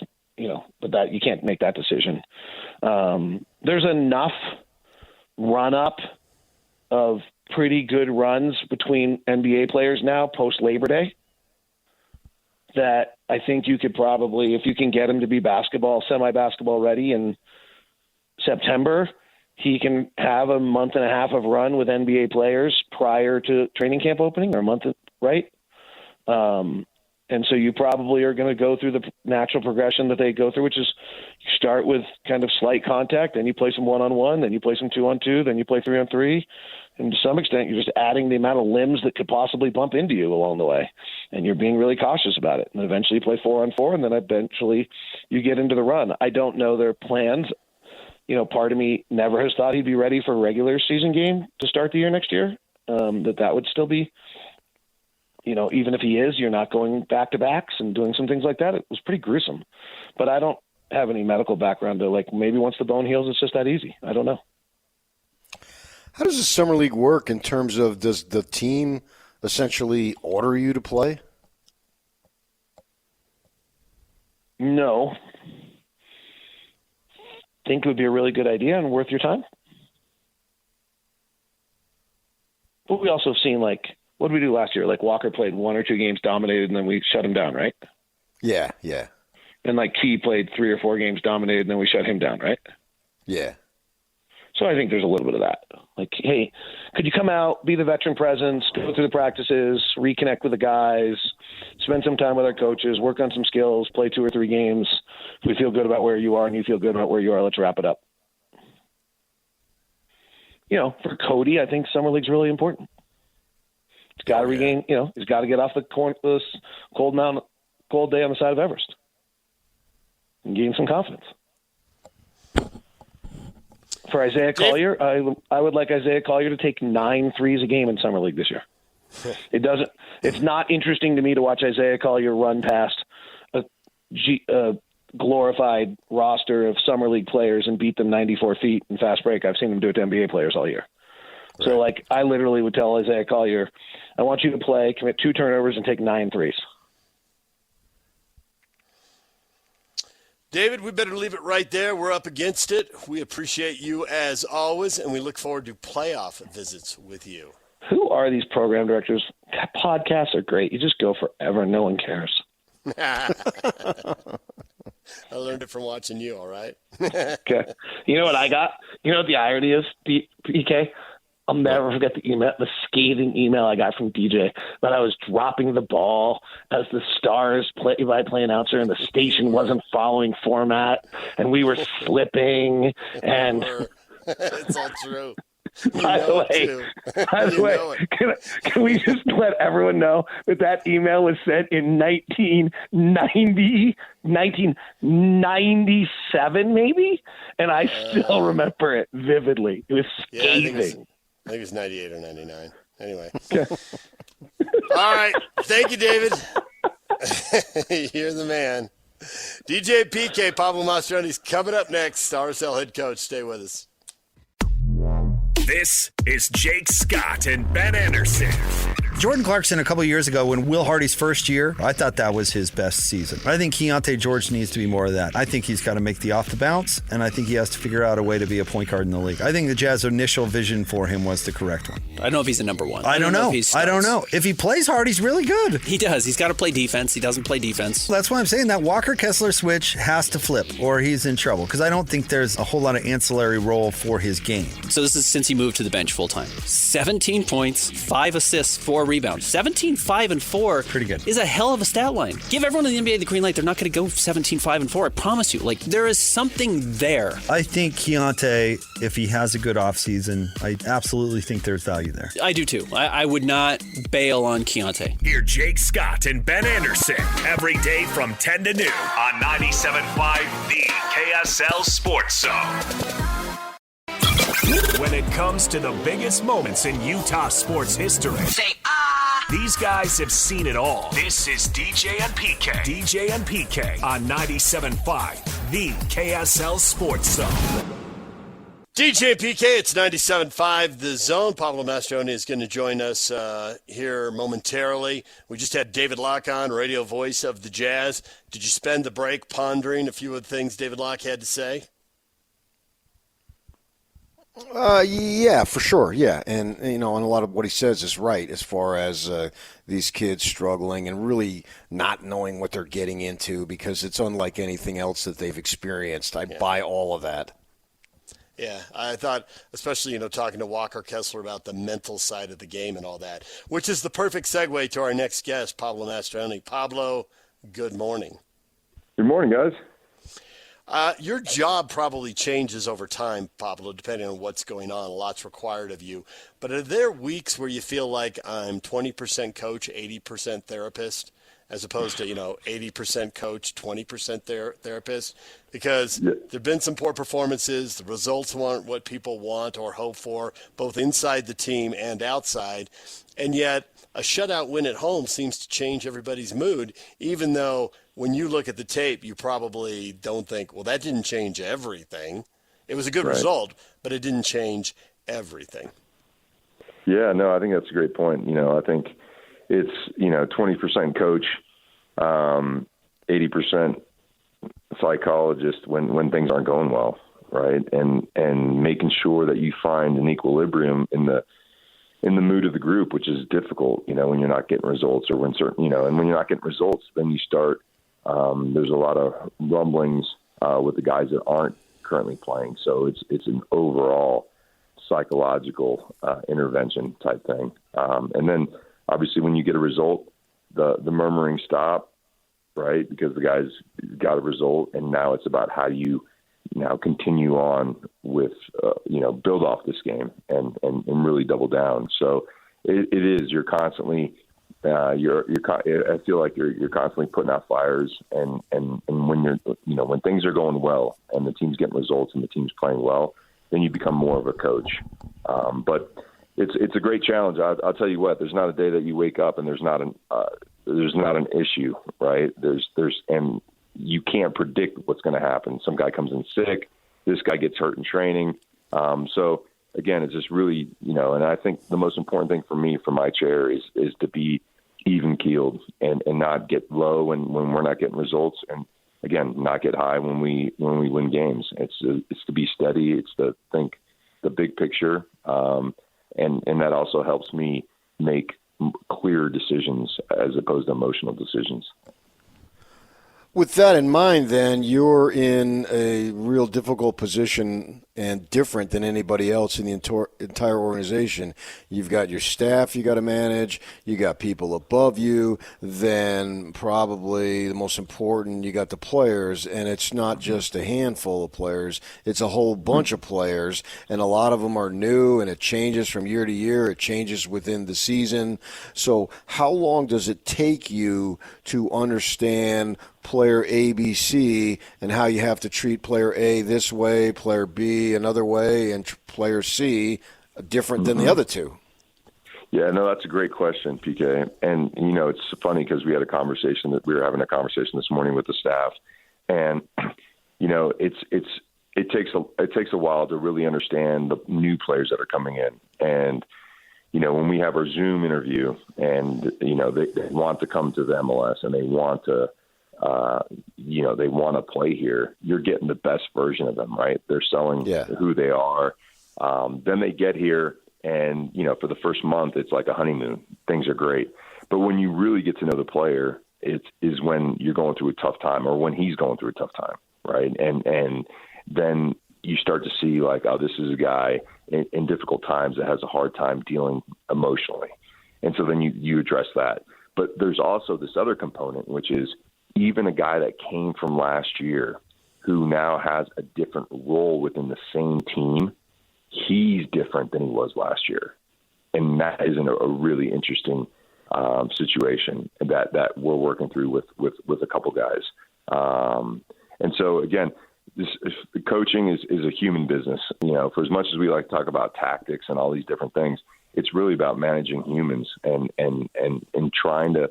but that you can't make that decision. There's enough run up of pretty good runs between NBA players now post Labor Day that I think you could probably, if you can get him to be semi-basketball ready in September, he can have a month and a half of run with NBA players prior to training camp opening, or a month, right? And so you probably are going to go through the natural progression that they go through, which is you start with kind of slight contact, then you play some 1-on-1, then you play some 2-on-2, then you play 3-on-3. And to some extent, you're just adding the amount of limbs that could possibly bump into you along the way. And you're being really cautious about it. And eventually you play 4-on-4, and then eventually you get into the run. I don't know their plans. Part of me never has thought he'd be ready for a regular season game to start the year next year, that would still be, even if he is, you're not going back-to-backs and doing some things like that. It was pretty gruesome. But I don't have any medical background to, maybe once the bone heals, it's just that easy. I don't know. How does the summer league work in terms of, does the team essentially order you to play? No. Think it would be a really good idea and worth your time. But we also have seen, what did we do last year? Walker played 1 or 2 games, dominated, and then we shut him down, right? Yeah. And Key played 3 or 4 games, dominated, and then we shut him down, right? Yeah. So I think there's a little bit of that. Hey, could you come out, be the veteran presence, go through the practices, reconnect with the guys, spend some time with our coaches, work on some skills, play 2 or 3 games. If we feel good about where you are and you feel good about where you are, let's wrap it up. For Cody, I think summer league's really important. He's got to regain, he's got to get off the cold day on the side of Everest and gain some confidence. For Isaiah Collier, I would like Isaiah Collier to take 9 threes a game in summer league this year. It's not interesting to me to watch Isaiah Collier run past a glorified roster of summer league players and beat them 94 feet in fast break. I've seen them do it to NBA players all year. Right. So I literally would tell Isaiah Collier, I want you to play, commit 2 turnovers and take 9 threes. David, we better leave it right there. We're up against it. We appreciate you as always, and we look forward to playoff visits with you. Who are these program directors? Podcasts are great. You just go forever. No one cares. I learned it from watching you, all right? Okay. You know what I got? You know what the irony is, PK? I'll never forget the scathing email I got from DJ that I was dropping the ball as the Stars play-by-play announcer and the station wasn't following format and we were slipping. And it's all true. By the way, can we just let everyone know that email was sent in 1997 maybe? And I still remember it vividly. It was scathing. I think it's 98 or 99. Anyway. Okay. All right. Thank you, David. You're the man. DJ PK, Pablo Mastroeni's coming up next. RSL head coach. Stay with us. This is Jake Scott and Ben Anderson. Jordan Clarkson, a couple of years ago, when Will Hardy's first year, I thought that was his best season. I think Keontae George needs to be more of that. I think he's got to make the off the bounce, and I think he has to figure out a way to be a point guard in the league. I think the Jazz initial vision for him was the correct one. I don't know if he's the number one. I don't know. I don't know. If he plays hard, he's really good. He does. He's got to play defense. He doesn't play defense. That's why I'm saying that Walker-Kessler switch has to flip, or he's in trouble, because I don't think there's a whole lot of ancillary role for his game. So this is since he moved to the bench full-time. 17 points, 5 assists, 4 rebounds. 17, 5, and 4 pretty good. Is a hell of a stat line. Give everyone in the NBA the green light. They're not going to go 17, 5, and 4. I promise you. There is something there. I think Keontae, if he has a good offseason, I absolutely think there's value there. I do too. I would not bail on Keontae. Hear Jake Scott and Ben Anderson every day from 10 to noon on 97.5 The KSL Sports Zone. When it comes to the biggest moments in Utah sports history, say ah. These guys have seen it all. This is DJ and PK. DJ and PK on 97.5, the KSL Sports Zone. DJ PK, it's 97.5 The Zone. Pablo Mastroeni is going to join us here momentarily. We just had David Locke on, radio voice of the Jazz. Did you spend the break pondering a few of the things David Locke had to say? Yeah, for sure. Yeah. And a lot of what he says is right as far as these kids struggling and really not knowing what they're getting into because it's unlike anything else that they've experienced. I buy all of that. Yeah, I thought, especially, talking to Walker Kessler about the mental side of the game and all that, which is the perfect segue to our next guest, Pablo Mastroeni. Pablo, good morning. Good morning, guys. Your job probably changes over time, Pablo, depending on what's going on. A lot's required of you. But are there weeks where you feel like I'm 20% coach, 80% therapist, as opposed to, 80% coach, 20% therapist? Because there have been some poor performances. The results aren't what people want or hope for, both inside the team and outside. And yet a shutout win at home seems to change everybody's mood, even though when you look at the tape, you probably don't think, well, that didn't change everything. It was a good result, but it didn't change everything. Yeah, no, I think that's a great point. I think it's, 20% coach, 80% psychologist when things aren't going well, right? And making sure that you find an equilibrium in the mood of the group, which is difficult, when you're not getting results or when certain, and when you're not getting results, then you start, there's a lot of rumblings with the guys that aren't currently playing. So it's an overall psychological intervention type thing. And then obviously when you get a result, the murmuring stop, right? Because the guys got a result, and now it's about how do you now continue on with, build off this game and really double down. So it is, you're constantly, I feel like you're constantly putting out fires, and when you're, when things are going well and the team's getting results and the team's playing well, then you become more of a coach. But it's a great challenge. I'll tell you what, there's not a day that you wake up and there's not an issue, right? And you can't predict what's going to happen. Some guy comes in sick, this guy gets hurt in training. So again, it's just really, and I think the most important thing for me from my chair is to be even keeled and not get low when we're not getting results. And again, not get high when we win games. It's to be steady. It's to think the big picture. And that also helps me make clear decisions as opposed to emotional decisions. With that in mind, then, you're in a real difficult position and different than anybody else in the entire organization. You've got your staff you got to manage. You got people above you. Then probably the most important, you got the players. And it's not just a handful of players. It's a whole bunch of players. And a lot of them are new, and it changes from year to year. It changes within the season. So how long does it take you to understand player A, B, C, and how you have to treat player A this way, player B another way, and player C different than the other two? Yeah, no, that's a great question, PK. And, it's funny because we were having a conversation this morning with the staff. And, it takes a while to really understand the new players that are coming in. And, when we have our Zoom interview and, they want to come to the MLS and they want to, they want to play here, you're getting the best version of them, right? They're selling who they are. Then they get here and, for the first month, it's like a honeymoon. Things are great. But when you really get to know the player, it is when you're going through a tough time or when he's going through a tough time, right? And then you start to see like, oh, this is a guy in difficult times that has a hard time dealing emotionally. And so then you address that. But there's also this other component, which is even a guy that came from last year who now has a different role within the same team, he's different than he was last year. And that is a really interesting situation that we're working through with a couple guys. And so, again, coaching is a human business. For as much as we like to talk about tactics and all these different things, it's really about managing humans and trying to,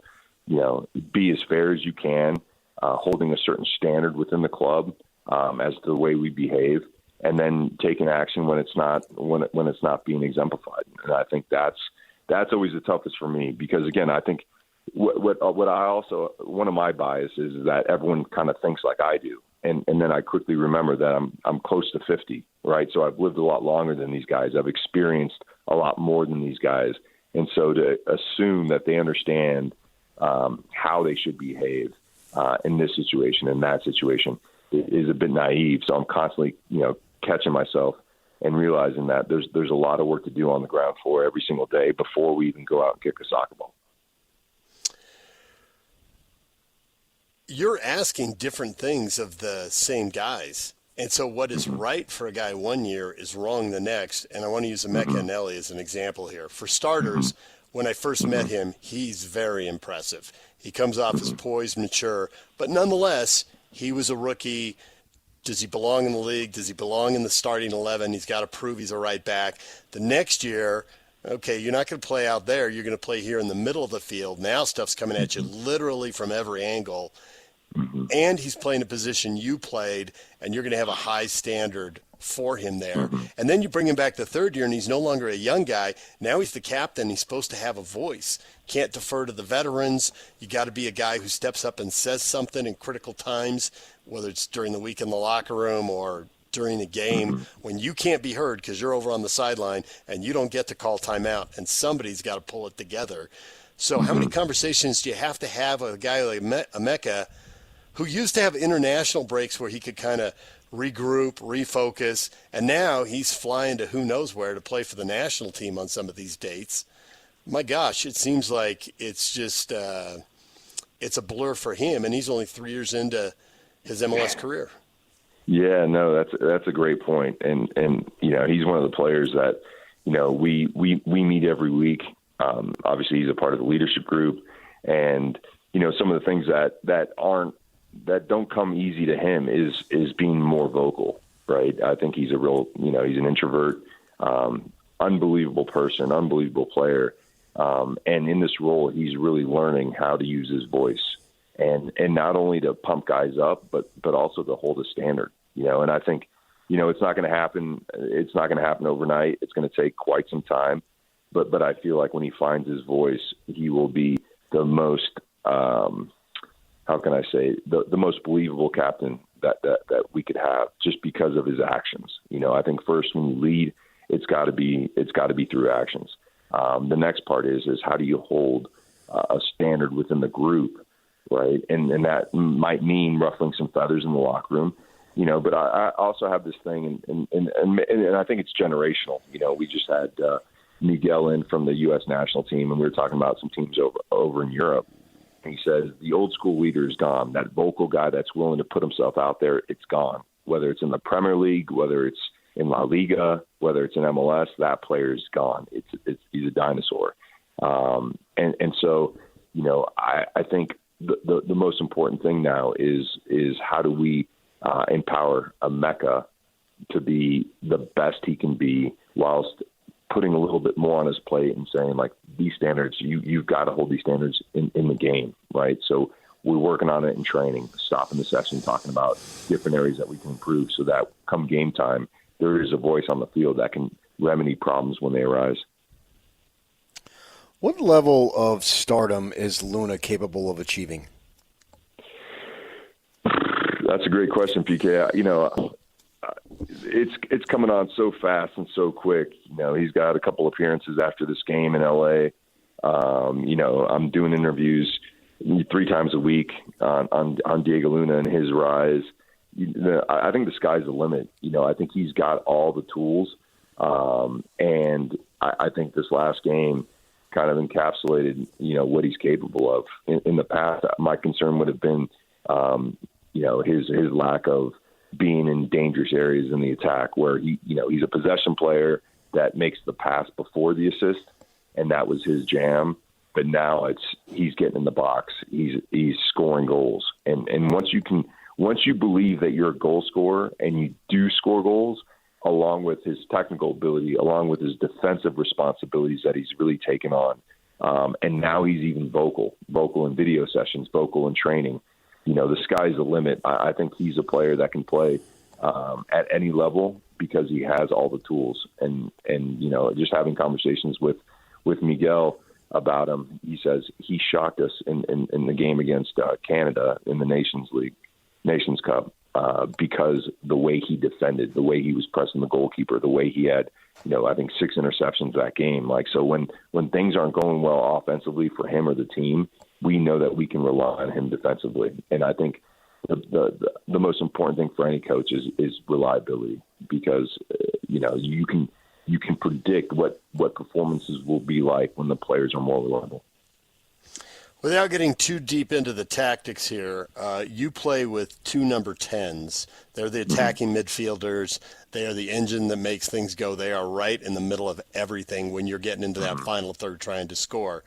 be as fair as you can, holding a certain standard within the club as to the way we behave, and then taking action when it's not being exemplified. And I think that's always the toughest for me, because again, I think what I also, one of my biases is that everyone kind of thinks like I do. And then I quickly remember that I'm close to 50, right? So I've lived a lot longer than these guys. I've experienced a lot more than these guys. And so to assume that they understand how they should behave in this situation and that situation is a bit naive. So I'm constantly, catching myself and realizing that there's a lot of work to do on the ground floor every single day before we even go out and kick a soccer ball. You're asking different things of the same guys. And so what is right for a guy one year is wrong the next. And I want to use Emeka Eneli as an example here. For starters, when I first met him, he's very impressive. He comes off as poised, mature, but nonetheless, he was a rookie. Does he belong in the league? Does he belong in the starting 11? He's got to prove he's a right back. The next year, okay, you're not going to play out there. You're going to play here in the middle of the field. Now stuff's coming at you literally from every angle. And he's playing a position you played, and you're going to have a high standard for him there. And then you bring him back the third year, and he's no longer a young guy. Now he's the captain. He's supposed to have a voice. Can't defer to the veterans. You got to be a guy who steps up and says something in critical times, whether it's during the week in the locker room or during a game when you can't be heard because you're over on the sideline and you don't get to call timeout, and somebody's got to pull it together. So how many conversations do you have to have with a guy like Emeka, who used to have international breaks where he could kind of regroup, refocus, and now he's flying to who knows where to play for the national team on some of these dates? My gosh, it seems like it's just it's a blur for him, and he's only 3 years into his MLS career. Yeah, no, that's a great point, and he's one of the players that we meet every week. Obviously, he's a part of the leadership group, and some of the things that don't come easy to him is being more vocal, right? I think he's a real, he's an introvert, unbelievable person, unbelievable player. And in this role, he's really learning how to use his voice and not only to pump guys up, but also to hold a standard, and I think, it's not going to happen. It's not going to happen overnight. It's going to take quite some time, but I feel like when he finds his voice, he will be the most, how can I say, the most believable captain that we could have, just because of his actions. I think first when you lead, it's got to be through actions. The next part is how do you hold a standard within the group, right? And that might mean ruffling some feathers in the locker room, But I also have this thing, and I think it's generational. We just had Miguel in from the U.S. national team, and we were talking about some teams over in Europe. He says the old school leader is gone. That vocal guy that's willing to put himself out there, it's gone. Whether it's in the Premier League, whether it's in La Liga, whether it's in MLS, that player is gone. He's a dinosaur. And so, I think the most important thing now is how do we empower Emeka to be the best he can be, whilst putting a little bit more on his plate and saying, like, these standards, you've got to hold these standards in the game, right? So we're working on it in training, stopping the session, talking about different areas that we can improve so that come game time, there is a voice on the field that can remedy problems when they arise. What level of stardom is Luna capable of achieving? That's a great question, PK. It's coming on so fast and so quick. He's got a couple appearances after this game in LA. I'm doing interviews 3 times a week on Diego Luna and his rise. I think the sky's the limit. I think he's got all the tools. And I think this last game kind of encapsulated, what he's capable of. In the past, my concern would have been, his lack of being in dangerous areas in the attack, where he's a possession player that makes the pass before the assist, and that was his jam. But now he's getting in the box, he's scoring goals, and once you believe that you're a goal scorer and you do score goals, along with his technical ability, along with his defensive responsibilities that he's really taken on. And now he's even vocal in video sessions, vocal in training. The sky's the limit. I think he's a player that can play at any level because he has all the tools. And just having conversations with Miguel about him, he says he shocked us in the game against Canada in the Nations Cup because the way he defended, the way he was pressing the goalkeeper, the way he had, I think 6 interceptions that game. So when things aren't going well offensively for him or the team, we know that we can rely on him defensively. And I think the most important thing for any coach is reliability, because you can predict what performances will be like when the players are more reliable. Without getting too deep into the tactics here, you play with 2 number 10s. They're the attacking midfielders. They are the engine that makes things go. They are right in the middle of everything when you're getting into that final third trying to score.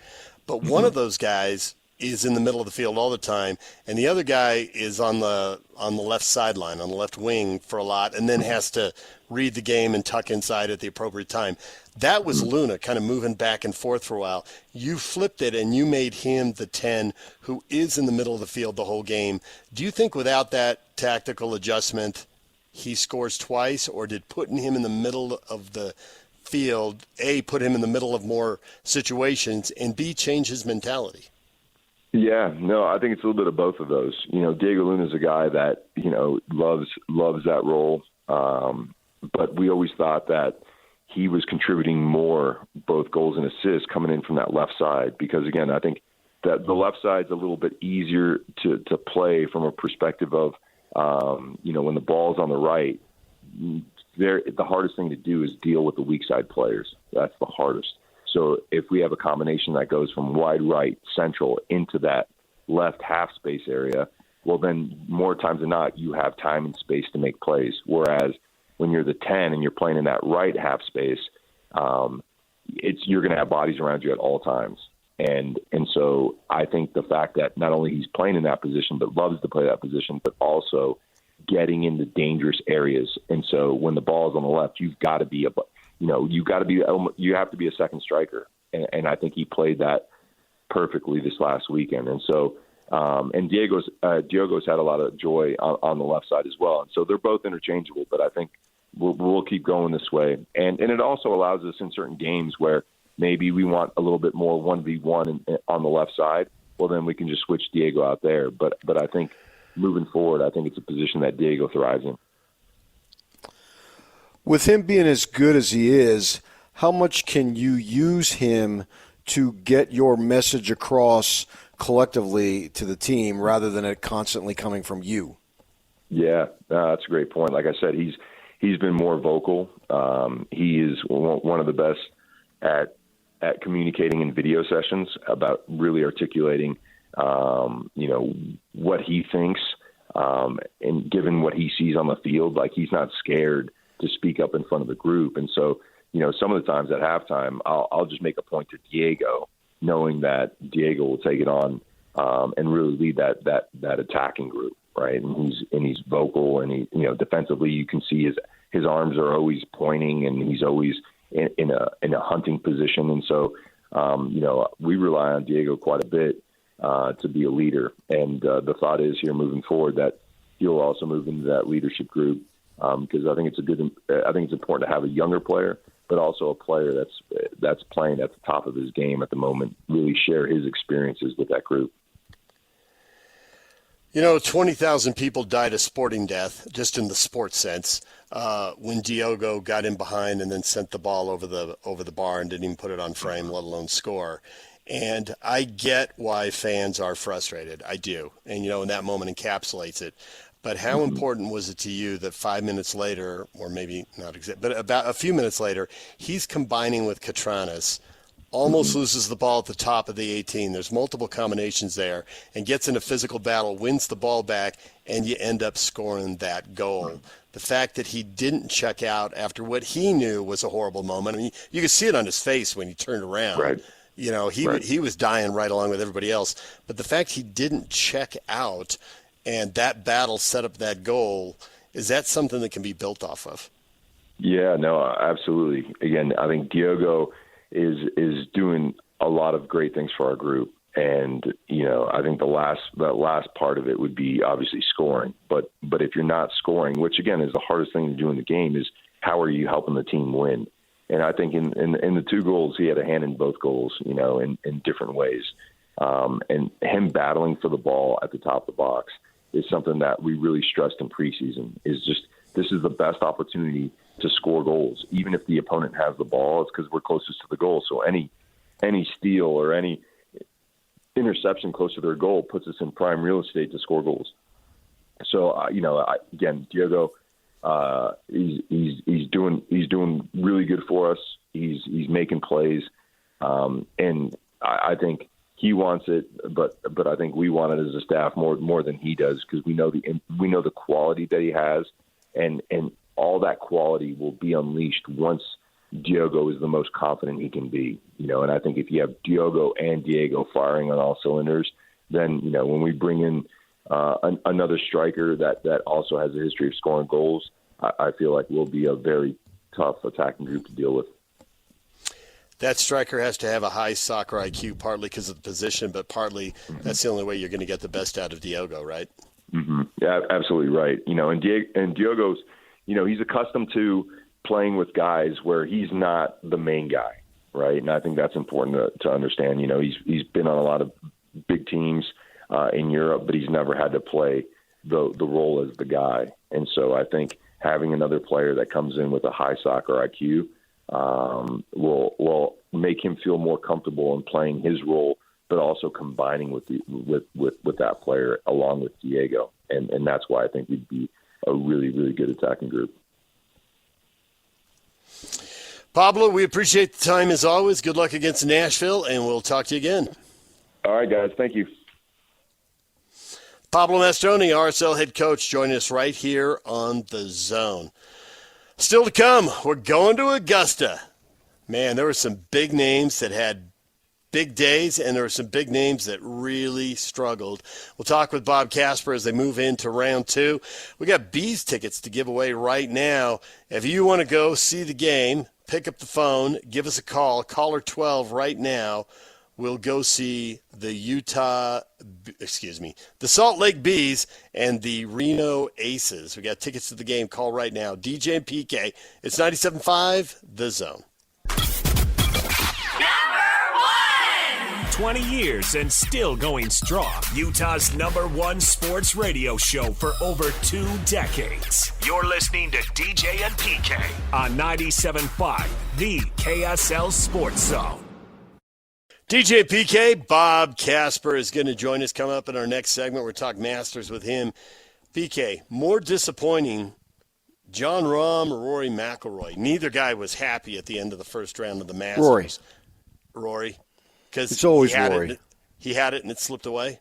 But one of those guys is in the middle of the field all the time, and the other guy is on the left sideline, on the left wing for a lot, and then has to read the game and tuck inside at the appropriate time. That was Luna kind of moving back and forth for a while. You flipped it, and you made him the 10 who is in the middle of the field the whole game. Do you think without that tactical adjustment he scores twice, or did putting him in the middle of the field, A, put him in the middle of more situations, and B, change his mentality? Yeah, no, I think it's a little bit of both of those. Diego Luna's a guy that, loves that role. But we always thought that he was contributing more, both goals and assists, coming in from that left side. Because, again, I think that the left side's a little bit easier to play from a perspective of, when the ball's on the right, the hardest thing to do is deal with the weak side players. That's the hardest. So if we have a combination that goes from wide right, central, into that left half space area, well, then more times than not, you have time and space to make plays. Whereas when you're the 10 and you're playing in that right half space, you're going to have bodies around you at all times. And so I think the fact that not only he's playing in that position, but loves to play that position, but also getting into dangerous areas. And so when the ball is on the left, you've got to be you have to be a second striker. And I think he played that perfectly this last weekend. And so, and Diego's had a lot of joy on the left side as well. And so they're both interchangeable, but I think we'll keep going this way. And it also allows us in certain games where maybe we want a little bit more 1v1 on the left side. Well, then we can just switch Diego out there. But I think moving forward, I think it's a position that Diego thrives in. With him being as good as he is, how much can you use him to get your message across collectively to the team rather than it constantly coming from you? Yeah, that's a great point. Like I said, he's been more vocal. He is one of the best at communicating in video sessions about really articulating, what he thinks, and given what he sees on the field, like he's not scared to speak up in front of the group. And so, some of the times at halftime, I'll just make a point to Diego, knowing that Diego will take it on and really lead that attacking group, right? And he's vocal, and he, defensively, you can see his arms are always pointing, and he's always in a hunting position. And so, we rely on Diego quite a bit to be a leader. And the thought is here moving forward that he'll also move into that leadership group. Because I think it's important to have a younger player, but also a player that's playing at the top of his game at the moment, really share his experiences with that group. 20,000 people died a sporting death, just in the sports sense, when Diego got in behind and then sent the ball over the bar and didn't even put it on frame, let alone score. And I get why fans are frustrated. I do. And, in that moment encapsulates it. But how important was it to you that 5 minutes later, or maybe not exactly, but about a few minutes later, he's combining with Catranas, almost loses the ball at the top of the 18. There's multiple combinations there, and gets in a physical battle, wins the ball back, and you end up scoring that goal. The fact that he didn't check out after what he knew was a horrible moment. I mean, you could see it on his face when he turned around. Right. He was dying right along with everybody else. But the fact he didn't check out and that battle set up that goal, is that something that can be built off of? Yeah, no, absolutely. Again, I think Diogo is doing a lot of great things for our group. And, I think that last part of it would be obviously scoring. But if you're not scoring, which again is the hardest thing to do in the game, is how are you helping the team win? And I think in the 2 goals, he had a hand in both goals, in different ways. And him battling for the ball at the top of the box is something that we really stressed in preseason, is just this is the best opportunity to score goals. Even if the opponent has the ball, it's because we're closest to the goal. So any steal or any interception close to their goal puts us in prime real estate to score goals. So, again, Diogo, he's doing really good for us. He's making plays. And I think he wants it, but I think we want it as a staff more than he does, because we know the quality that he has, and all that quality will be unleashed once Diogo is the most confident he can be. And I think if you have Diogo and Diego firing on all cylinders, then when we bring in another striker that also has a history of scoring goals, I feel like we'll be a very tough attacking group to deal with. That striker has to have a high soccer IQ, partly because of the position, but partly that's the only way you're going to get the best out of Diogo, right? Mm-hmm. Yeah, absolutely right. And Diogo's, he's accustomed to playing with guys where he's not the main guy, right? And I think that's important to understand. He's been on a lot of big teams in Europe, but he's never had to play the role as the guy. And so I think having another player that comes in with a high soccer IQ will make him feel more comfortable in playing his role, but also combining with that player along with Diego. And that's why I think we'd be a really, really good attacking group. Pablo, we appreciate the time as always. Good luck against Nashville, and we'll talk to you again. All right, guys. Thank you. Pablo Mastroeni, RSL head coach, joining us right here on The Zone. Still to come, we're going to Augusta. Man, there were some big names that had big days, and there were some big names that really struggled. We'll talk with Bob Casper as they move into round 2. We got Bees tickets to give away right now. If you want to go see the game, pick up the phone, give us a call, caller 12 right now. We'll go see the Salt Lake Bees and the Reno Aces. We got tickets to the game. Call right now. DJ and PK. It's 97.5, The Zone. 20 years and still going strong. Utah's #1 sports radio show for over 2 decades. You're listening to DJ and PK on 97.5, the KSL Sports Zone. DJ PK, Bob Casper is going to join us. Come up in our next segment. We're talking Masters with him. PK, more disappointing, John Rahm or Rory McIlroy? Neither guy was happy at the end of the first round of the Masters. Rory. Because it's always Rory. He had it and it slipped away?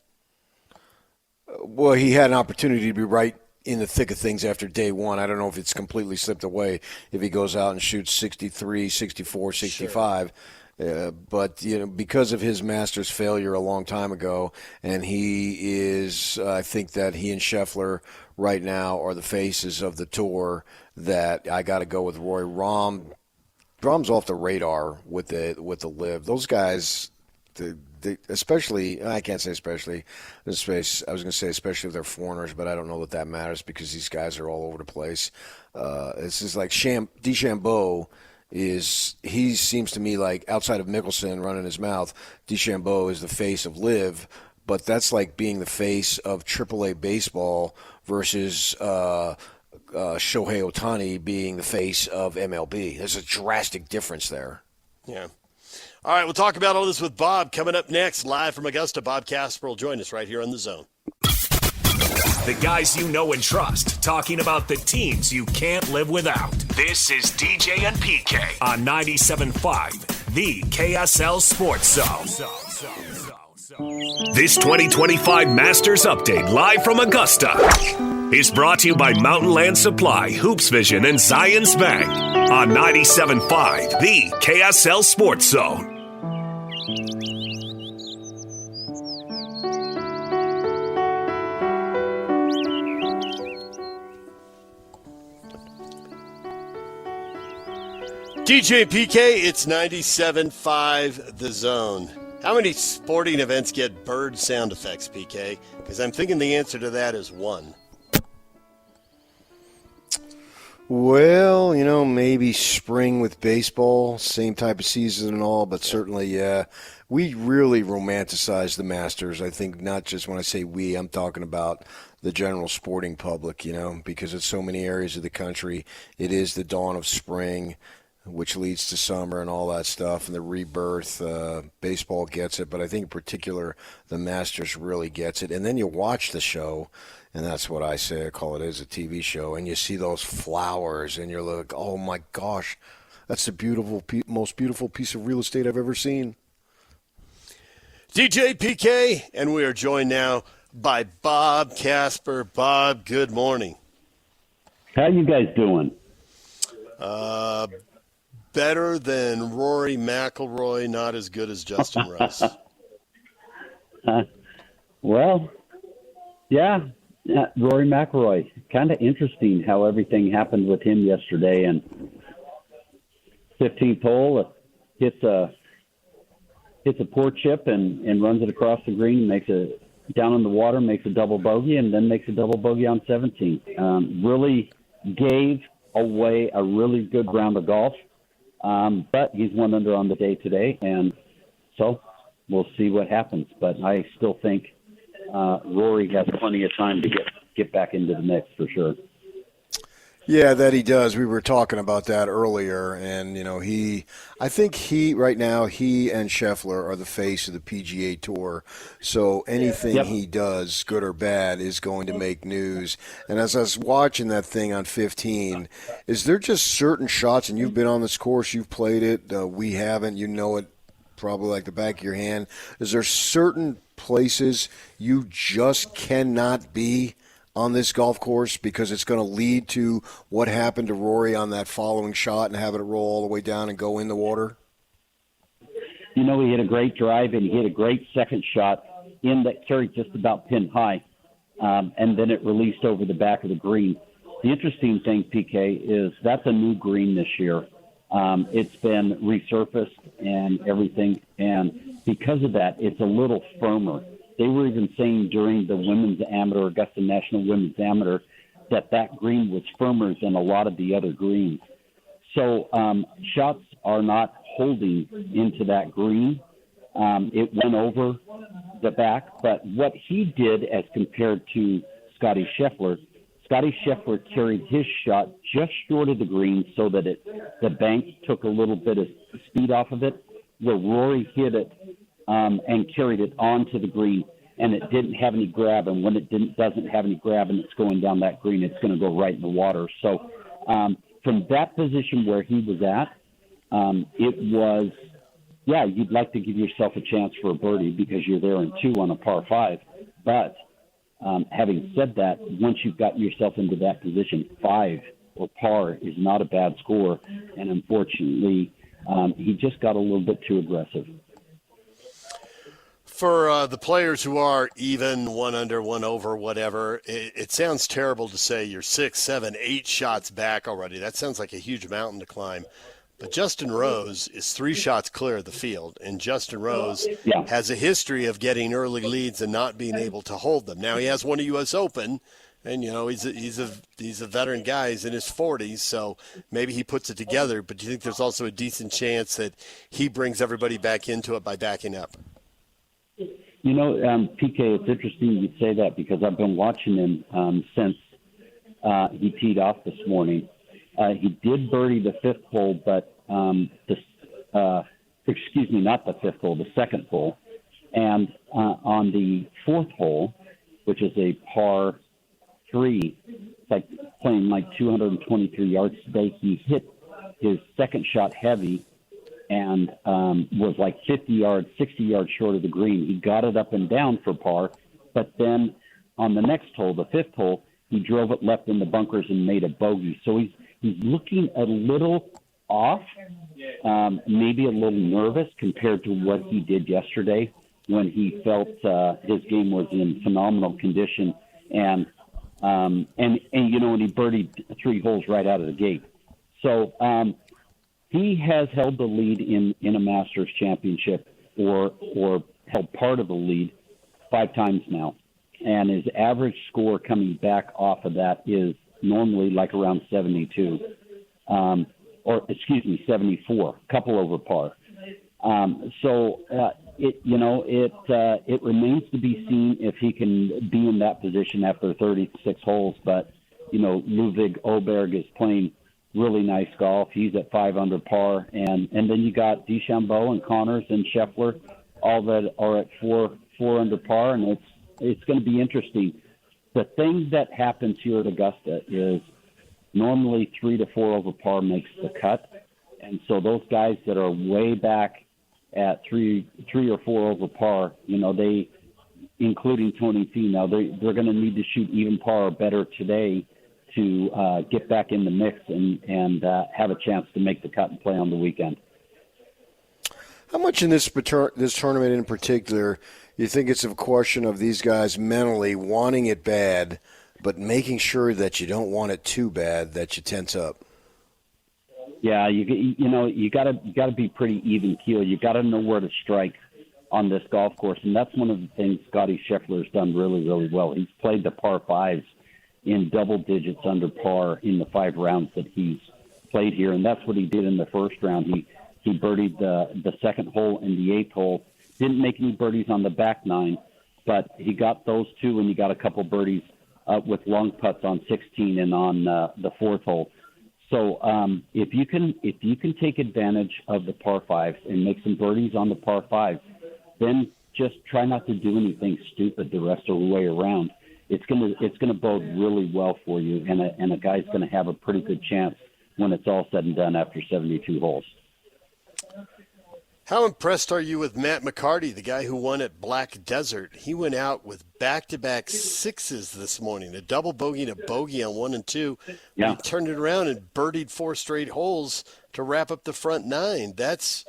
Well, he had an opportunity to be right in the thick of things after day one. I don't know if it's completely slipped away if he goes out and shoots 63, 64, 65. Sure. But, because of his Masters failure a long time ago, and he is, I think that he and Scheffler right now are the faces of the tour, that I got to go with Roy. Rahm's off the radar with the LIV. Those guys, especially, I can't say especially, I was going to say especially if they're foreigners, but I don't know that matters because these guys are all over the place. It's just like DeChambeau. He seems to me like, outside of Mickelson running his mouth, DeChambeau is the face of LIV, but that's like being the face of AAA baseball versus Shohei Ohtani being the face of MLB. There's a drastic difference there. Yeah. All right, we'll talk about all this with Bob coming up next, live from Augusta. Bob Casper will join us right here on The Zone. The guys you know and trust, talking about the teams you can't live without. This is DJ and PK on 97.5, the KSL Sports Zone. This 2025 Masters Update, live from Augusta, is brought to you by Mountain Land Supply, Hoops Vision, and Zions Bank on 97.5, the KSL Sports Zone. DJ PK, it's 97.5 The Zone. How many sporting events get bird sound effects, PK? Because I'm thinking the answer to that is 1. Well, maybe spring with baseball, same type of season and all, but certainly, yeah. We really romanticize the Masters. I think not just when I say we, I'm talking about the general sporting public, because in so many areas of the country, it is the dawn of spring, which leads to summer and all that stuff, and the rebirth. Baseball gets it, but I think in particular the Masters really gets it. And then you watch the show, and that's what I say. I call it as a TV show, and you see those flowers, and you're like, oh my gosh, that's the most beautiful piece of real estate I've ever seen. DJ PK, and we are joined now by Bob Casper. Bob, good morning. How you guys doing? Better than Rory McIlroy, not as good as Justin Rose. Well, yeah, Rory McIlroy. Kind of interesting how everything happened with him yesterday. And 15th hole, hits a poor chip and runs it across the green, makes it down in the water, makes a double bogey, and then makes a double bogey on 17th. Really gave away a really good round of golf. But he's 1 under on the day today, and so we'll see what happens. But I still think Rory has plenty of time to get back into the mix for sure. Yeah, that he does. We were talking about that earlier, and I think right now he and Scheffler are the face of the PGA Tour. So anything he does, good or bad, is going to make news. And as I was watching that thing on 15, is there just certain shots? And you've been on this course, you've played it. We haven't. You know it probably like the back of your hand. Is there certain places you just cannot be on this golf course because it's going to lead to what happened to Rory on that following shot and having it roll all the way down and go in the water? He hit a great drive and he hit a great second shot in that carried just about pin high, and then it released over the back of the green. The interesting thing, PK, is that's a new green this year. It's been resurfaced and everything, and because of that, it's a little firmer. They were even saying during the Women's Amateur, Augusta National Women's Amateur, that green was firmer than a lot of the other greens. So shots are not holding into that green. It went over the back, but what he did as compared to Scottie Scheffler carried his shot just short of the green so that the bank took a little bit of speed off of it, where Rory hit it and carried it onto the green, and it didn't have any grab. And when it doesn't have any grab and it's going down that green, it's going to go right in the water. So from that position where he was at, it was, you'd like to give yourself a chance for a birdie because you're there in 2 on a par 5. But having said that, once you've got yourself into that position, 5 or par is not a bad score. And unfortunately, he just got a little bit too aggressive. For the players who are even 1 under, 1 over, whatever, it sounds terrible to say you're 6, 7, 8 shots back already. That sounds like a huge mountain to climb. But Justin Rose is 3 shots clear of the field, and Justin Rose has a history of getting early leads and not being able to hold them. Now he has won a U.S. Open, and he's a veteran guy. He's in his 40s, so maybe he puts it together. But do you think there's also a decent chance that he brings everybody back into it by backing up? PK, it's interesting you say that because I've been watching him since he teed off this morning. He did birdie the 5th hole, but not the 5th hole, the 2nd hole. And on the 4th hole, which is a par 3, it's like playing like 223 yards today, he hit his second shot heavy and was like 50 yards, 60 yards short of the green. He got it up and down for par, but then on the next hole, the 5th hole, he drove it left in the bunkers and made a bogey. So he's looking a little off, maybe a little nervous compared to what he did yesterday when he felt his game was in phenomenal condition and he birdied 3 holes right out of the gate. So he has held the lead in a Masters championship or held part of the lead 5 times now. And his average score coming back off of that is normally like around 72, 74, a couple over par. It remains to be seen if he can be in that position after 36 holes. But, Ludwig Åberg is playing really nice golf. He's at 5 under par. And then you got DeChambeau and Connors and Scheffler, all that are at 4 under par. And it's going to be interesting. The thing that happens here at Augusta is normally 3 to 4 over par makes the cut. And so those guys that are way back at 3 or 4 over par, they, including Tony Finau, they're going to need to shoot even par or better today to get back in the mix and have a chance to make the cut and play on the weekend. How much in this tournament in particular, you think it's a question of these guys mentally wanting it bad, but making sure that you don't want it too bad that you tense up? Yeah, you got to be pretty even keel. You got to know where to strike on this golf course, and that's one of the things Scottie Scheffler has done really, really well. He's played the par 5s in double digits under par in the 5 rounds that he's played here, and that's what he did in the first round. He birdied the second hole and the 8th hole. Didn't make any birdies on the back 9, but he got those 2, and he got a couple birdies with long putts on 16 and on the 4th hole. So if you can take advantage of the par 5s and make some birdies on the par 5s, then just try not to do anything stupid the rest of the way around. It's gonna bode really well for you, and a guy's gonna have a pretty good chance when it's all said and done after 72 holes. How impressed are you with Matt McCarty, the guy who won at Black Desert? He went out with back-to-back 6s this morning, a double bogey and a bogey on 1 and 2. Yeah. He turned it around and birdied 4 straight holes to wrap up the front 9. This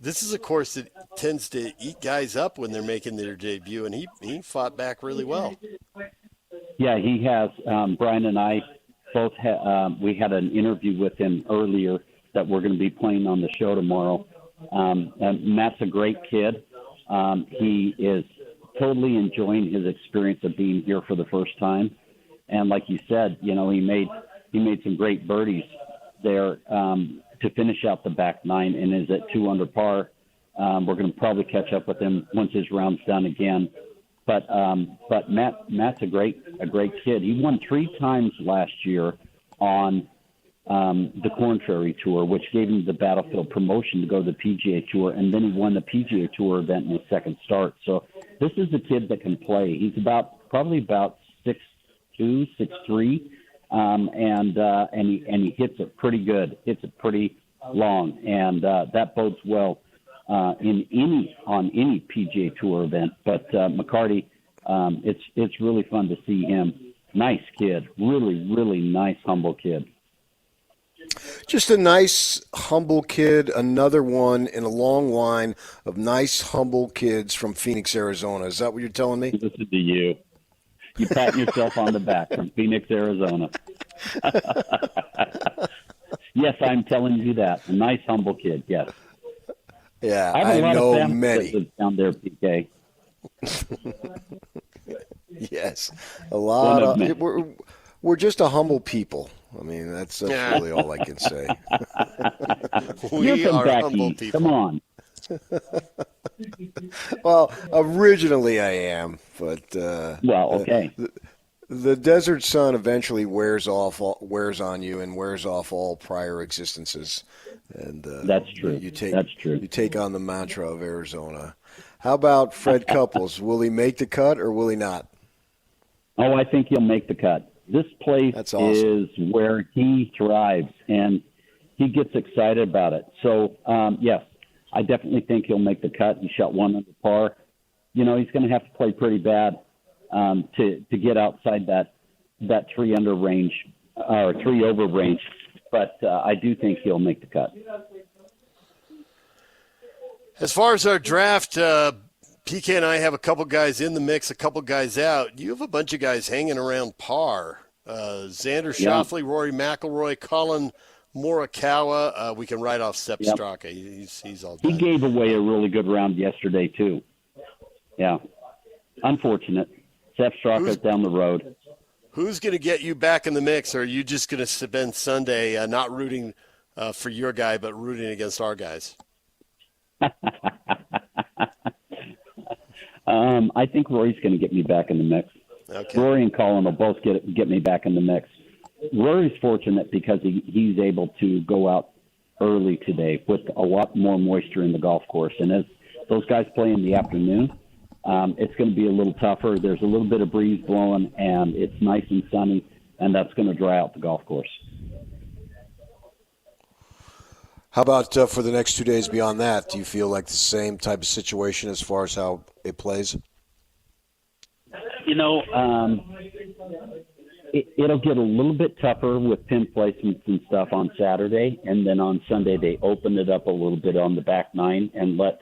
is a course that tends to eat guys up when they're making their debut, and he fought back really well. Yeah, he has. Brian and I both we had an interview with him earlier that we're going to be playing on the show tomorrow. And Matt's a great kid. He is totally enjoying his experience of being here for the first time. And like you said, he made some great birdies there to finish out the back 9 and is at 2 under par. We're going to probably catch up with him once his round's done again. But Matt's a great kid. He won 3 times last year on the Corn Ferry Tour, which gave him the Battlefield promotion to go to the PGA Tour, and then he won the PGA Tour event in his second start. So this is a kid that can play. He's probably about 6'2", 6'3", and he hits it pretty good. Hits it pretty long, and that bodes well on any PGA Tour event. But McCarty, it's really fun to see him. Nice kid, really, really nice, humble kid. Just a nice, humble kid, another one in a long line of nice, humble kids from Phoenix, Arizona. Is that what you're telling me? Listen to you. You pat yourself on the back from Phoenix, Arizona. Yes, I'm telling you that. A nice, humble kid, yes. Yeah, I know of many. Down there, PK. Yes, a lot of we're just a humble people. I mean, that's really all I can say. We are humble people. Come on. Well, originally I am, but okay. The desert sun eventually wears on you and wears off all prior existences. And that's true. That's true. You take on the mantra of Arizona. How about Fred Couples? Will he make the cut or will he not? Oh, I think he'll make the cut. This place is where he thrives, and he gets excited about it. So, yes, I definitely think he'll make the cut. He shot 1 under par. He's going to have to play pretty bad to get outside that 3 under range or 3 over range. But I do think he'll make the cut. As far as our draft, PK and I have a couple guys in the mix, a couple guys out. You have a bunch of guys hanging around par. Xander Schauffele, Rory McIlroy, Colin Morikawa, we can write off Sepp Straka. He's all done. He gave away a really good round yesterday, too. Yeah. Unfortunate. Sepp Straka's down the road. Who's going to get you back in the mix, or are you just going to spend Sunday not rooting for your guy but rooting against our guys? I think Rory's going to get me back in the mix. Okay. Rory and Colin will both get me back in the mix. Rory's fortunate because he's able to go out early today with a lot more moisture in the golf course. And as those guys play in the afternoon, it's going to be a little tougher. There's a little bit of breeze blowing, and it's nice and sunny, and that's going to dry out the golf course. How about for the next 2 days beyond that? Do you feel like the same type of situation as far as how it plays? You know, it'll get a little bit tougher with pin placements and stuff on Saturday, and then on Sunday they open it up a little bit on the back nine and let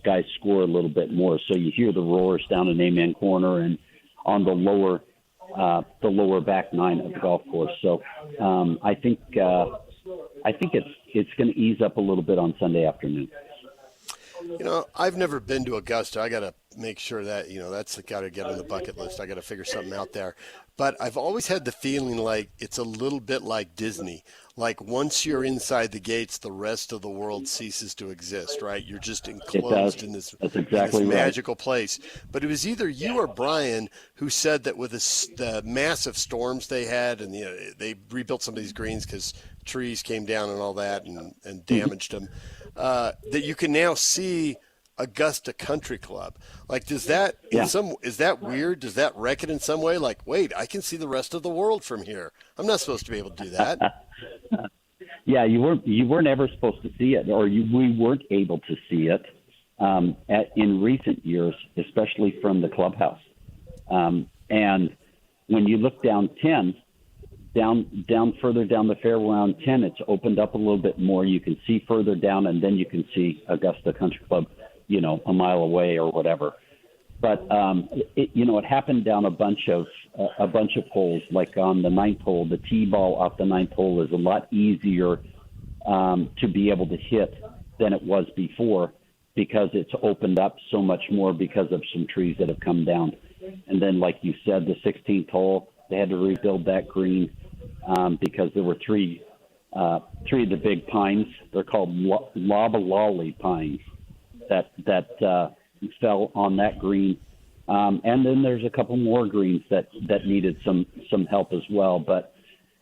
guys score a little bit more. So you hear the roars down in Amen Corner and on the lower back nine of the golf course. So I think it's going to ease up a little bit on Sunday afternoon. You know, I've never been to Augusta. I got to make sure that, that's got to get on the bucket list. I got to figure something out there. But I've always had the feeling like it's a little bit like Disney. Like once you're inside the gates, the rest of the world ceases to exist, right? You're just enclosed in this magical place. But it was either you or Brian who said that with the massive storms they had, and they rebuilt some of these greens because trees came down and all that and damaged them, that you can now see Augusta Country Club. Like, does that is that weird? Does that wreck it in some way? Like, wait, I can see the rest of the world from here. I'm not supposed to be able to do that. Yeah, you weren't ever supposed to see it, or we weren't able to see it in recent years, especially from the clubhouse. And when you look down 10, down further down the fairway around 10, it's opened up a little bit more. You can see further down, and then you can see Augusta Country Club, a mile away or whatever. But it happened down a bunch of holes. Like on the ninth hole, the tee ball off the ninth hole is a lot easier to be able to hit than it was before because it's opened up so much more because of some trees that have come down. And then, like you said, the 16th hole, they had to rebuild that green because there were three of the big pines. They're called lobalolly pines that fell on that green. And then there's a couple more greens that needed some help as well. But,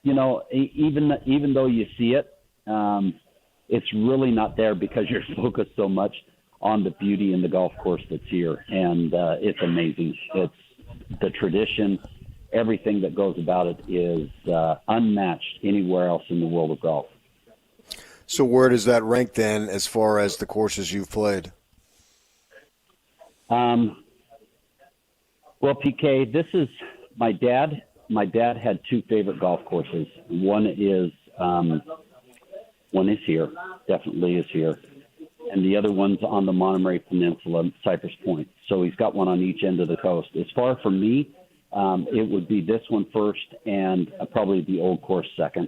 even though you see it, it's really not there because you're focused so much on the beauty in the golf course that's here. And it's amazing. It's the tradition. Everything that goes about it is unmatched anywhere else in the world of golf. So where does that rank then as far as the courses you've played? Well, PK, this is my dad. My dad had two favorite golf courses. One is here, definitely is here. And the other one's on the Montgomery Peninsula, Cypress Point. So he's got one on each end of the coast. As far for me, it would be this one first and probably the Old Course second.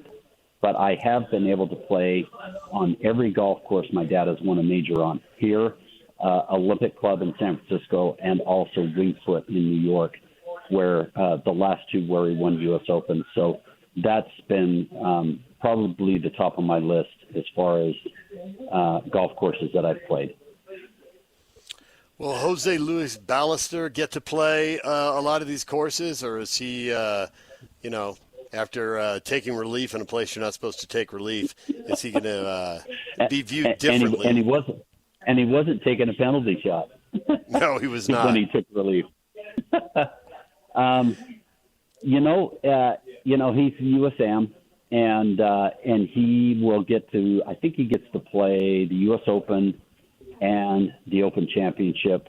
But I have been able to play on every golf course my dad has won a major on. Here, Olympic Club in San Francisco, and also Wingfoot in New York, where the last two where he won U.S. Open. So that's been probably the top of my list as far as golf courses that I've played. Will Jose Luis Ballester get to play a lot of these courses, or is he, after taking relief in a place you're not supposed to take relief, is he going to be viewed differently? And he wasn't taking a penalty shot. No, he was not. When he took relief. He's USAM, and he will get to. I think he gets to play the U.S. Open and the Open Championship.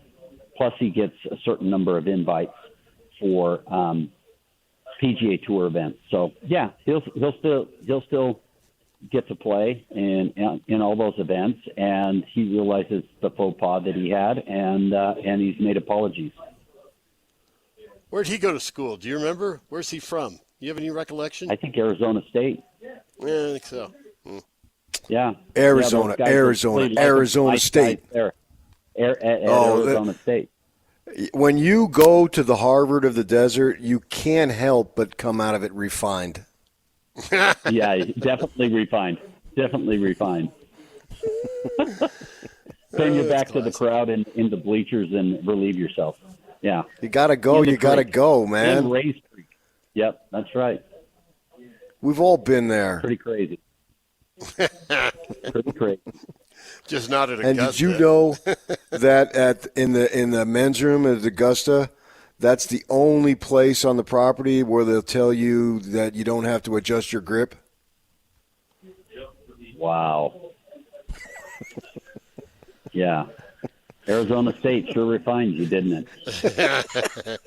Plus, he gets a certain number of invites for PGA Tour events. So yeah, he'll still get to play in all those events, and he realizes the faux pas that he had, and he's made apologies. Where'd he go to school? Do you remember? Where's he from? You have any recollection? I think Arizona State. Yeah, I think so. Yeah. Arizona State. At Arizona State. When you go to the Harvard of the desert, you can't help but come out of it refined. Yeah, definitely refined. Definitely refined. Turn your back to the crowd and in the bleachers and relieve yourself. Yeah. You got to go. You got to go, man. And Race Creek. Yep, that's right. We've all been there. Pretty crazy. Pretty crazy. Just not at Augusta. And did you know that in the men's room at Augusta, that's the only place on the property where they'll tell you that you don't have to adjust your grip? Wow. Yeah. Arizona State sure refined you, didn't it?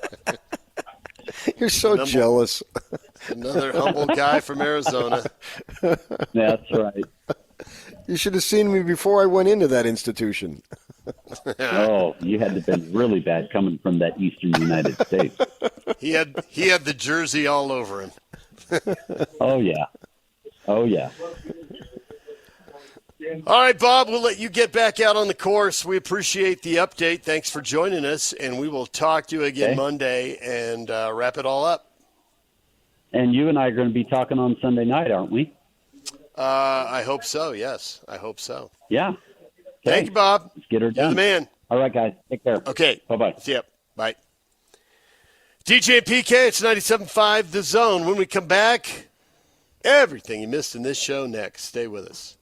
You're so jealous. Another humble guy from Arizona. That's right. You should have seen me before I went into that institution. Oh, you had to have been really bad coming from that eastern United States. He had the jersey all over him. Oh, yeah. Oh, yeah. All right, Bob, we'll let you get back out on the course. We appreciate the update. Thanks for joining us, and we will talk to you again Monday and wrap it all up. And you and I are going to be talking on Sunday night, aren't we? I hope so, yes. I hope so. Yeah. Okay. Thank you, Bob. Let's get her done. You're the man. All right, guys. Take care. Okay. Bye-bye. See ya. Bye. DJ and PK, it's 97.5 The Zone. When we come back, everything you missed in this show next. Stay with us.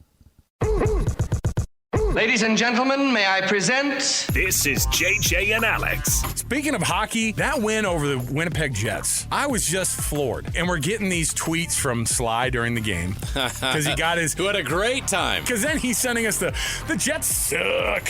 Ladies and gentlemen, may I present... This is JJ and Alex. Speaking of hockey, that win over the Winnipeg Jets, I was just floored. And we're getting these tweets from Sly during the game because he got his... Who had a great time. Because then he's sending us the Jets suck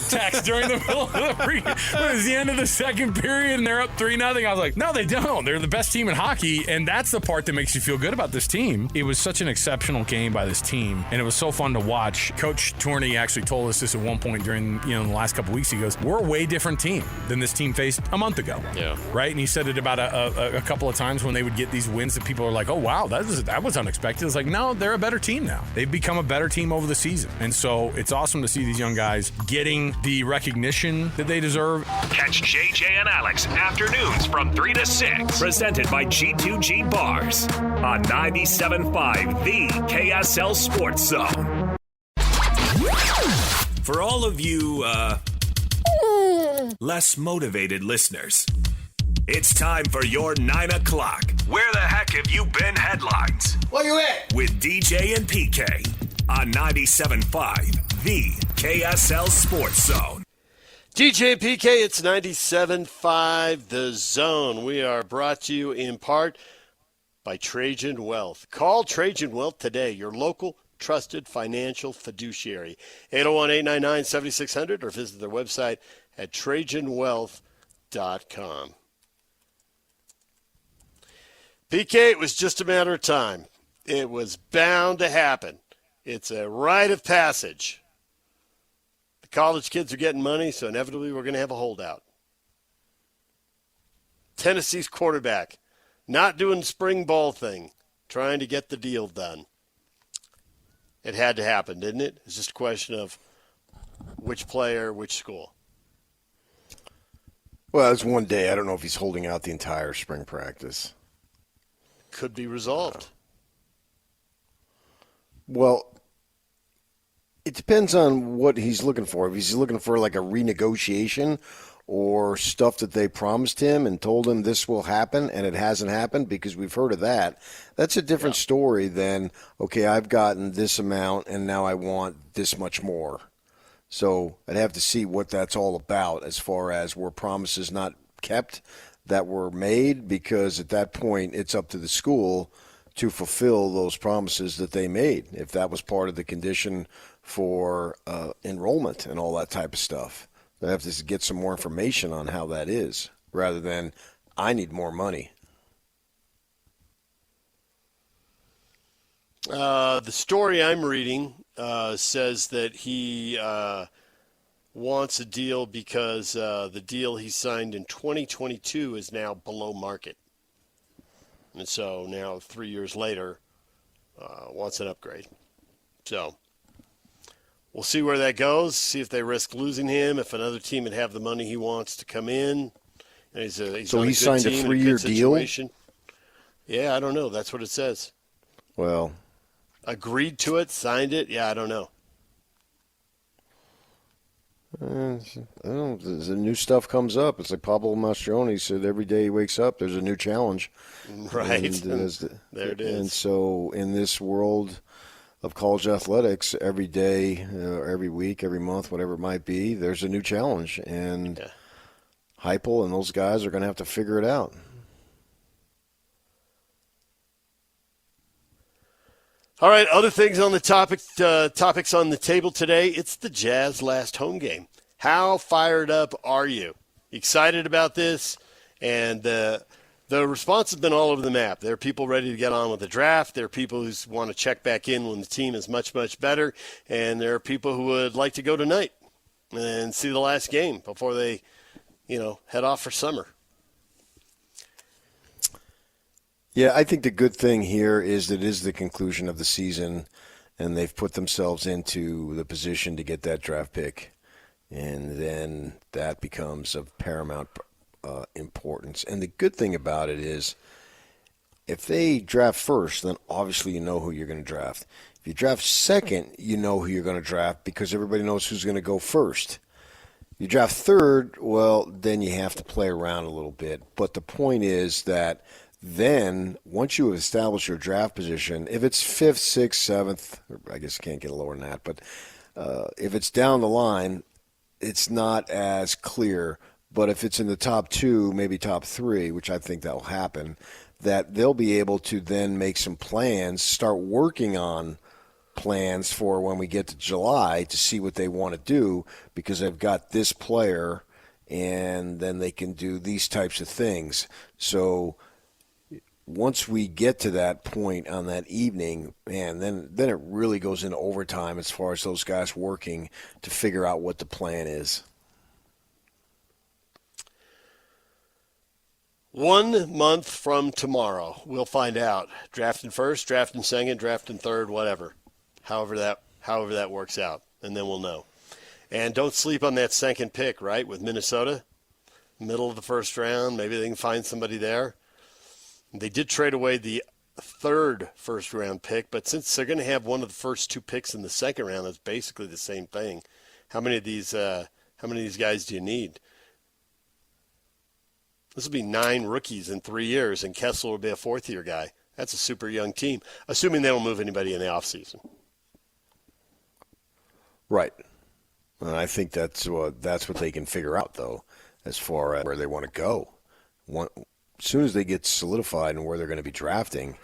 text during the middle of the it was the end of the second period and they're up 3-0. I was like, no, they don't. They're the best team in hockey, and that's the part that makes you feel good about this team. It was such an exceptional game by this team, and it was so fun to watch. Coach Tourney actually told us this at one point during the last couple weeks. He goes, we're a way different team than this team faced a month ago. Yeah. Right? And he said it about a couple of times when they would get these wins that people are like, oh, wow, that was unexpected. It's like, no, they're a better team now. They've become a better team over the season. And so it's awesome to see these young guys getting the recognition that they deserve. Catch JJ and Alex afternoons from 3 to 6. Presented by G2G Bars on 97.5 The KSL Sports Zone. For all of you less motivated listeners, it's time for your 9 o'clock. Where the heck have you been headlines? Where you at? With DJ and PK on 97.5 The KSL Sports Zone. DJ and PK, it's 97.5 The Zone. We are brought to you in part by Trajan Wealth. Call Trajan Wealth today, your local trusted financial fiduciary. 801-899-7600 or visit their website at TrajanWealth.com. PK, it was just a matter of time. It was bound to happen. It's a rite of passage. The college kids are getting money, so inevitably we're going to have a holdout. Tennessee's quarterback, not doing spring ball thing, trying to get the deal done. It had to happen, didn't it? It's just a question of which player, which school. Well, it's one day. I don't know if he's holding out the entire spring practice. Could be resolved. Well, it depends on what he's looking for. If he's looking for like a renegotiation or stuff that they promised him and told him this will happen and it hasn't happened, because we've heard of that, that's a different story than, okay, I've gotten this amount and now I want this much more. So I'd have to see what that's all about as far as were promises not kept that were made, because at that point it's up to the school to fulfill those promises that they made, if that was part of the condition for enrollment and all that type of stuff. I have to get some more information on how that is, rather than I need more money. The story I'm reading says that he wants a deal because the deal he signed in 2022 is now below market. And so now 3 years later, wants an upgrade. So we'll see where that goes, see if they risk losing him, if another team would have the money he wants to come in. And So he signed a 3-year deal? Yeah, I don't know. That's what it says. Well, agreed to it, signed it. Yeah, I don't know. I don't know. The new stuff comes up. It's like Pablo Mastroeni said, every day he wakes up, there's a new challenge. Right. And there it is. And so in this world of college athletics, every day, every week, every month, whatever it might be, there's a new challenge. And Heupel and those guys are going to have to figure it out. All right, other things on the topics on the table today. It's the Jazz last home game. How fired up are you? Excited about this? And the response has been all over the map. There are people ready to get on with the draft. There are people who want to check back in when the team is much, much better. And there are people who would like to go tonight and see the last game before they, head off for summer. Yeah, I think the good thing here is that it is the conclusion of the season, and they've put themselves into the position to get that draft pick, and then that becomes of paramount importance. And the good thing about it is if they draft first, then obviously you know who you're going to draft. If you draft second, you know who you're going to draft because everybody knows who's going to go first. You draft third, well, then you have to play around a little bit. But the point is that then, once you establish your draft position, if it's 5th, 6th, 7th, I guess you can't get lower than that, but if it's down the line, it's not as clear. But if it's in the top 2, maybe top 3, which I think that will happen, that they'll be able to then make some plans, start working on plans for when we get to July to see what they want to do because they've got this player and then they can do these types of things. So once we get to that point on that evening, man, then it really goes into overtime as far as those guys working to figure out what the plan is. 1 month from tomorrow, we'll find out. Drafting first, drafting second, drafting third, whatever. However that works out, and then we'll know. And don't sleep on that second pick, right, with Minnesota. Middle of the first round, maybe they can find somebody there. They did trade away the third first-round pick, but since they're going to have one of the first 2 picks in the second round, it's basically the same thing. How many of these guys do you need? This will be 9 rookies in 3 years, and Kessler will be a 4th-year guy. That's a super young team, assuming they don't move anybody in the offseason. Right. And I think that's what they can figure out, though, as far as where they want to go. As soon as they get solidified and where they're going to be drafting,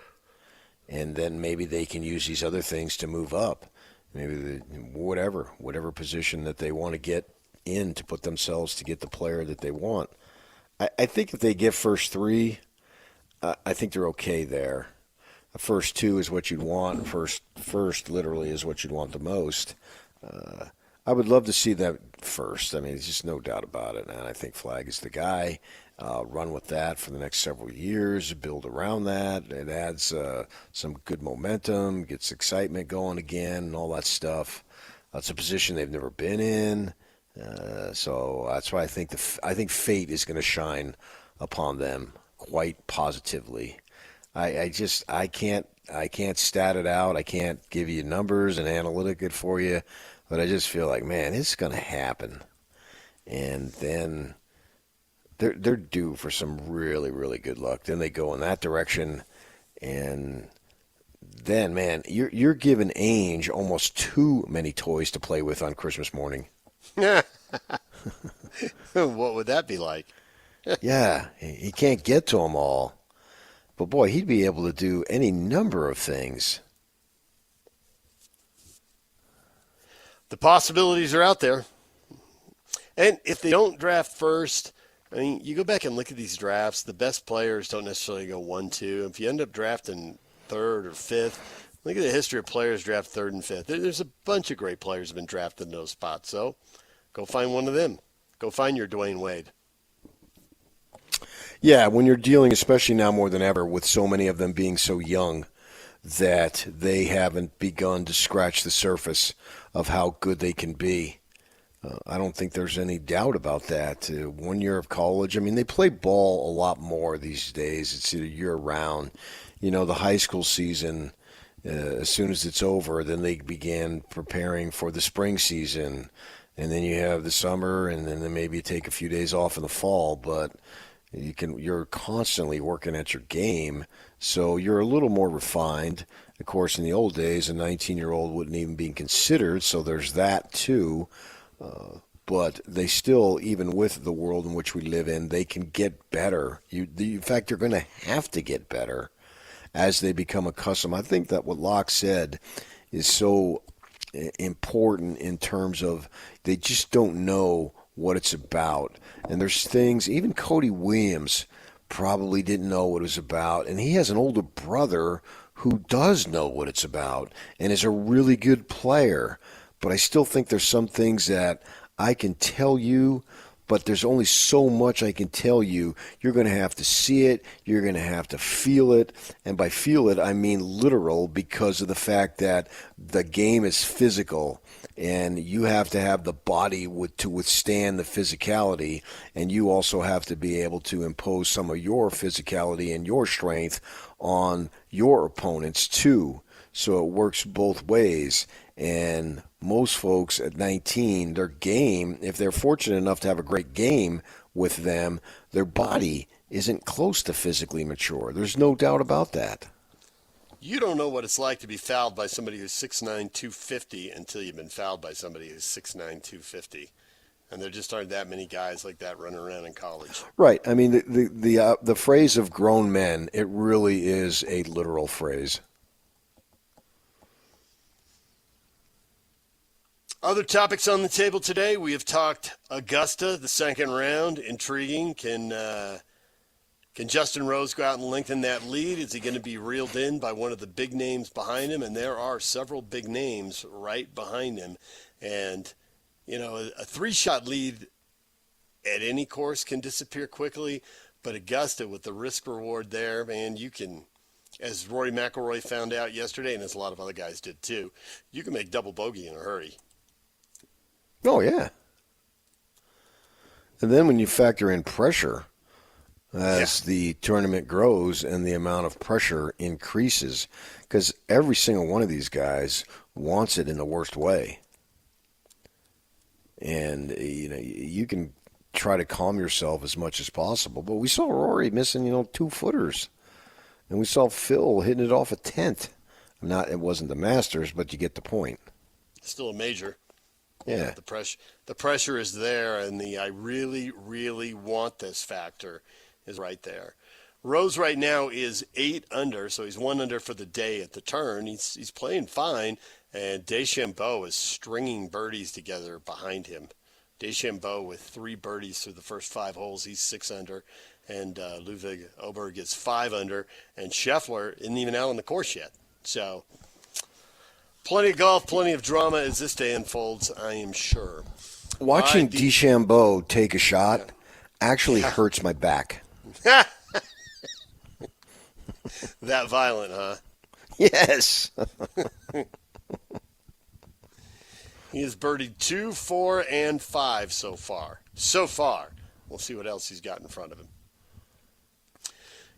and then maybe they can use these other things to move up. Maybe whatever position that they want to get in to put themselves to get the player that they want. I think if they get first 3, I think they're okay there. The first 2 is what you'd want. First literally is what you'd want the most. I would love to see that first. I mean, there's just no doubt about it. And I think Flagg is the guy. Run with that for the next several years, build around that. It adds some good momentum, gets excitement going again, and all that stuff. That's a position they've never been in. So that's why I think fate is going to shine upon them quite positively. I can't stat it out. I can't give you numbers and analytic it for you, but I just feel like, man, it's going to happen. And then they're due for some really, really good luck. Then they go in that direction, and then, man, you're giving Ainge almost too many toys to play with on Christmas morning. What would that be like? Yeah, he can't get to them all. But, boy, he'd be able to do any number of things. The possibilities are out there. And if they don't draft first, I mean, you go back and look at these drafts, the best players don't necessarily go 1, 2. If you end up drafting 3rd or 5th, look at the history of players draft 3rd and 5th. There's a bunch of great players who have been drafted in those spots. So go find one of them. Go find your Dwayne Wade. Yeah, when you're dealing, especially now more than ever, with so many of them being so young, that they haven't begun to scratch the surface of how good they can be. I don't think there's any doubt about that. 1 year of college, I mean, they play ball a lot more these days. It's year-round. The high school season, as soon as it's over, then they begin preparing for the spring season. And then you have the summer, and then maybe you take a few days off in the fall. But you're constantly working at your game, so you're a little more refined. Of course, in the old days, a 19-year-old wouldn't even be considered, so there's that too. But they still, even with the world in which we live in, they can get better. In fact, they're going to have to get better as they become accustomed. I think that what Locke said is so important in terms of they just don't know what it's about. And there's things, even Cody Williams probably didn't know what it was about. And he has an older brother who does know what it's about and is a really good player. But I still think there's some things that I can tell you, but there's only so much I can tell you. You're going to have to see it. You're going to have to feel it. And by feel it, I mean literal, because of the fact that the game is physical. And you have to have the body to withstand the physicality. And you also have to be able to impose some of your physicality and your strength on your opponents too. So it works both ways. And most folks at 19, their game, if they're fortunate enough to have a great game with them, their body isn't close to physically mature. There's no doubt about that. You don't know what it's like to be fouled by somebody who's 6'9", 250 until you've been fouled by somebody who's 6'9", 250. And there just aren't that many guys like that running around in college. Right. I mean, the phrase of grown men, it really is a literal phrase. Other topics on the table today, we have talked Augusta, the second round, intriguing. Can Justin Rose go out and lengthen that lead? Is he going to be reeled in by one of the big names behind him? And there are several big names right behind him. And, a 3-shot lead at any course can disappear quickly. But Augusta, with the risk reward there, man, you can, as Rory McIlroy found out yesterday, and as a lot of other guys did too, you can make double bogey in a hurry. Oh, yeah. And then when you factor in pressure as the tournament grows and the amount of pressure increases, because every single one of these guys wants it in the worst way. And, you can try to calm yourself as much as possible. But we saw Rory missing, 2-footers. And we saw Phil hitting it off a tent. It wasn't the Masters, but you get the point. Still a major. Yeah. The pressure is there, and the I really, really want this factor is right there. Rose right now is 8 under, so he's 1 under for the day at the turn. He's playing fine, and DeChambeau is stringing birdies together behind him. DeChambeau with 3 birdies through the first 5 holes. He's 6 under, and Ludwig Oberg is 5 under, and Scheffler isn't even out on the course yet. So plenty of golf, plenty of drama as this day unfolds, I am sure. Watching DeChambeau take a shot actually hurts my back. That violent, huh? Yes. He has birdied 2, 4, and 5 so far. We'll see what else he's got in front of him.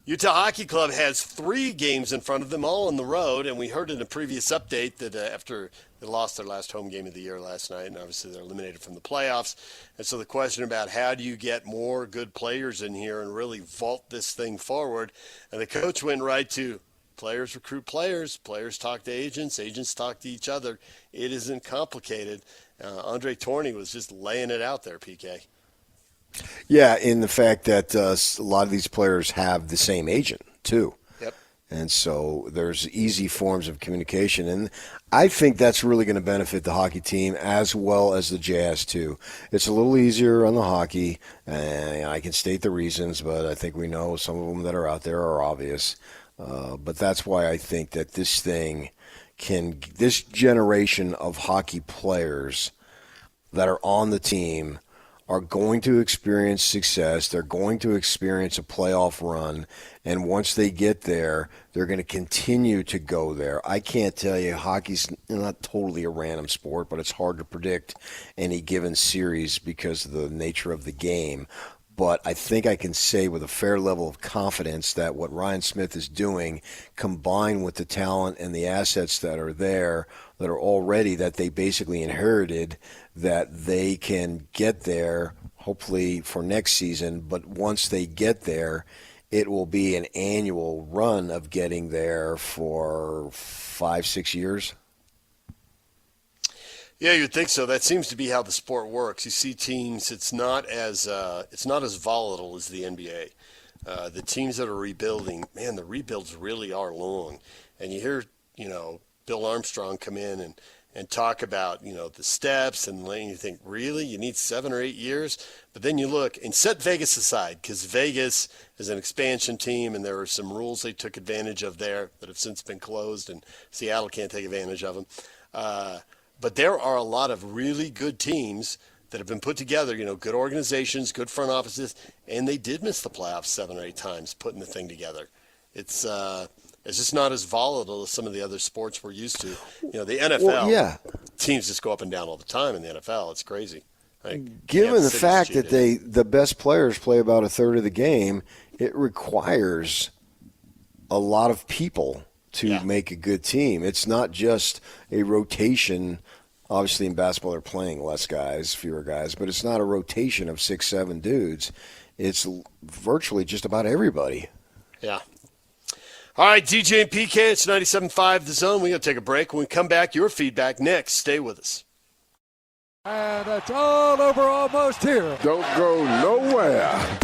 Utah Hockey Club has 3 games in front of them, all on the road, and we heard in a previous update that after they lost their last home game of the year last night, and obviously they're eliminated from the playoffs, and so the question about how do you get more good players in here and really vault this thing forward, and the coach went right to players recruit players, players talk to agents, agents talk to each other. It isn't complicated. Andre Tourney was just laying it out there, PK. Yeah, in the fact that a lot of these players have the same agent, too. Yep. And so there's easy forms of communication. And I think that's really going to benefit the hockey team as well as the Jazz, too. It's a little easier on the hockey. And I can state the reasons, but I think we know some of them that are out there are obvious. But that's why I think that this generation of hockey players that are on the team are going to experience success. They're going to experience a playoff run. And once they get there, they're going to continue to go there. I can't tell you, hockey's not totally a random sport, but it's hard to predict any given series because of the nature of the game. But I think I can say with a fair level of confidence that what Ryan Smith is doing, combined with the talent and the assets that are there, that are already, that they basically inherited, that they can get there, hopefully for next season. But once they get there, it will be an annual run of getting there for 5-6 years. Yeah, you'd think so. That seems to be how the sport works. You see teams; it's not as volatile as the NBA. The teams that are rebuilding, man, the rebuilds really are long. And you hear, Bill Armstrong come in and talk about, the steps, and you think, really, you need 7 or 8 years? But then you look and set Vegas aside, because Vegas is an expansion team, and there are some rules they took advantage of there that have since been closed, and Seattle can't take advantage of them. But there are a lot of really good teams that have been put together, good organizations, good front offices, and they did miss the playoffs 7 or 8 times putting the thing together. It's just not as volatile as some of the other sports we're used to. The NFL, teams just go up and down all the time in the NFL. It's crazy. Given the fact that the best players play about a third of the game, it requires a lot of people to make a good team. It's not just a rotation. Obviously, in basketball, they're playing less guys, fewer guys, but it's not a rotation of 6-7 dudes. It's virtually just about everybody. Yeah. All right, DJ and PK, it's 97.5 The Zone. We're going to take a break. When we come back, your feedback next. Stay with us. And it's all over almost here. Don't go nowhere.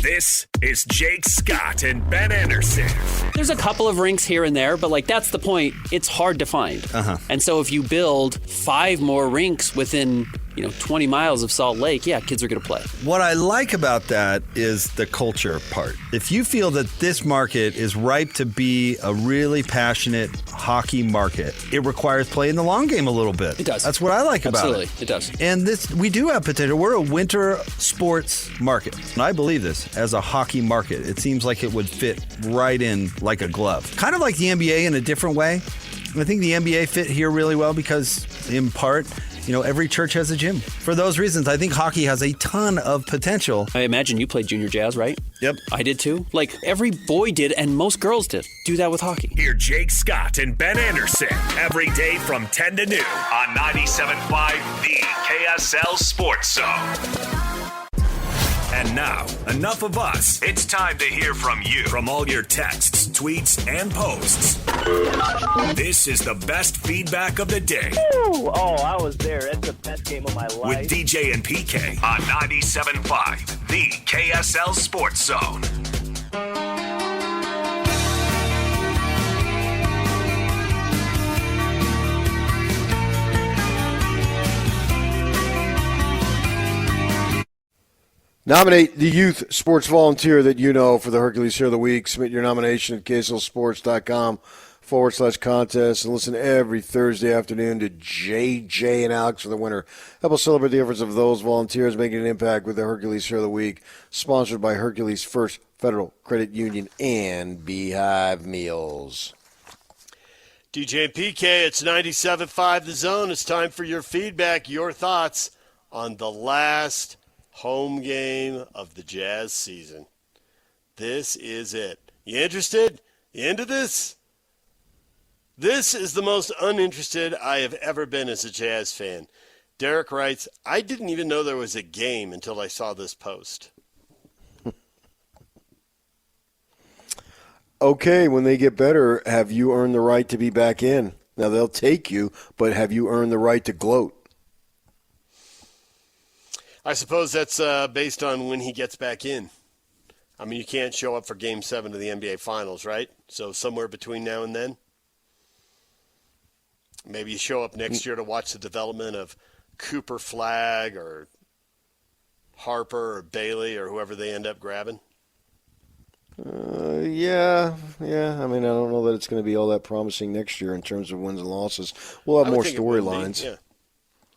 This is Jake Scott and Ben Anderson. There's a couple of rinks here and there, but that's the point. It's hard to find. And so if you build 5 more rinks within 20 miles of Salt Lake, kids are going to play. What I like about that is the culture part. If you feel that this market is ripe to be a really passionate hockey market, it requires playing the long game a little bit. It does. That's what I like about it. Absolutely, it does. And we do have potential. We're a winter sports market. And I believe this as a hockey market. It seems like it would fit right in like a glove. Kind of like the NBA in a different way. I think the NBA fit here really well because, in part, every church has a gym. For those reasons, I think hockey has a ton of potential. I imagine you played junior jazz, right? Yep. I did too. Every boy did, and most girls did. Do that with hockey. Hear Jake Scott and Ben Anderson every day from 10 to noon on 97.5 The KSL Sports Zone. And now, enough of us. It's time to hear from you. From all your texts, tweets, and posts. This is the best feedback of the day. Ooh, I was there. It's the best game of my life. With DJ and PK on 97.5 The KSL Sports Zone. Nominate the youth sports volunteer that you know for the Hercules Hero of the Week. Submit your nomination at KSLSports.com/contest and listen every Thursday afternoon to JJ and Alex for the winner. Help us celebrate the efforts of those volunteers making an impact with the Hercules Hero of the Week, sponsored by Hercules First Federal Credit Union and Beehive Meals. DJ and PK, it's 97.5 The Zone. It's time for your feedback, your thoughts on the last home game of the Jazz season. This is it. You interested? You into this? This is the most uninterested I have ever been as a Jazz fan. Derek writes, I didn't even know there was a game until I saw this post. Okay, when they get better, have you earned the right to be back in? Now, they'll take you, but have you earned the right to gloat? I suppose that's based on when he gets back in. I mean, you can't show up for Game 7 of the NBA Finals, right? So somewhere between now and then. Maybe you show up next year to watch the development of Cooper Flagg or Harper or Bailey or whoever they end up grabbing. Yeah. I mean, I don't know that it's going to be all that promising next year in terms of wins and losses. We'll have more storylines.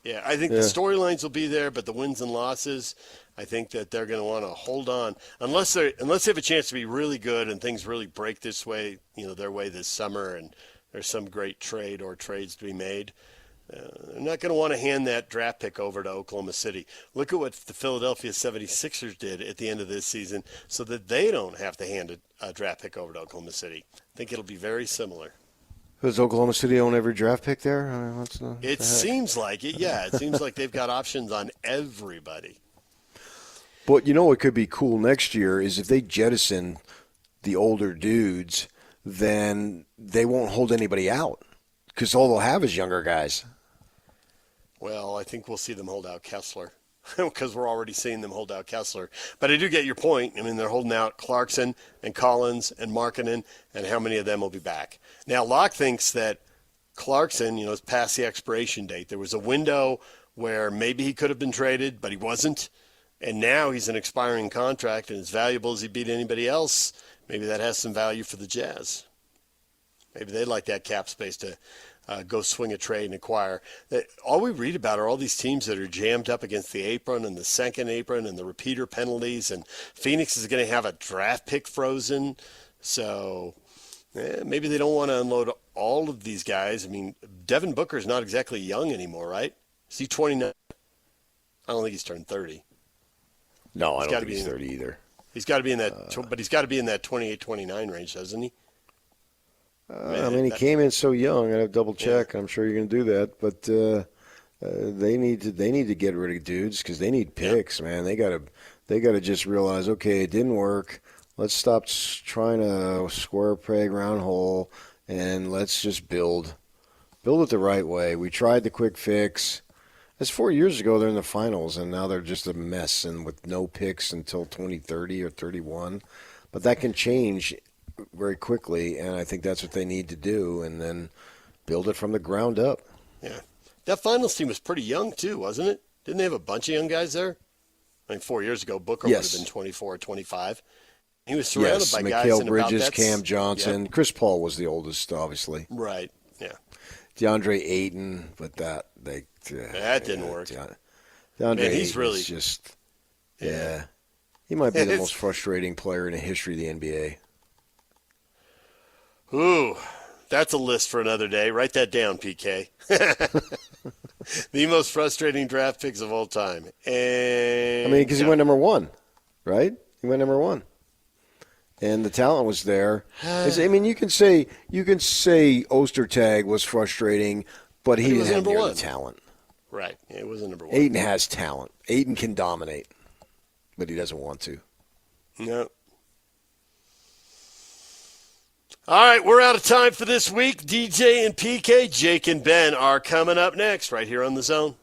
Yeah, I think the storylines will be there, but the wins and losses, I think that they're going to want to hold on unless they have a chance to be really good and things really break this way, their way this summer, and there's some great trade or trades to be made. They're not going to want to hand that draft pick over to Oklahoma City. Look at what the Philadelphia 76ers did at the end of this season so that they don't have to hand a draft pick over to Oklahoma City. I think it'll be very similar. Does Oklahoma City own every draft pick there? It seems like it, yeah. It seems like they've got options on everybody. But what could be cool next year is if they jettison the older dudes, then they won't hold anybody out because all they'll have is younger guys. Well, I think we'll see them hold out Kessler because we're already seeing them hold out Kessler. But I do get your point. I mean, they're holding out Clarkson and Collins and Markkanen, and how many of them will be back. Now, Locke thinks that Clarkson, is past the expiration date. There was a window where maybe he could have been traded, but he wasn't. And now he's an expiring contract, and as valuable as he beat anybody else, maybe that has some value for the Jazz. Maybe they'd like that cap space to go swing a trade and acquire. All we read about are all these teams that are jammed up against the apron and the second apron and the repeater penalties, and Phoenix is going to have a draft pick frozen. So maybe they don't want to unload all of these guys. I mean, Devin Booker's not exactly young anymore, right? Is he 29? I don't think he's turned 30. No, I don't think he's 30 either. He's got to be in that, but he's got to be in that 28-29 range, doesn't he? He came in so young. I have to double check. Yeah. I'm sure you're going to do that, but they need to get rid of dudes because they need picks, man. They got to just realize, okay, it didn't work. Let's stop trying to square peg round hole, and let's just build it the right way. We tried the quick fix. That's 4 years ago. They're in the finals, and now they're just a mess and with no picks until 2030 or 31. But that can change very quickly, and I think that's what they need to do, and then build it from the ground up. Yeah. That finals team was pretty young, too, wasn't it? Didn't they have a bunch of young guys there? I mean, 4 years ago, Booker would have been 24 or 25. He was surrounded by guys Mikal in Bridges, about Cam Johnson. Yep. Chris Paul was the oldest, obviously. Right, yeah. DeAndre Ayton, but that didn't work. DeAndre he's Ayton really is just, he might be the most frustrating player in the history of the NBA. Ooh, that's a list for another day. Write that down, PK. The most frustrating draft picks of all time. And because he went number one, right? He went number one, and the talent was there. You can say Ostertag was frustrating, but he didn't have near the talent. Right, it wasn't number one. Ayton has talent. Ayton can dominate, but he doesn't want to. No. All right, we're out of time for this week. DJ and PK, Jake and Ben are coming up next right here on The Zone.